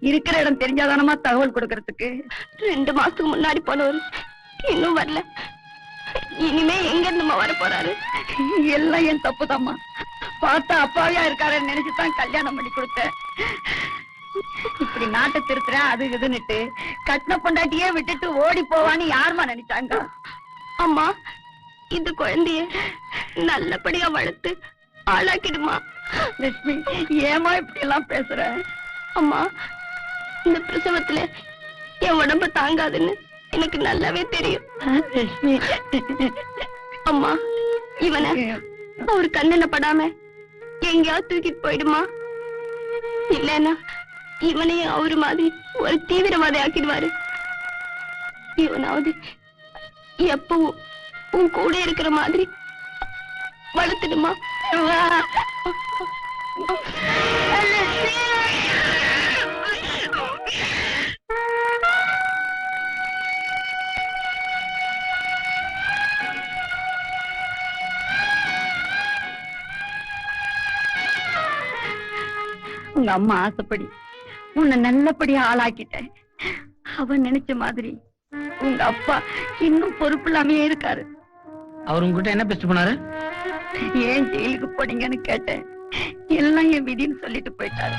இருக்கிற இடம் தெரிஞ்சாதானமா தகவல் கொடுக்கறதுக்கு. 2 மாசத்துக்கு முன்னாடி போனவரு இன்னும் வரல. இனிமே எங்க இருந்துமா வர போறாரு? எல்லாம் என் தப்புதாம்மா. பார்த்தா அப்பாவியா இருக்காருன்னு நினைச்சுதான் கல்யாணம் பண்ணி கொடுத்தேன். இப்படி நாட்டை திருத்துறேன் அது இதுன்னுட்டு கட்டின பொண்டாட்டியே விட்டுட்டு ஓடி போவான்னு யாருமா நினைச்சாங்க? அம்மா இந்த குழந்தைய நல்லபடியா வளர்த்து ஆளாக்கிடுமா. லட்சுமி ஏமா இப்படி எல்லாம் பேசுற? அம்மா இந்த பிரசவத்துல என் உடம்பு தாங்காதுன்னு எனக்கு நல்லாவே தெரியும். லட்சுமி அம்மா இவனை அவரு கண்ணுல படாம எங்கேயாவது தூக்கிட்டு போயிடுமா. இல்லன்னா இவனையும் அவரு மாதிரி ஒரு தீவிரவாதி ஆக்கிடுவாரு. இவனாவது எப்பவும் உன் கூட இருக்கிற மாதிரி வளர்த்துடுமா. உங்க அம்மா ஆசைப்படி உன்னை நல்லபடியா ஆளாக்கிட்டேன். அவன் நினைச்ச மாதிரி உங்க அப்பா இன்னும் பொறுப்பு இல்லாமையே இருக்காரு. அவர் உங்ககிட்ட என்ன பேசிட்டு போனாரு? ஏன் ஜெயிலுக்கு போனீங்கன்னு கேட்டேன். எல்லாம் என் விதின்னு சொல்லிட்டு போயிட்டாரு.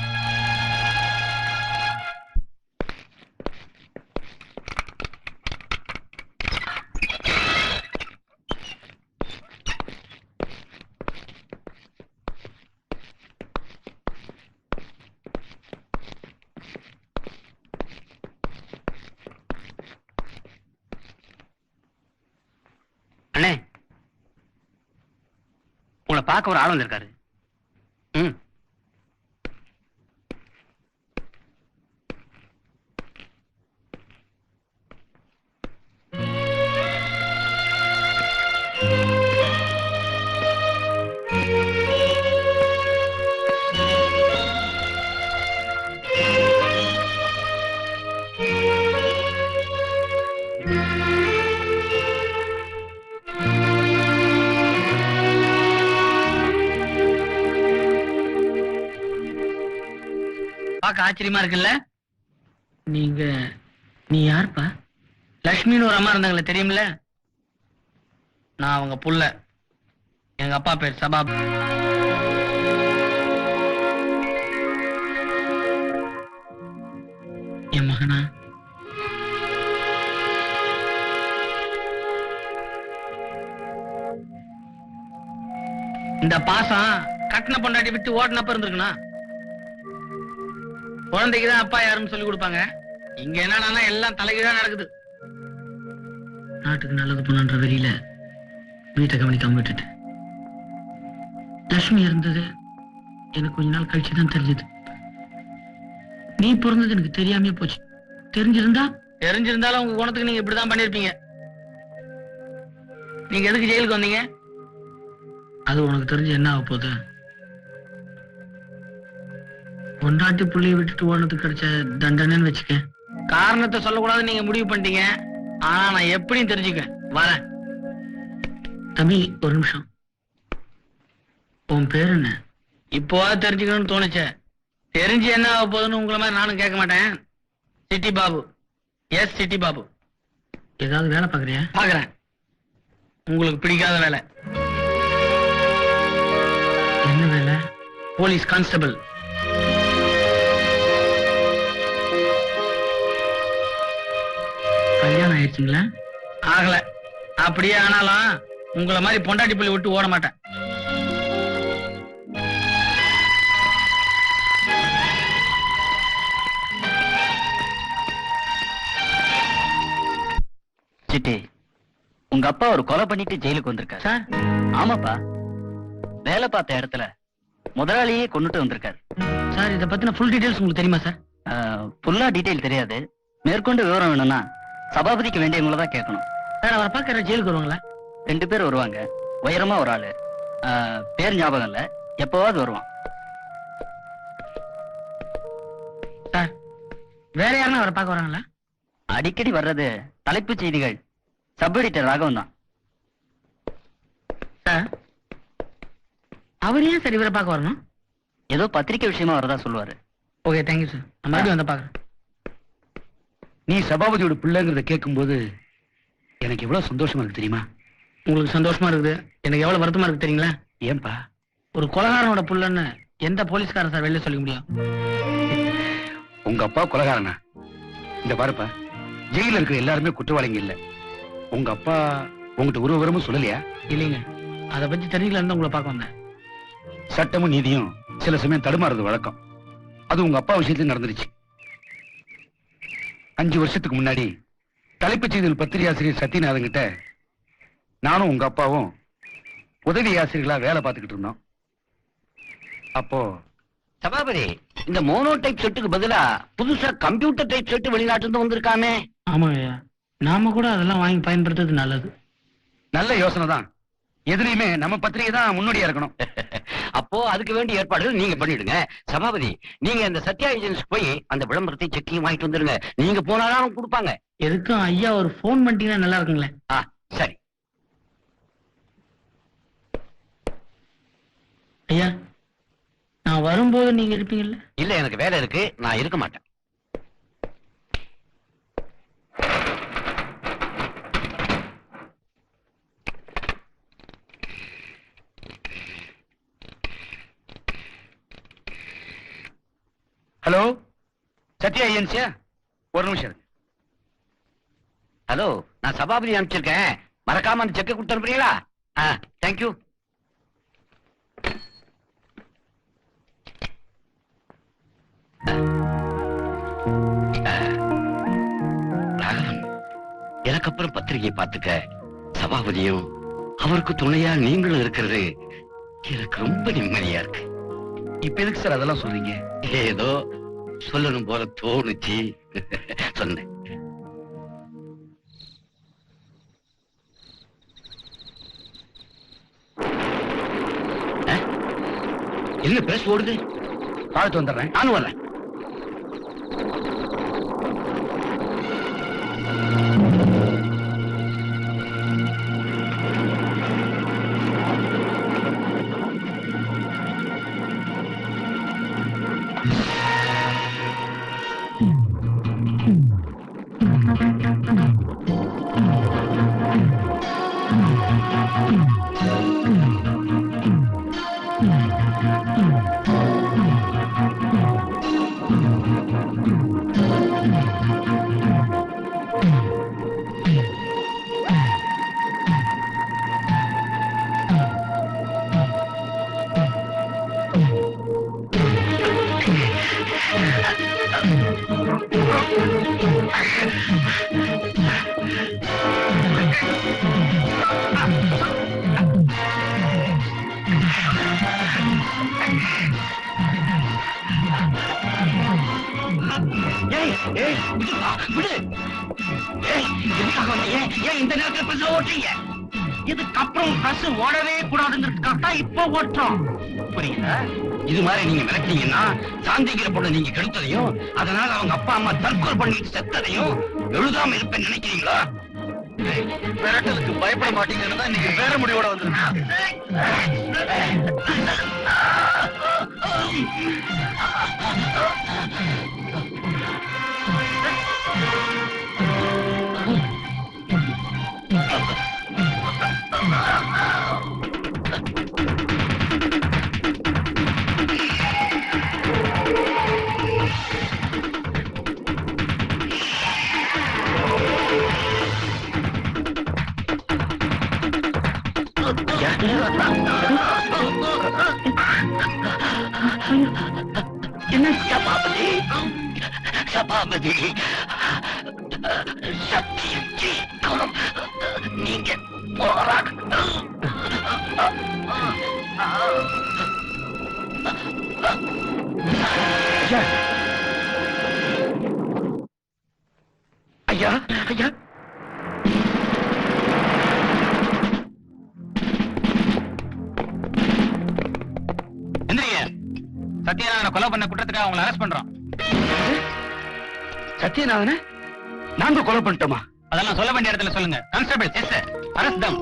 அண்ணே உங்களை பார்க்க ஒரு ஆள் வந்திருக்காரு. பார்க்க ஆச்சரியமா இருக்குல்ல? நீ யாருப்பா? லட்சுமின்னு ஒரு அம்மா இருந்தாங்களே தெரியுமில்ல? நான் அவங்க புள்ள. எங்க அப்பா பேர் சபாப். என் மகனா? இந்த பாசம் கட்டின பொண்டாட்டி விட்டு ஓட்டினப்ப இருந்திருக்கணும். குழந்தைக்குதான் அப்பா யாருன்னு சொல்லி கொடுப்பாங்க. இங்க என்னன்னா எல்லாம் தலைகீழா நடக்குது. நாட்டுக்கு நல்லது பண்ணுன்ற வெறியில வீட்டை கவனிக்காம விட்டுட்டு லட்சுமி இருந்தது எனக்கு கொஞ்ச நாள் கழிச்சுதான் தெரிஞ்சது. நீ பிறந்தது எனக்கு தெரியாமே போச்சு. தெரிஞ்சிருந்தாலும் உங்க குணத்துக்கு நீங்க இப்படிதான் பண்ணிருப்பீங்க. நீங்க எதுக்கு ஜெயிலுக்கு வந்தீங்க? அது உனக்கு தெரிஞ்சு என்ன ஆக போகுது? பொண்டாட்டி புள்ளைய விட்டுட்டு ஓடுறதுக்கு கிடைச்ச தண்டனைன்னு வச்சுக்க. காரணத்தை சொல்லக்கூடாது நீங்க முடிவு பண்ணிட்டீங்க. ஆனா நான் எப்படியும் தெரிஞ்சுக்க வரேன். தம்பி ஒரு நிமிஷம். உன் பேர் என்ன? இப்போ தெரிஞ்சுக்கணும்னு தோணுச்சே. தெரிஞ்சு என்ன ஆக போகுதுன்னு உங்களை மாதிரி நானும் கேட்க மாட்டேன். சிட்டி பாபு, எஸ் சிட்டி பாபு, ஏதாவது வேலை பாக்குறியா? பாக்குறேன். உங்களுக்கு பிடிக்காத வேலை என்ன வேலை? Police constable. கல்யாணம் ஆயிடுச்சுங்களா? ஆகல. அப்படியே ஆனாலும் உங்களை மாதிரி பொண்டாட்டி புள்ளி விட்டு ஓட மாட்டேன். சிட்டி, உங்க அப்பா ஒரு கொலை பண்ணிட்டு ஜெயிலுக்கு வந்திருக்காரு. சார்? ஆமாப்பா, வேலை பார்த்த இடத்துல முதலாளியே கொண்டுட்டு வந்திருக்காரு. சார், இதை பத்தின ஃபுல் டீடைல்ஸ் உங்களுக்கு தெரியுமா சார்? ஃபுல்லா டீடைல் தெரியாது. மேற்கொண்டு விவரம் வேணும்னா சபாபதிக்கு வேண்டியவங்கள தான் கேட்கணும். சார், அவரை பார்க்க ஜெயிலுக்கு வருவாங்களா? 2 பேர் வருவாங்க. உயரமா ஒரு ஆளு, பேர் ஞாபகம் இல்ல, எப்பவாவது வருவான். சார், வேற யாருன்னா அவரை பார்க்க வராங்களா? அடிக்கடி வர்றது தலைப்புச் செய்திகள் சப் எடிட்டர் ராகவன் தான். சார், அவர் ஏன் சார் இவரை பார்க்க வரணும்? ஏதோ பத்திரிக்கை விஷயமா வரதா சொல்லுவாரு. Okay, thank you sir. நான் மறுபடியும் வந்து பார்க்குறேன். நீ சபாபதியோட பிள்ளைங்கிறத கேட்கும்போது எனக்கு எவ்வளவு சந்தோஷமா இருக்கு தெரியுமா? உங்களுக்கு சந்தோஷமா இருக்குது, எனக்கு எவ்வளவு வருத்தமா இருக்கு தெரியுங்களா? ஏன்பா? ஒரு கொலகாரனோட புள்ளன்னு எந்த போலீஸ்காரன் சார் வெளில சொல்ல முடியும்? உங்க அப்பா கொலைகாரனா? இந்த பாருப்பா, ஜெயில இருக்கிற எல்லாருமே குற்றவாளிங்க இல்ல. உங்க அப்பா உங்ககிட்ட ஒரு விவரமும் சொல்லலையா? இல்லைங்க, அதை பத்தி தெரிஞ்சுக்கலாம் தான் உங்களை பார்க்க வந்தேன். சட்டமும் நீதியும் சில சமயம் தடுமாறுறது வழக்கம். அது உங்க அப்பா விஷயத்துல நடந்துருச்சு. 5 வருஷத்துக்கு முன்னாடி தலைப்புச் செய்தியில் பத்திரிகை ஆசிரியர் சத்யநாதன் கிட்ட நானும் உங்க அப்பாவும் உதவி ஆசிரியர்களா வேலை பார்த்துக்கிட்டு இருந்தோம். அப்போ சபாபதி, இந்த மோனோ டைப் செட்டுக்கு பதிலா புதுசா கம்ப்யூட்டர் டைப் செட்டு வெளிநாட்டுல இருந்து வந்திருக்காமே. ஆமாங்க, நாம கூட அதெல்லாம் வாங்கி பயன்படுத்துறது நல்லது. நல்ல யோசனை தான். எதுலையுமே நம்ம பத்திரிகை தான் முன்னோடியா இருக்கணும். அப்போ அதுக்கு வேண்டிய ஏற்பாடுகள் நீங்க பண்ணிடுங்க. சபாபதி, நீங்க இந்த சத்யா ஏஜென்சி போய் அந்த விளம்பரத்தை செக்கையும் வாங்கிட்டு வந்துருங்க. நீங்க போனாலும் கொடுப்பாங்க. எதுக்கும் ஐயா ஒரு போன் பண்ணிட்டீங்கன்னா நல்லா இருக்குங்களே. சரி ஐயா, நான் வரும்போது நீங்க இருப்பீங்கல்ல? இல்ல, எனக்கு வேலை இருக்கு, நான் இருக்க மாட்டேன். ஹலோ, சத்யா ஏஜென்சியா? ஒரு நிமிஷம் இருக்கு. ஹலோ, நான் சபாபதி அனுப்பிச்சிருக்கேன். மறக்காம அந்த செக்கை கொடுத்து அனுப்புறீங்களா? தேங்க்யூ. ராகவன், எனக்கு அப்புறம் பத்திரிகையை பார்த்துக்க சபாபதியும் அவருக்கு துணையா நீங்களும் இருக்கிறது எனக்கு ரொம்ப நிம்மதியா இருக்கு. இப்ப எதுக்கு சார் அதெல்லாம் சொல்றீங்க? ஏதோ சொல்லணும் போல தோணுச்சு, சொன்னேன். என்ன பேச ஓடுது? பார்த்து வந்துடுறேன். நானும் வரேன். இந்த நேரத்தில் பஸ் ஓட்டுறீங்க? இதுக்கப்புறம் பஸ் ஓடவே கூடாதுங்கிறதுக்காக தான் இப்ப ஓட்டுறோம். புரியுதா? இது மாதிரி நீங்க மிரட்டினீங்கன்னா சாந்திக்கிற பொண்ணு நீங்க கெடுத்ததையும் அதனால அவங்க அப்பா அம்மா தற்கொலை பண்ணிட்டு செத்ததையும் எழுதாம இருப்பேன்னு நினைக்கிறீங்களா? மிரட்டலுக்கு பயப்பட மாட்டீங்கன்னு தான் இன்னைக்கு வேற முடிவோட வந்திருக்கேன். என்ன சபாபதி சபாபதி சத்தியம் ஜெயிக்கணும். நீங்க போராடணும். ஐயா ஐயா சத்யநாதனை கொலை பண்ண குற்றத்துக்காக அவங்களை அரெஸ்ட் பண்றோம். சத்யநாதனை நாங்க கொலை பண்ணிட்டோமா? அதெல்லாம் சொல்ல வேண்டிய இடத்துல சொல்லுங்க. கான்ஸ்டபிள், எஸ் சார், அரெஸ்ட் தம்.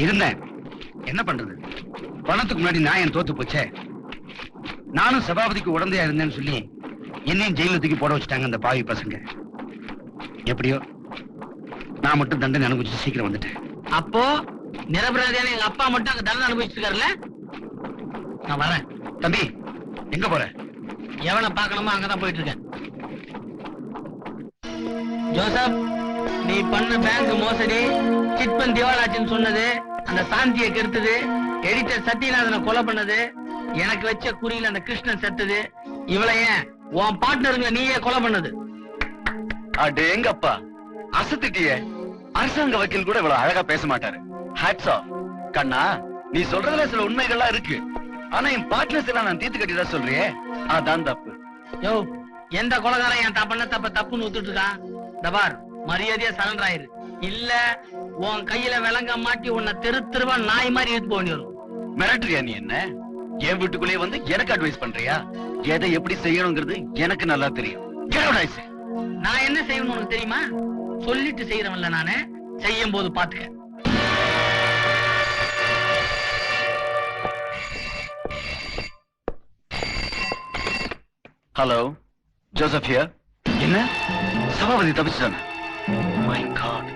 இருந்தேன், என்ன பண்றது? பணத்துக்கு முன்னாடி நான் தோத்து போச்சே. நானும் சபாபதிக்கு உடந்தையா இருந்தேன்னு சொல்லி என்னையும் ஜெயில தூக்கி போட வச்சுட்டாங்க அந்த பாவி பசங்க. எப்படியோ நான் மட்டும் தண்டனை அனுபவிச்சு சீக்கிரம் வந்துட்டேன். அப்போ நிரபராதியான எங்க அப்பா மட்டும் அங்க தண்டனை அனுபவிச்சுட்டு இருக்காருல்ல? நான் வரேன். தம்பி, எங்க போற? எவனை பார்க்கணுமோ அங்கதான் போயிட்டு இருக்கேன். ஜோசப், நீ பண்ண பேங்க் மோசடி, சிட் பண்ட் திவாலாச்சின்னு சொன்னது, அந்த சாந்தியை கெடுத்தது, எடிட்டர் சத்யநாதனை கொலை பண்ணது, எனக்கு வச்ச குறியில அந்த கிருஷ்ணன் செத்தது, இவளைய உன் பார்ட்னருங்க நீயே கொலை பண்ணது. அடேங்கப்பா, அசத்திட்டியே. அரசாங்க வக்கீல் கூட இவ்வளவு அழகா பேச மாட்டாரு. Hats off. கண்ணா, நீ சொல்றதுல சில உண்மைகள்லாம் இருக்கு. ஆனா என் பார்ட்னர்ஸ் எல்லாம் நான் தீர்த்து கட்டிதான் சொல்றியே, அதான் தப்பு. யோ, எந்த கொலைகாரன் என் பண்ண தப்புன்னு ஒத்துட்டு இருக்கான்? தபார், மரியாதையா சரண்டர் ஆயிரு. இல்ல உன் கையில விலங்க மாட்டி உன்னை தெருவா நாய் மாதிரி எடுத்து போக வரும். மிரட்டுறியா நீ என்ன? என் வீட்டுக்குள்ளேயே வந்து எனக்கு அட்வைஸ் பண்றியா? எதை எப்படி செய்யணுங்கிறது எனக்கு நல்லா தெரியும். நான் என்ன செய்யணும் உனக்கு தெரியுமா? சொல்லிட்டு செய்யறவன்ல நானு, செய்யும் போது பாத்துக்க. Hello, Joseph here. என்ன சபாபதி தப்பிச்சிட்டாங்க? My God.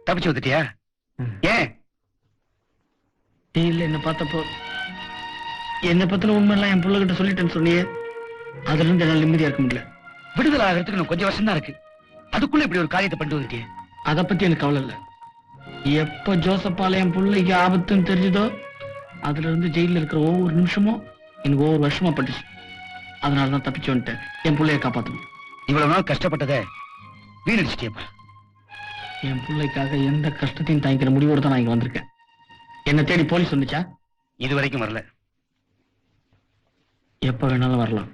தப்பிச்சு வந்துட்டியா? ஏன் இல்ல, என்ன பார்த்தப்போ என்ன பத்தின உண்மை எல்லாம் என் புள்ள கிட்ட சொல்லிட்டேன்னு சொன்னியே, அதுல இருந்து என்னால நிம்மதியா இருக்க முடியல. விடுதலை ஆகிறதுக்கு இன்னும் கொஞ்சம் வருஷம் தான் இருக்கு. அதுக்குள்ள இப்படி ஒரு காரியத்தை பண்ணிட்டு வந்துட்டியே. அதை பத்தி எனக்கு கவலை இல்ல. எப்ப ஜோசப்பால என் பிள்ளைக்கு ஆபத்துன்னு தெரிஞ்சதோ, அதுல இருந்து ஜெயில இருக்கிற ஒவ்வொரு நிமிஷமும் எனக்கு ஒவ்வொரு வருஷமா பட்டுச்சு. அதனாலதான் தப்பிச்சு வந்துட்டேன், என் பிள்ளைய காப்பாத்தணும். இவ்வளவு நாள் கஷ்டப்பட்டதை வீணடிச்சிட்டியப்பா. என் பிள்ளைக்காக எந்த கஷ்டத்தையும் தாங்கிக்கிற முடிவோடு தான் நான் இங்க வந்திருக்கேன். என்ன தேடி போலீஸ் வந்துச்சா? இது வரைக்கும் வரல. எப்ப வேணாலும் வரலாம்.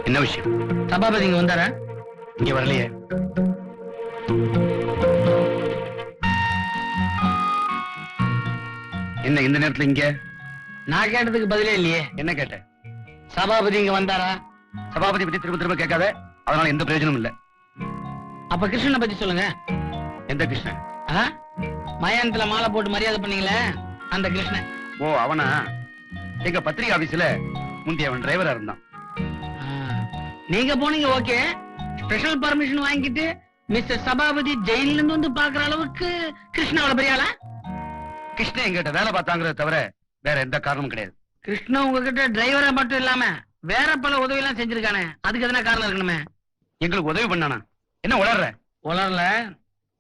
என்ன விஷயம்? சபாபதி இங்க வந்தாரா? இங்க வரலையே. என்ன இந்த நேரத்துல இங்க? நான் கேட்டதுக்கு பதிலே இல்லையே. என்ன கேட்ட? சபாபதி இங்க வந்தாரா? சபாபதி பத்தி திரும்ப திரும்ப கேட்காத, அதனால எந்த பிரயோஜனமும் இல்ல. அப்ப கிருஷ்ணனை பத்தி சொல்லுங்க. எந்த கிருஷ்ணன்? மயானத்துல மாலை போட்டு மரியாதை பண்ணீங்களே, அந்த கிருஷ்ணன். ஓ, அவனா? எங்க பத்திரிகை ஆபீஸ்ல முந்தைய அவன் டிரைவரா இருந்தான். நீங்க போனீங்க, ஓகே. ஸ்பெஷல் பர்மிஷன் வாங்கிட்டு மிஸ்டர் சபாபதி ஜெயில இருந்து வந்து பாக்குற அளவுக்கு கிருஷ்ணா அவ்வளவு பெரிய ஆளா? கிருஷ்ணன் எங்கிட்ட வேலை பார்த்தாங்கிறத தவிர வேற எந்த காரணமும் கிடையாது. கிருஷ்ணா உங்ககிட்ட டிரைவரா மட்டும் இல்லாம வேற பல உதவி எல்லாம் செஞ்சிருக்கானே, அதுக்கு எதனா காரணம் இருக்கணுமே. எங்களுக்கு உதவி பண்ணானா? என்ன உளர்ற? உளரல,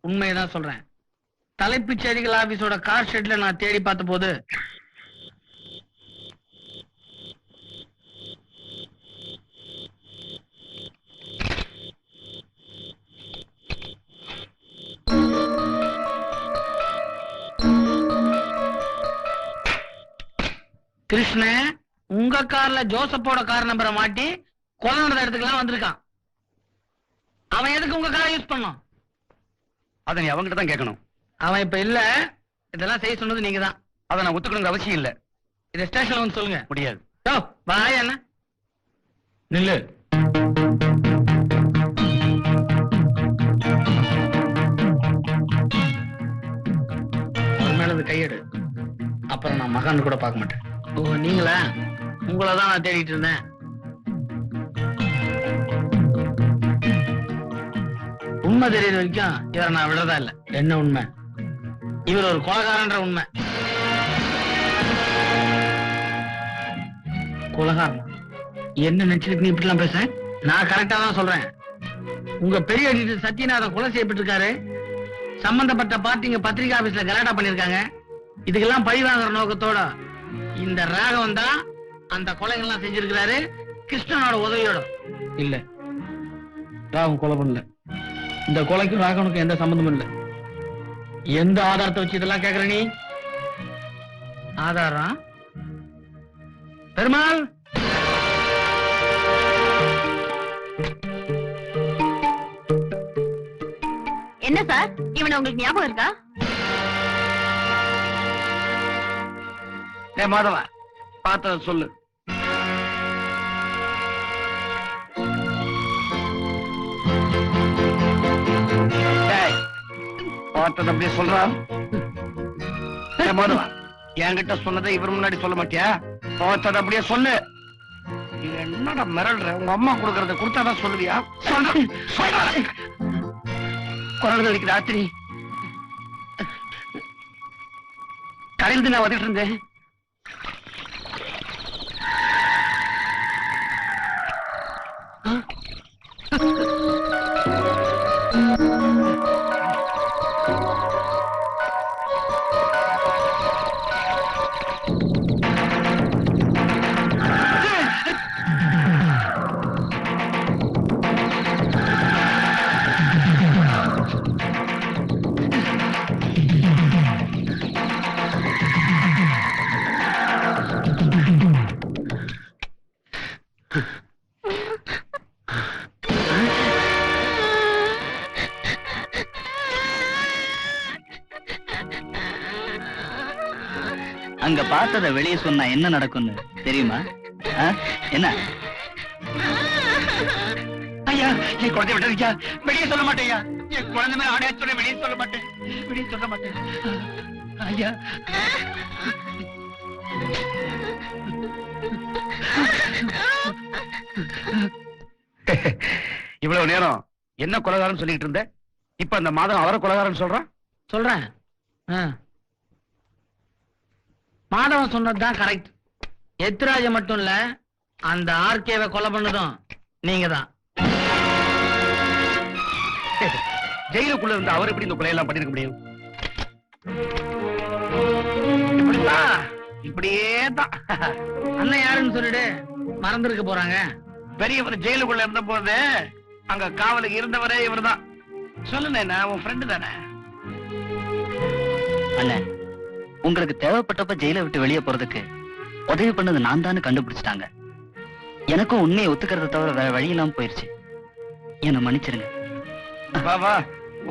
உண்மையதான் சொல்றேன். தலைப்புச் செய்திகள் ஆபீஸோட கார் ஷெட்ல நான் தேடி பார்த்த போது கிருஷ்ணன் உங்க கார்ல ஜோசப்போட கார் நம்பரை மாட்டி கொலை நடந்த இடத்துக்கு வந்திருக்கான். அவன் எதுக்கு உங்க காரை யூஸ் பண்ணோம்? அதை நீ அவங்கிட்ட தான் கேட்கணும். அவன் இப்ப இல்ல. இதெல்லாம் செய்ய சொன்னது நீங்க தான். அதை நான் ஒத்துக்கணுங்கிற அவசியம் இல்ல. இதை ஸ்டேஷன்ல வந்து சொல்லுங்க. முடியாது. பாய் அண்ணா. நில்லு. மேல கையெடு. அப்புறம் நான் மகான் கூட பார்க்க மாட்டேன். ஓ நீங்களா? உங்களதான் நான் தேடிட்டு இருந்தேன். உண்மை தெரியுது வரைக்கும் இவரை நான் விடுறதா இல்ல. என்ன உண்மை? இவர் ஒரு கொலைகாரன்ற உண்மை. கொலைகாரன் என்ன நினைச்சிட்டு நீ இப்படிலாம் பேச? நான் கரெக்டா தான் சொல்றேன். உங்க பெரிய எடிட்டர் சத்யநாதன் கொலை செய்யப்பட்டிருக்காரு. சம்பந்தப்பட்ட பார்ட்டிங்க பத்திரிகை ஆபீஸ்ல கலாட்டா பண்ணிருக்காங்க. இதுக்கெல்லாம் பழி வாங்குற நோக்கத்தோட இந்த ராகவன் தான் அந்த கொலைகள்லாம் செஞ்சிருக்கிறாரு. கிருஷ்ணனோட உதவியோட. இல்ல, ராகவன் கொலை பண்ணல. இந்த கொலைக்கும் ராகவனுக்கும் எந்த சம்பந்தமும் இல்ல. எந்த ஆதாரத்தை வச்சு இதெல்லாம் கேக்குற நீ? ஆதாரம்? பெருமாள், என்ன சார், இவனை உங்களுக்கு ஞாபகம் இருக்கா? மாதவா, பார்த்தத சொல்லு. பார்த்தது அப்படியே சொல்றான். மாதவா, என்கிட்ட சொன்னதை இவர் முன்னாடி சொல்ல மாட்டியா? பார்த்தது அப்படியே சொல்லு. என்னடா மிரள்ற? உங்க அம்மா கொடுக்கறத கொடுத்தாதான் சொல்லுவியா? சொல்ற குரல் அடிக்கிற ராத்திரி கடையிலிருந்து நான் வந்துட்டு இருந்தேன். அங்க பார்த்தத வெளியே சொன்னா என்ன நடக்கும்னு தெரியுமா? என்ன? ஐயா, என் குழந்தை விட்டுருக்கா. வெளியே சொல்ல மாட்டேயா. என் குழந்தை மேல ஆடையா சொல்ல வெளியே சொல்ல மாட்டேன். வெளியே சொல்ல மாட்டேன் ஐயா. இவ்வளவு நேரம் என்ன கொலைகாரன் சொல்லிட்டு இருந்த? இப்ப அந்த மாதம் அவரை கொலைகாரன் சொல்றான். சொல்றேன். மாதவன் சொன்னதுதான் கரெக்ட். எத்ராஜ மட்டும் இல்ல, அந்த ஆர்கேவை கொலை பண்ணதும் நீங்க தான். ஜெயிலுக்குள்ள இருந்து அவர் எப்படி இந்த கொலையெல்லாம் பண்ணிருக்க முடியும்? இப்படியே தான். அண்ணன் யாருன்னு சொல்லிடு, மறந்துருக்க போறாங்க. பெரியவர் ஜெயிலுக்குள்ள இருந்த போது அங்க காவலுக்கு இருந்தவரே இவர் தான். சொல்லுண்ணே, உன் ஃப்ரெண்டு தானே? அண்ணே, உங்களுக்கு தேவைப்பட்டப்ப ஜெயில விட்டு வெளியே போறதுக்கு உதவி பண்ணது நான் தான் கண்டுபிடிச்சிட்டாங்க. எனக்கும் உண்மையை ஒத்துக்கிறத தவிர வேற வழி இல்லாம போயிருச்சு. என்ன மன்னிச்சிருங்க. வா வா,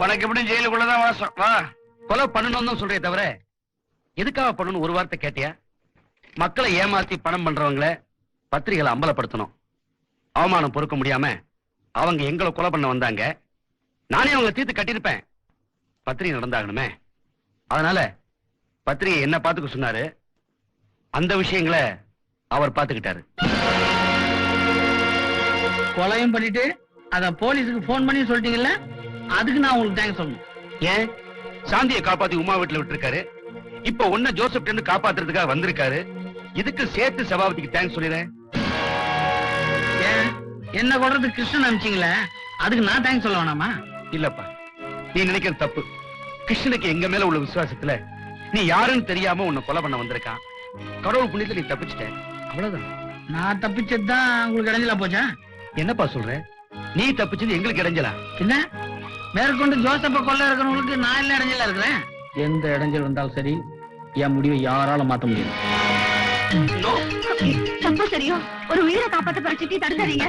உனக்கு எப்படி ஜெயிலுக்குள்ளதான் வாசம். வா. கொலை பண்ணணும்னு தான் சொல்றே தவிர எதுக்காக பண்ணணும் ஒரு வார்த்தை கேட்டியா? மக்களை ஏமாத்தி பணம் பண்றவங்கள பத்திரிகைகளை அம்பலப்படுத்தணும். அவமானம் பொறுக்க முடியாம அவங்க எங்களை கொலை பண்ண வந்தாங்க. நானே அவங்களை தீர்த்து கட்டியிருப்பேன். பத்திரிகை நடந்தாகணுமே. அதனால பத்திரிகை என்ன பாத்துக்க சொன்னாரு. அந்த விஷயங்களை அவர் பாத்துக்கிட்டாரு. கொலையும் பண்ணிட்டு அத போலீஸுக்கு போன் பண்ணி சொல்லிட்டீங்கல்ல, அதுக்கு நான் உங்களுக்கு தேங்க்ஸ் சொல்லணும். ஏன்? சாந்தியை காப்பாத்தி உமா வீட்டுல விட்டுருக்காரு. இப்ப ஒன்ன ஜோசப் இருந்து காப்பாத்துறதுக்காக வந்திருக்காரு. இதுக்கு சேர்த்து சபாபதிக்கு தேங்க்ஸ் சொல்லிடுறேன். ஏன் என்ன கொள்றது கிருஷ்ணன் அனுப்பிச்சீங்களே, அதுக்கு நான் தேங்க்ஸ் சொல்ல வேணாமா? இல்லப்பா, நீ நினைக்கிறது தப்பு. கிருஷ்ணனுக்கு எங்க மேல உள்ள விசுவாசத்துல நீ யாருன்னு தெரியாம உன்னை கொலை பண்ண வந்திருக்கான். கடவுள் புண்ணியத்துல நீ தப்பிச்சிட்ட, அவ்வளவுதான். நான் தப்பிச்சதுதான் உங்களுக்கு இடைஞ்சலா போச்சா? என்னப்பா சொல்ற? நீ தப்பிச்சது எங்களுக்கு இடைஞ்சலா? என்ன மேற்கொண்டு ஜோசப்ப கொள்ள இருக்கிறவங்களுக்கு நான் இல்ல இடைஞ்சலா இருக்கிறேன். எந்த இடைஞ்சல் வந்தாலும் சரி, என் முடிவை யாரால மாத்த முடியும். தப்போ சரியோ ஒரு உயிரை காப்பாத்த போற சிட்டி தடுக்காதீங்க.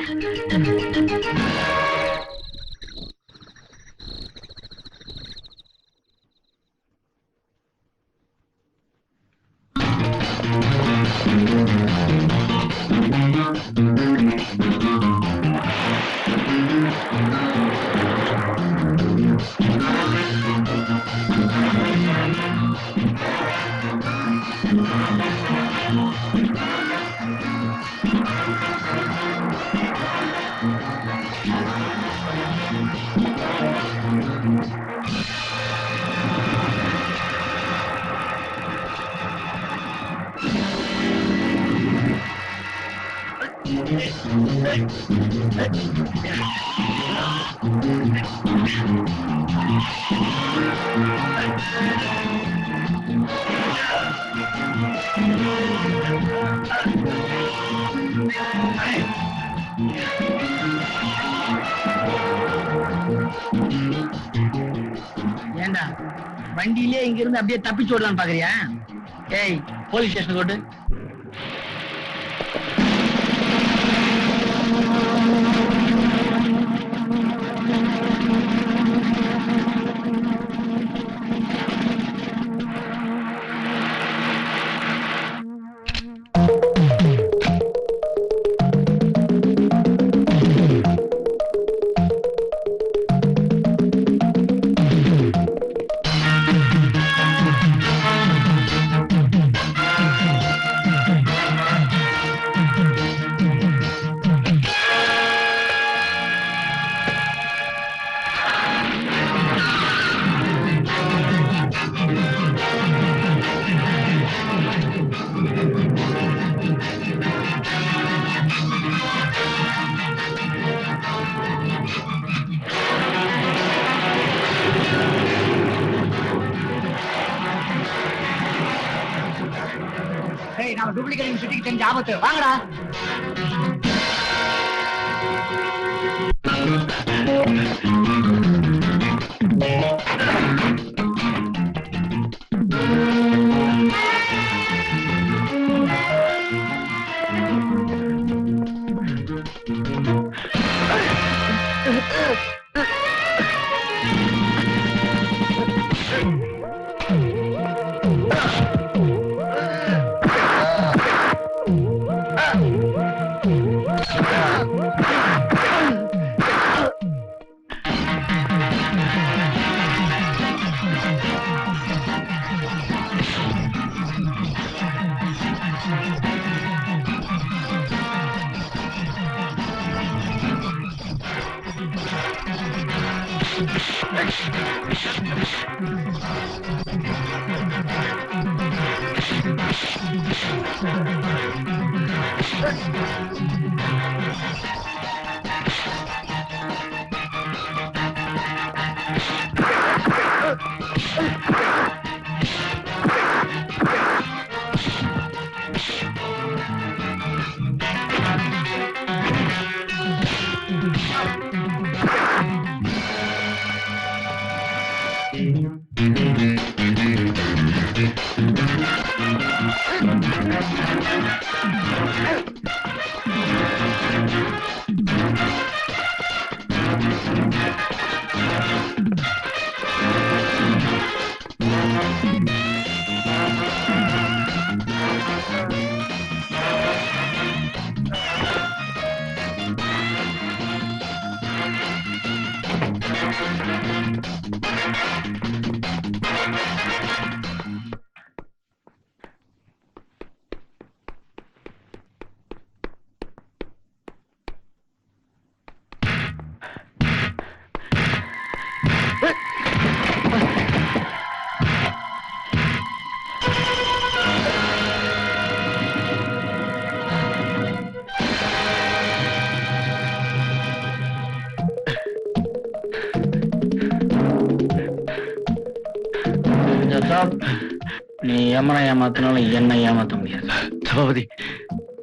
ஏண்டா வண்டியிலே இங்க இருந்து அப்படியே தப்பிச்சு விடலான்னு பாக்குறியா? ஏய், போலீஸ் ஸ்டேஷன் ஓட்டு. நாம டூப்ளிகேட் சிட்டிக்கு தெரிஞ்ச ஆபத்து. வாங்கடா. நீ எமனை ஏமாத்தினாலும் என்ன ஏமாத்த முடியாது. சபாபதி,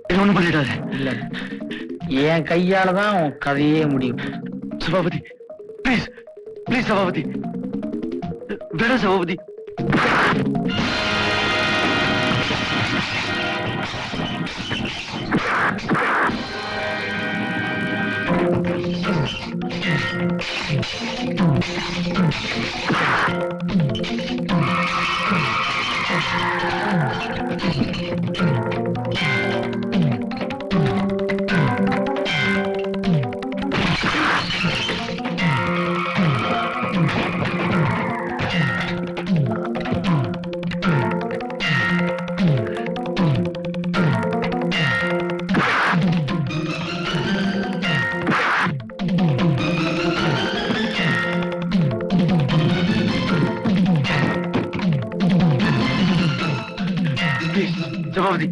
என்ன ஒண்ணும் பண்ணிடாத. இல்ல, என் கையாலதான் உன் கதையே முடியும். சபாபதி, பிளீஸ் பிளீஸ் சபாபதி, வேணா சபாபதி. சபாபதி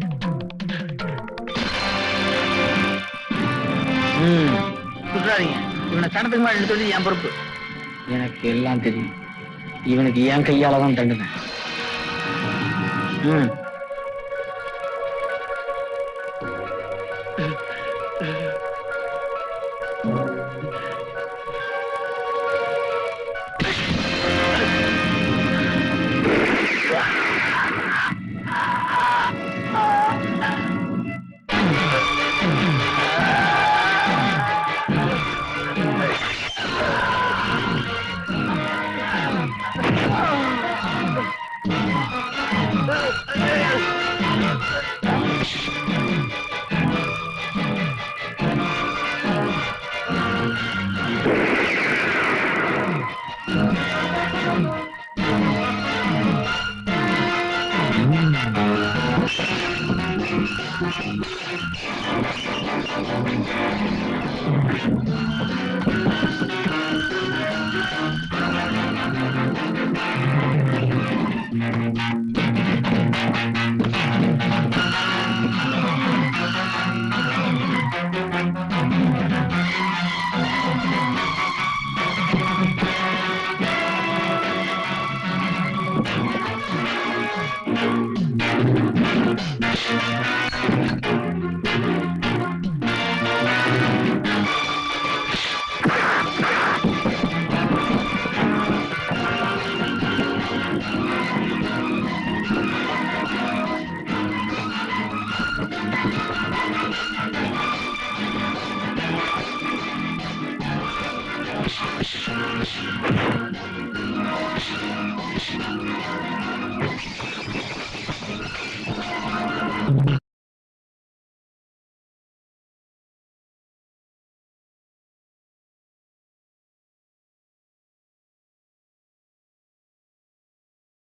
சொல்றாதீங்க. இவனை சனத்துக்கு மேல எடுத்து என் பொறுப்பு. எனக்கு எல்லாம் தெரியும். இவனுக்கு என் கையாலதான் தண்டுன.